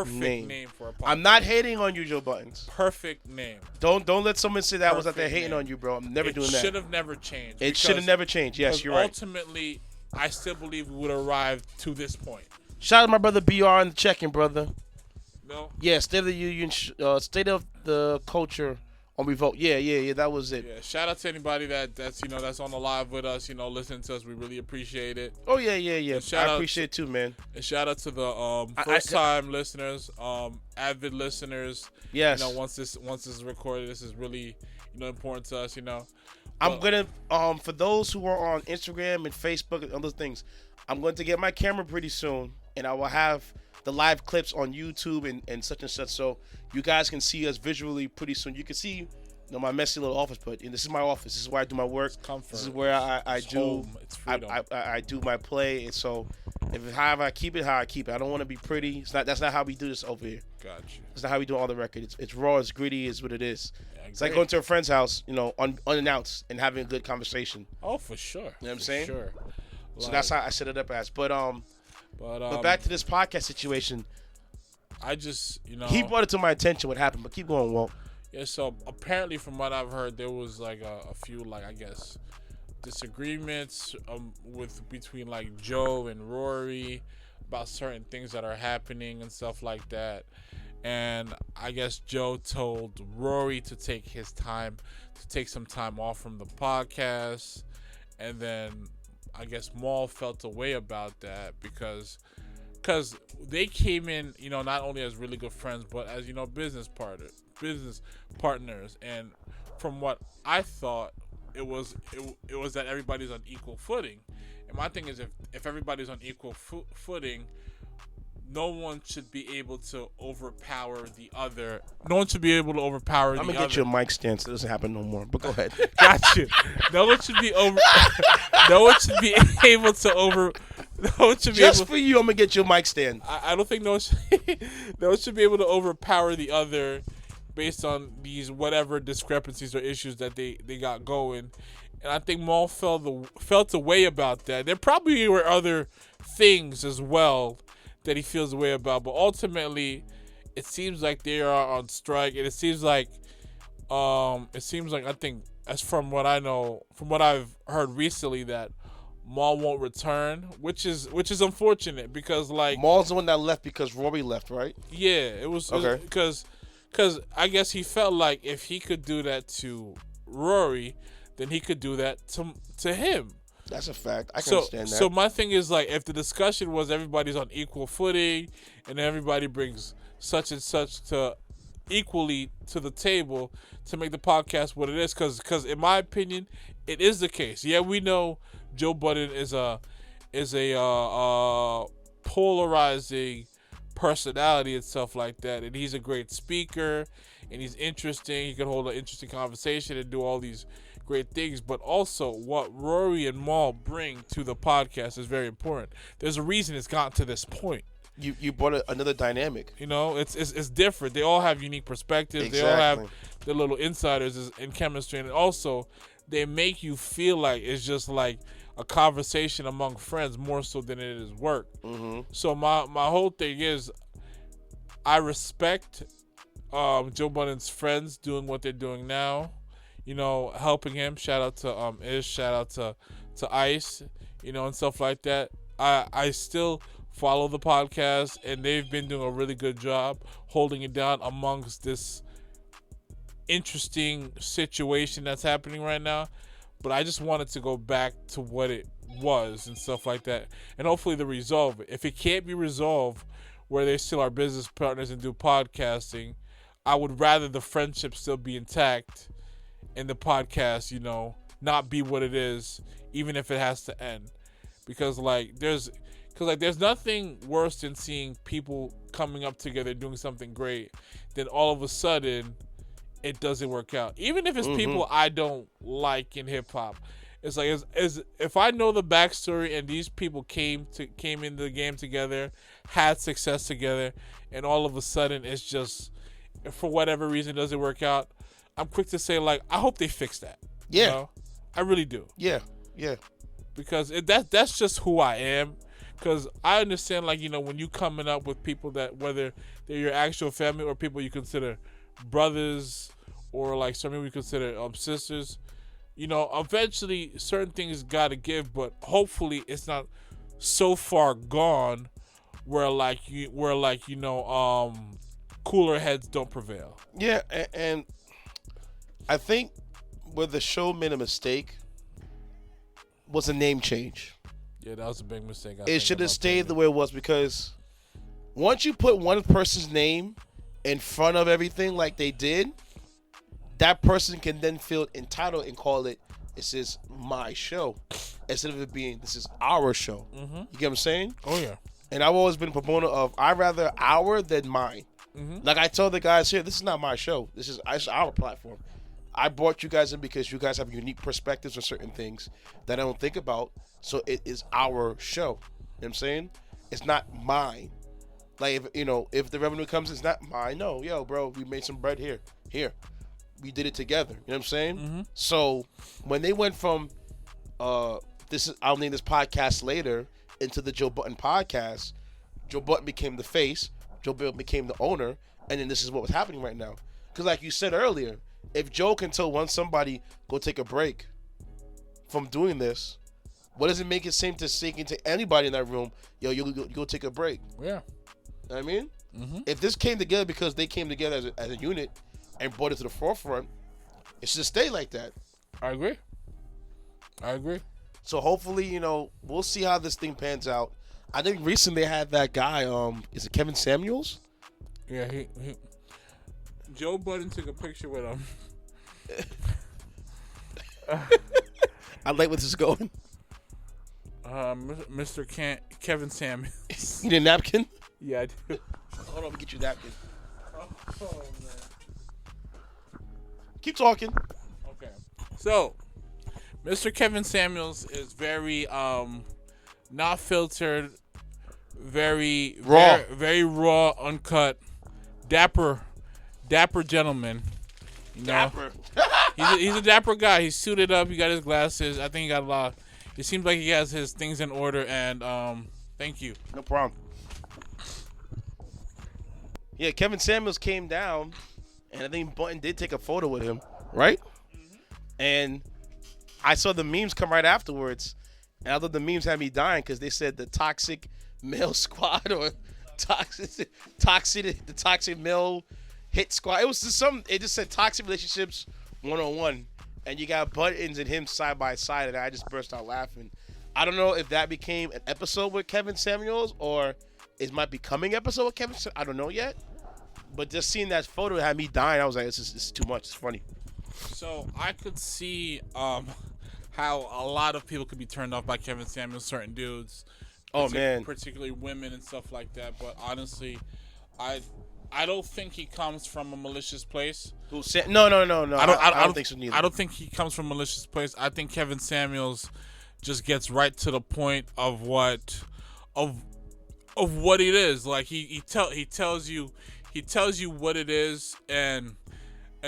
B: name for a podcast.
A: I'm not hating on you, Joe Buttons.
B: Perfect name.
A: Don't let someone say that I was out there hating on you, bro. I'm never doing that.
B: It should have never changed.
A: It should have never changed. Yes, you're right.
B: Ultimately, I still believe we would have arrived to this point.
A: Shout out to my brother BR in the check-in, brother.
B: No?
A: Yeah, State of the Union, State of the Culture on Revolt. Yeah, that was it.
B: Yeah, shout out to anybody that's on the live with us, listening to us. We really appreciate it.
A: Oh yeah. I appreciate it too, man.
B: And shout out to the first-time listeners, avid listeners.
A: Yes.
B: Once this is recorded, this is really important to us.
A: I'm gonna for those who are on Instagram and Facebook and other things, I'm going to get my camera pretty soon, and I will have the live clips on YouTube and such, so you guys can see us visually pretty soon. You can see my messy little office, but this is my office. This is where I do my work. This is where I do I do my play. And so however I keep it, how I keep it. I don't want to be pretty. That's not how we do this over here.
B: Gotcha.
A: That's not how we do all the record. It's raw, it's gritty, is what it is. Yeah, it's like
B: great.
A: going to a friend's house, unannounced and having a good conversation.
B: Oh, for sure.
A: You know what I'm saying?
B: Sure.
A: So that's how I set it up as. But back to this podcast situation.
B: I just,
A: he brought it to my attention what happened, but keep going, Walt.
B: Yeah, so apparently from what I've heard, there was like a few, like, I guess, disagreements between like Joe and Rory about certain things that are happening and stuff like that. And I guess Joe told Rory to take some time off from the podcast. And then I guess Maul felt a way about that because they came in, not only as really good friends, but as, business partners. And from what I thought, it was that everybody's on equal footing. And my thing is, if everybody's on equal footing, no one should be able to overpower the other. No one should be able to overpower the other.
A: I'm going to get you a mic stand so it doesn't happen no more. But go ahead.
B: Got you. No one should be able to over. No one should be
A: Just for you, I'm going to get you a mic stand.
B: I don't think no one should be able to overpower the other based on these whatever discrepancies or issues that they got going. And I think Maul felt a way about that. There probably were other things as well that he feels a way about, but ultimately it seems like they are on strike, and it seems like I think, as from what I know, from what I've heard recently, that Maul won't return, which is unfortunate because like
A: Maul's the one that left because Rory left, right?
B: Yeah, it was okay. Because I guess he felt like if he could do that to Rory, then he could do that to him.
A: That's a fact. I can understand that.
B: So my thing is, like, if the discussion was everybody's on equal footing and everybody brings such and such to equally to the table to make the podcast what it is, because in my opinion, it is the case. Yeah, we know Joe Budden is a polarizing personality and stuff like that, and he's a great speaker and he's interesting. He can hold an interesting conversation and do all these great things, but also what Rory and Maul bring to the podcast is very important. There's a reason it's gotten to this point.
A: You brought another dynamic.
B: You know, it's different. They all have unique perspectives.
A: Exactly.
B: They all have their little insiders in chemistry, and also they make you feel like it's just like a conversation among friends more so than it is work.
A: Mm-hmm.
B: So my whole thing is, I respect Joe Budden's friends doing what they're doing now. You know, helping him. Shout out to Ish. Shout out to Ice. You know, and stuff like that. I still follow the podcast, and they've been doing a really good job holding it down amongst this interesting situation that's happening right now. But I just wanted to go back to what it was and stuff like that, and hopefully they resolve it. If it can't be resolved where they still are business partners and do podcasting, I would rather the friendship still be intact and the podcast, you know, not be what it is, even if it has to end. Because there's nothing worse than seeing people coming up together doing something great, then all of a sudden it doesn't work out. Even if it's people I don't like in hip hop, it's like as if I know the backstory and these people came into the game together, had success together, and all of a sudden it's just, for whatever reason, doesn't work out. I'm quick to say, like, I hope they fix that.
A: Yeah,
B: you know? I really do.
A: Yeah.
B: Because that's just who I am. Because I understand, like, you know, when you coming up with people that, whether they're your actual family or people you consider brothers or, like, some people you consider sisters, you know, eventually certain things got to give, but hopefully it's not so far gone where, you know, cooler heads don't prevail.
A: Yeah, and I think where the show made a mistake was a name change.
B: Yeah, that was a big mistake.
A: It should have stayed the way it was, because once you put one person's name in front of everything like they did, that person can then feel entitled and call it, this is my show, instead of it being, this is our show. Mm-hmm. You get what I'm saying?
B: Oh, yeah.
A: And I've always been a proponent of, I'd rather our than mine. Mm-hmm. Like I told the guys here, this is not my show. This is our platform. I brought you guys in because you guys have unique perspectives on certain things that I don't think about. So it is our show. You know what I'm saying? It's not mine. Like, if the revenue comes, it's not mine. No, yo, bro, we made some bread here. We did it together. You know what I'm saying? Mm-hmm. So when they went from I'll name this podcast later into the Joe Budden Podcast, Joe Budden became the face, Joe Budden became the owner, and then this is what was happening right now. Because like you said earlier, if Joe can tell somebody go take a break from doing this, what does it make it seem to say to anybody in that room, yo, you go take a break?
B: Yeah.
A: You know what I mean? Mm-hmm. If this came together because they came together as a unit and brought it to the forefront, it should stay like that.
B: I agree.
A: So hopefully, we'll see how this thing pans out. I think recently they had that guy, is it Kevin Samuels?
B: Yeah, he Joe Budden took a picture with him.
A: I like where this is going.
B: Mr. Kevin Samuels.
A: You need a napkin?
B: Yeah, I do.
A: Hold on, let me get you a napkin.
B: Oh, man.
A: Keep talking.
B: Okay. So, Mr. Kevin Samuels is very not filtered, very
A: raw,
B: very raw, uncut, dapper gentleman.
A: Dapper.
B: He's a dapper guy. He's suited up. He got his glasses. I think he got a lot. It seems like he has his things in order. And thank you.
A: No problem. Yeah, Kevin Samuels came down, and I think Budden did take a photo with him, right? Mm-hmm. And I saw the memes come right afterwards, and I thought the memes had me dying because they said the toxic male squad or the toxic male hit squad. It was just it just said toxic relationships 101, and you got Buttons and him side by side, and I just burst out laughing. I don't know if that became an episode with Kevin Samuels or it might be coming episode with Kevin Samuels. I don't know yet. But just seeing that photo had me dying. I was like, this is too much. It's funny.
B: So I could see how a lot of people could be turned off by Kevin Samuels, certain dudes.
A: Oh, man.
B: Particularly women and stuff like that. But honestly, I don't think he comes from a malicious place.
A: Who said? No. I don't think so neither.
B: I don't think he comes from a malicious place. I think Kevin Samuels just gets right to the point of of what it is. Like he tells you what it is, and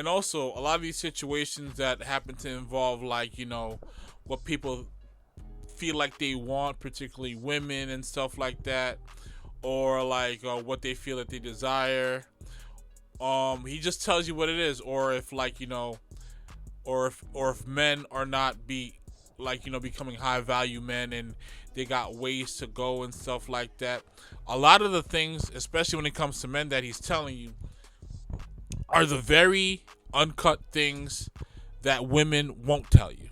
B: also a lot of these situations that happen to involve, like, you know, what people feel like they want, particularly women and stuff like that, or like what they feel that they desire. He just tells you what it is, or if, like, you know, or if men are not becoming high value men, and they got ways to go and stuff like that. A lot of the things, especially when it comes to men, that he's telling you are the very uncut things that women won't tell you.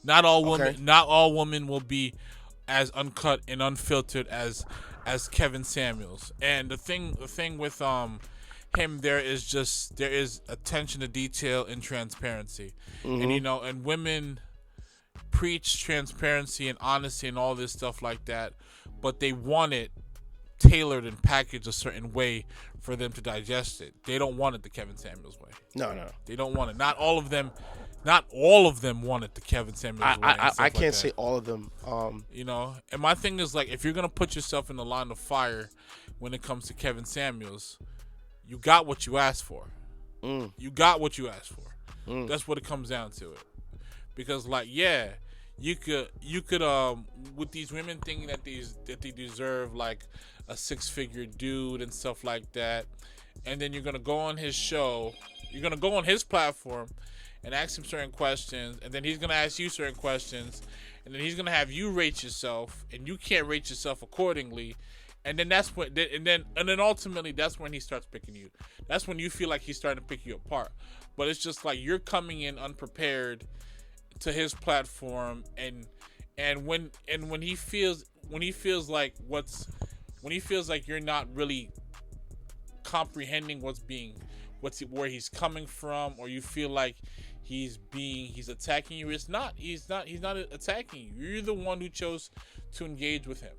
B: Not all women will be as uncut and unfiltered as Kevin Samuels. And the thing with him, there is attention to detail and transparency. Mm-hmm. And, you know, and women preach transparency and honesty and all this stuff like that, but they want it tailored and packaged a certain way for them to digest it. They don't want it the Kevin Samuels way. No. They don't want it. Not all of them want it the Kevin Samuels way.
A: I can't say all of them.
B: You know, and my thing is, like, if you're going to put yourself in the line of fire when it comes to Kevin Samuels, you got what you asked for. You got what you asked for. That's what it comes down to it. Because, like, yeah, you could with these women thinking that they deserve, like, a 6-figure dude and stuff like that, and then you're gonna go on his show, you're gonna go on his platform and ask him certain questions, and then he's gonna ask you certain questions, and then he's gonna have you rate yourself, and you can't rate yourself accordingly, and then that's when, and then ultimately that's when he starts picking you. That's when you feel like he's starting to pick you apart. But it's just like you're coming in unprepared to his platform, and when he feels like you're not really comprehending where he's coming from, or you feel like he's attacking you. He's not attacking you. You're the one who chose to engage with him.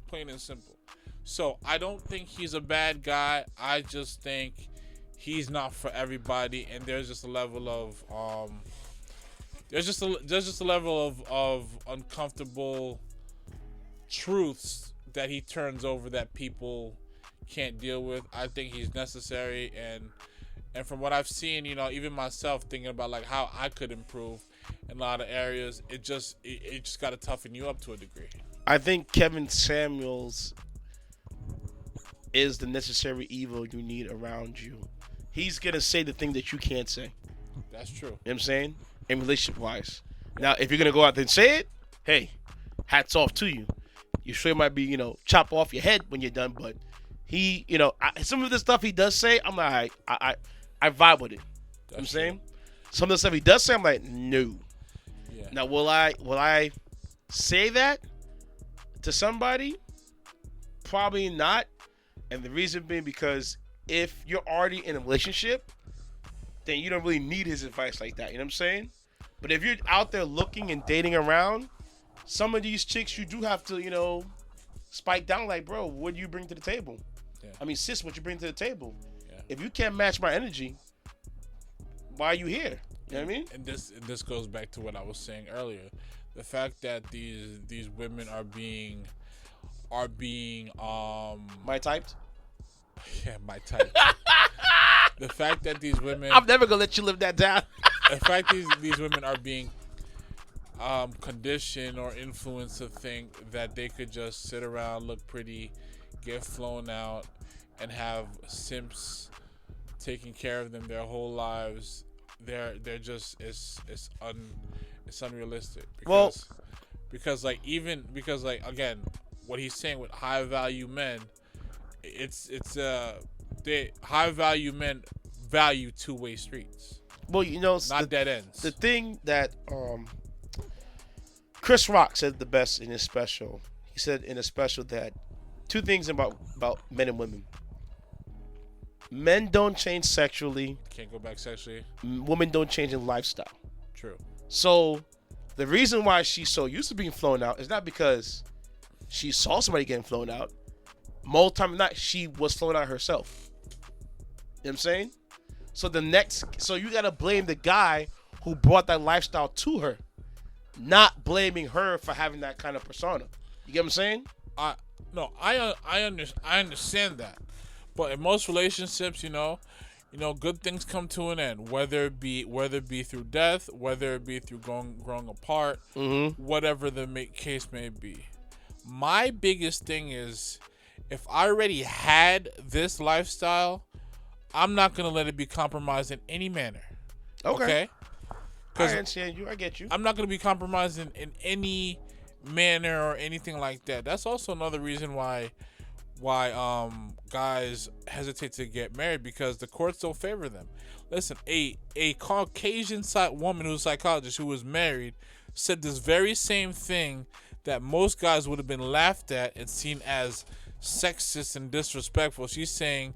B: Plain and simple. So I don't think he's a bad guy. I just think he's not for everybody, and there's just a level of there's just a level of uncomfortable truths that he turns over that people can't deal with. I think he's necessary, and from what I've seen, you know, even myself thinking about, like, how I could improve in a lot of areas, it just got to toughen you up to a degree.
A: I think Kevin Samuels is the necessary evil you need around you. He's going to say the thing that you can't say.
B: That's true.
A: You know what I'm saying? In relationship-wise. Now, if you're going to go out there and say it, hey, hats off to you. You sure might be, you know, chop off your head when you're done, but he, you know, some of the stuff he does say, I'm like, I vibe with it. You know what I'm saying? Some of the stuff he does say, I'm like, no. Yeah. Now, will I say that to somebody? Probably not. And the reason being because if you're already in a relationship, then you don't really need his advice like that. You know what I'm saying? But if you're out there looking and dating around, some of these chicks you do have to, you know, spike down, like, bro, what do you bring to the table? Yeah. I mean, sis, what you bring to the table? Yeah. If you can't match my energy, why are you here? You know what I mean?
B: And this goes back to what I was saying earlier. The fact that these women are being
A: my typed?
B: Yeah, my type. The fact that these women,
A: I'm never gonna let you live that down.
B: The fact these women are being conditioned or influenced to think that they could just sit around, look pretty, get flown out, and have simps taking care of them their whole lives. They're just it's unrealistic. Because again, what he's saying with high value men, they high value men value two-way streets.
A: Well, you know,
B: not dead ends.
A: The thing that Chris Rock said the best in his special. He said in a special that two things about men and women. Men don't change sexually.
B: Can't go back sexually.
A: Women don't change in lifestyle.
B: True.
A: So the reason why she's so used to being flown out is not because she saw somebody getting flown out. Most time than not, she was flown out herself. You know what I'm saying? So you gotta blame the guy who brought that lifestyle to her, not blaming her for having that kind of persona. You get what I'm saying?
B: No, I understand that, but in most relationships, good things come to an end. Whether it be through death, whether it be through growing apart, whatever the case may be. My biggest thing is, if I already had this lifestyle, I'm not gonna let it be compromised in any manner. Okay?
A: I understand you. I get you.
B: I'm not gonna be compromised in any manner or anything like that. That's also another reason why guys hesitate to get married, because the courts don't favor them. Listen, a Caucasian woman who's a psychologist who was married said this very same thing, that most guys would have been laughed at and seen as sexist and disrespectful. She's saying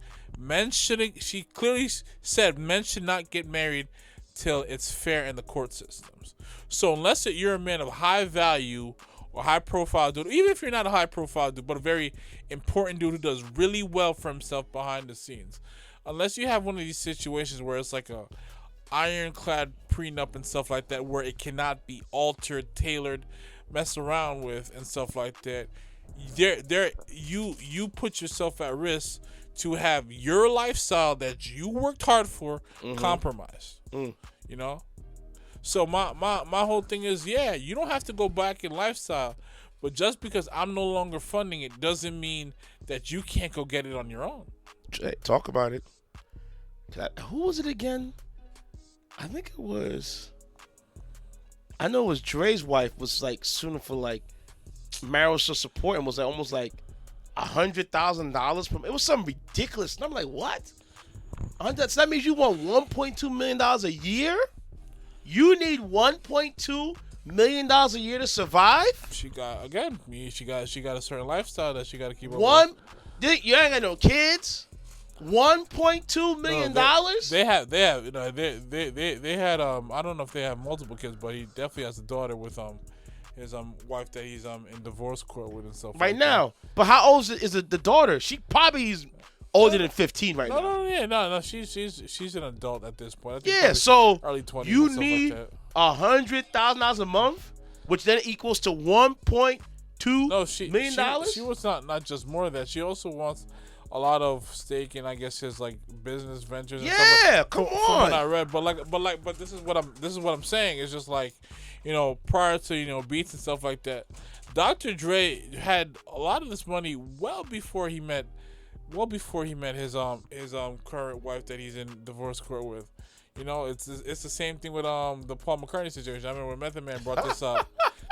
B: she clearly said men should not get married till it's fair in the court systems. So unless you're a man of high value or high profile dude, even if you're not a high profile dude, but a very important dude who does really well for himself behind the scenes, unless you have one of these situations where it's like a ironclad prenup and stuff like that, where it cannot be altered, tailored, messed around with and stuff like that, you put yourself at risk to have your lifestyle that you worked hard for compromised. So my whole thing is, you don't have to go back in lifestyle, but just because I'm no longer funding it doesn't mean that you can't go get it on your own.
A: Talk about it. Who was it again? I know it was Dre's wife was like suing for like marital support and was like almost like $100,000 from. It was something ridiculous. And I'm like, what? So that means you want $1.2 million a year? You need $1.2 million a year to survive?
B: She got a certain lifestyle that she got to keep up
A: with. You ain't got no kids? $1.2 million?
B: They had I don't know if they have multiple kids, but he definitely has a daughter with his wife that he's in divorce court with and stuff
A: right
B: like
A: now.
B: That.
A: But how old is the daughter? She probably is older than 15 right now.
B: No. She's an adult at this point. I think
A: so
B: early 20s.
A: You need $100,000 a month, which then equals to $1.2 million.
B: She wants not just more of that. She also wants a lot of stake in, I guess, his like business ventures. And
A: stuff
B: like,
A: come on.
B: From what I read, but this is what I'm saying. It's just like, prior to beats and stuff like that, Dr. Dre had a lot of this money well before he met his current wife that he's in divorce court with. It's the same thing with the Paul McCartney situation. I remember when Method Man brought this up.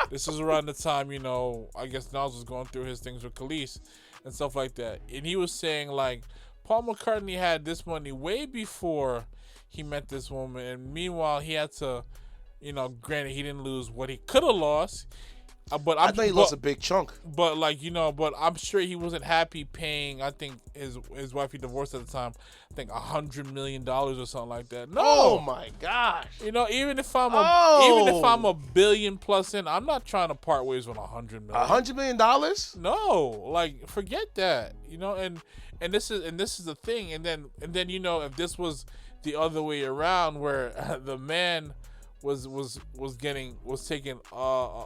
B: This was around the time, I guess Nas was going through his things with Khalees and stuff like that. And he was saying, like, Paul McCartney had this money way before he met this woman. And meanwhile, he had to, granted, he didn't lose what he could have lost. But
A: I think he lost a big chunk.
B: But but I'm sure he wasn't happy paying. I think his wife, he divorced at the time, I think $100 million or something like that. No,
A: oh my gosh.
B: Even if I'm a billion plus in, I'm not trying to part ways with $100 million.
A: $100 million?
B: No, like forget that. And this is the thing. And then if this was the other way around, where the man was taking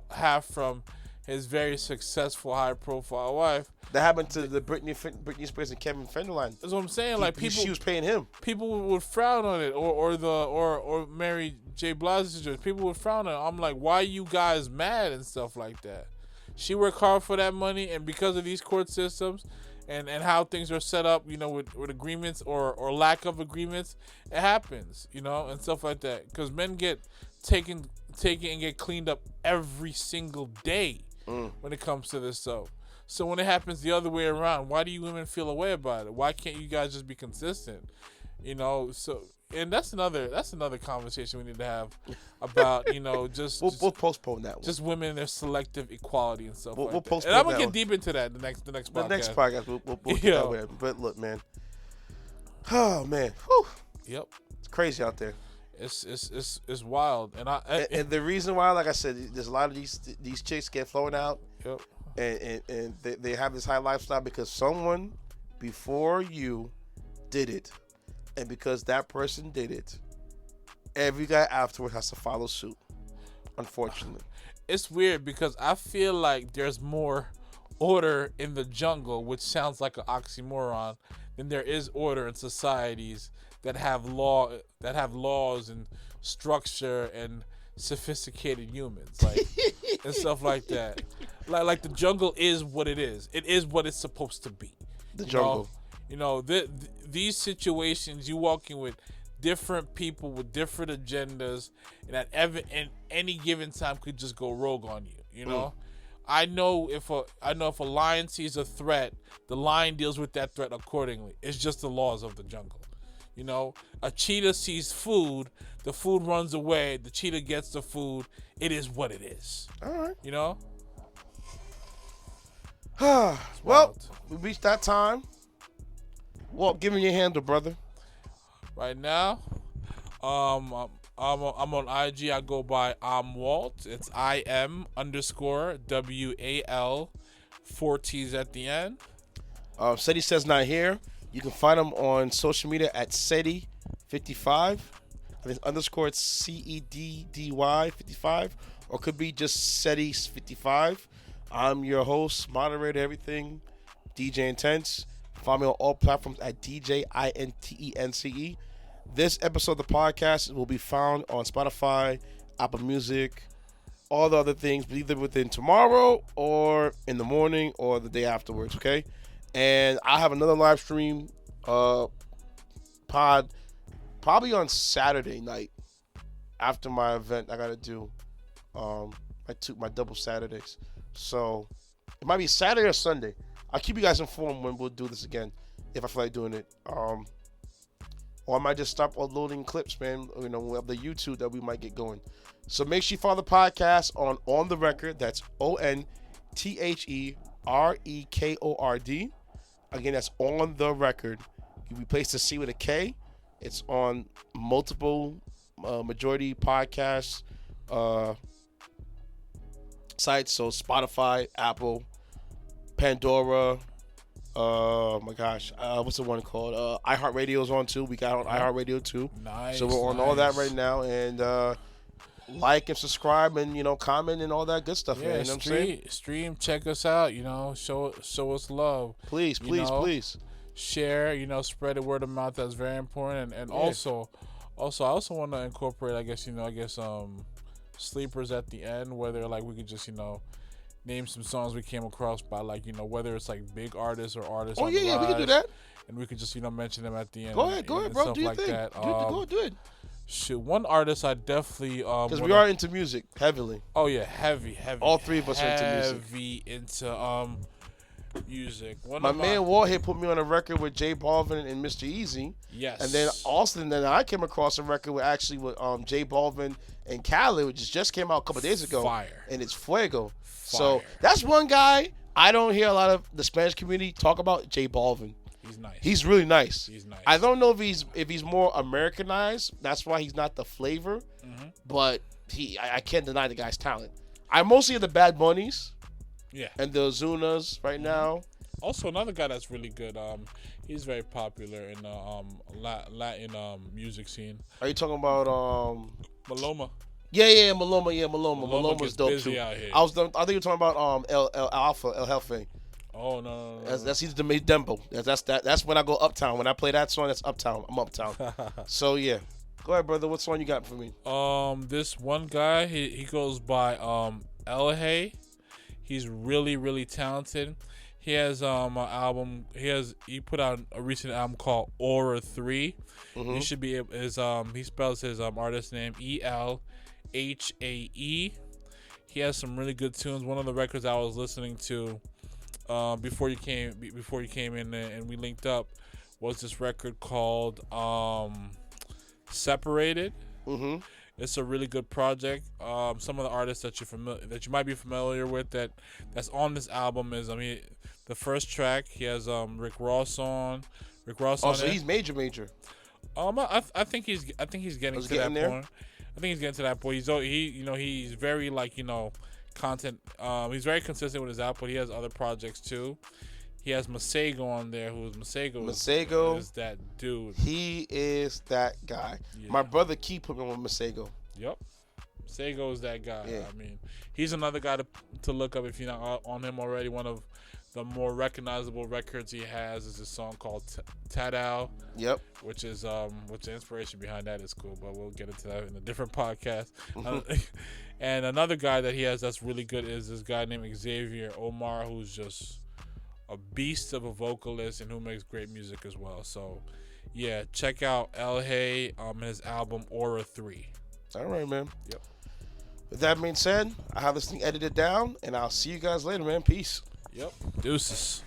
B: half from his very successful, high profile wife.
A: That happened to the Britney Spears and Kevin Federline.
B: That's what I'm saying.
A: She was paying him.
B: People would frown on it, or Mary J. Blige's situation. People would frown on it. I'm like, why are you guys mad and stuff like that? She worked hard for that money, and because of these court systems and how things are set up, with agreements or lack of agreements, it happens, and stuff like that. Because men get taken and get cleaned up every single day when it comes to this stuff. So when it happens the other way around, why do you women feel a way about it? Why can't you guys just be consistent? So, and that's another conversation we need to have about,
A: we'll postpone that one.
B: Just women and their selective equality and stuff
A: we'll
B: like that.
A: Postpone
B: And I'm gonna
A: that
B: get
A: one.
B: deep into that the next podcast.
A: The next podcast we'll get that way. But look, man. Oh man. Whew.
B: Yep.
A: It's crazy out there.
B: It's wild,
A: and the reason why, like I said, there's a lot of these chicks get flown out.
B: Yep.
A: And they have this high lifestyle because someone before you did it, and because that person did it, every guy afterward has to follow suit. Unfortunately,
B: it's weird because I feel like there's more order in the jungle, which sounds like an oxymoron, then there is order in societies that have laws and structure and sophisticated humans, like and stuff like that. Like the jungle is what it is. It is what it's supposed to be.
A: The jungle.
B: These situations, you walking with different people with different agendas, and at any given time could just go rogue on you. You know, I know if a lion sees a threat, the lion deals with that threat accordingly. It's just the laws of the jungle. You know, a cheetah sees food, the food runs away, the cheetah gets the food. It is what it is.
A: All right.
B: You know.
A: Well, we reached that time. Walt, give me your handle, brother.
B: Right now, I'm on IG. I go by Walt. It's IM_WAL, 4 T's at the end.
A: Seti says not here. You can find him on social media at Seti55. I think underscore it's CEDDY 55, or could be just Seti55. I'm your host, moderator, everything, DJ Intence. Find me on all platforms at DJ INTENCE. This episode of the podcast will be found on Spotify, Apple Music, all the other things, either within tomorrow or in the morning or the day afterwards, okay? And I have another live stream pod probably on Saturday night after my event I got to do. I took my double Saturdays. So it might be Saturday or Sunday. I'll keep you guys informed when we'll do this again, if I feel like doing it. Or I might just stop uploading clips, man. You know, we have the YouTube that we might get going. So make sure you follow the podcast on the record. That's ONTHEREKORD. Again, that's on the record. You replace the C with a K. It's on multiple majority podcast sites. So Spotify, Apple, Pandora, my gosh, what's the one called? iHeartRadio's on too. We got on iHeartRadio too.
B: Nice.
A: So we're on all that right now, and like and subscribe, and comment and all that good stuff.
B: Yeah,
A: man, you know what I'm saying?
B: Stream, check us out. Show us love.
A: Please.
B: Share. Spread the word of mouth. That's very important. And also, I also want to incorporate. I guess sleepers at the end. Whether we could just name some songs we came across by whether it's big artists or artists.
A: Oh yeah, we can do that.
B: And we could just mention them at the end.
A: Go ahead, bro. Do your thing.
B: That.
A: Do it.
B: Shoot, one artist I definitely
A: because we are into music heavily.
B: Oh yeah, heavy.
A: All three of us are into music.
B: Heavy into music.
A: My man Walt here put me on a record with J Balvin and Mr. Easy.
B: Yes.
A: And then Austin, I came across a record with J Balvin and Khaled, which just came out a couple days ago.
B: Fire.
A: And it's Fuego. So that's one guy I don't hear a lot of the Spanish community talk about. J Balvin.
B: He's nice.
A: He's really nice.
B: He's nice.
A: I don't know if he's more Americanized. That's why he's not the flavor. Mm-hmm. But I can't deny the guy's talent. I mostly hear the Bad Bunnies.
B: Yeah.
A: And the Ozunas right now.
B: Also, another guy that's really good. He's very popular in the Latin music scene.
A: Are you talking about
B: Maloma?
A: Yeah, Maloma. Yeah, Maloma. Maloma's dope too.
B: Out here.
A: I think you're talking about El Jefe.
B: Oh no.
A: That's he's the Dembo. That's when I go uptown. When I play that song, that's uptown. I'm uptown. So yeah. Go ahead, brother. What song you got for me?
B: This one guy, he goes by El. He's really, really talented. He has an album. He put out a recent album called Aura 3. Mm-hmm. He should be he spells his artist name ELHAE. He has some really good tunes. One of the records I was listening to before you came in and we linked up was this record called Separated. Mm-hmm. It's a really good project. Some of the artists that you might be familiar with that's on this album is the first track he has Rick Ross on.
A: So he's major.
B: I think he's getting to that point. I think he's getting to that point. He's very content. He's very consistent with his output. He has other projects too. He has Masego on there. Masego is that dude.
A: He is that guy. Yeah. My brother Key put me on with Masego.
B: Yep. Sego's that guy.
A: Yeah.
B: I mean, he's another guy to look up if you're not on him already. One of the more recognizable records he has is a song called Tadao.
A: Yep.
B: Which the inspiration behind that is cool, but we'll get into that in a different podcast. And another guy that he has that's really good is this guy named Xavier Omar, who's just a beast of a vocalist and who makes great music as well. So, yeah, check out El Hey and his album Aura 3.
A: All right, man.
B: Yep.
A: With that being said, I have this thing edited down, and I'll see you guys later, man. Peace.
B: Yep. Deuces.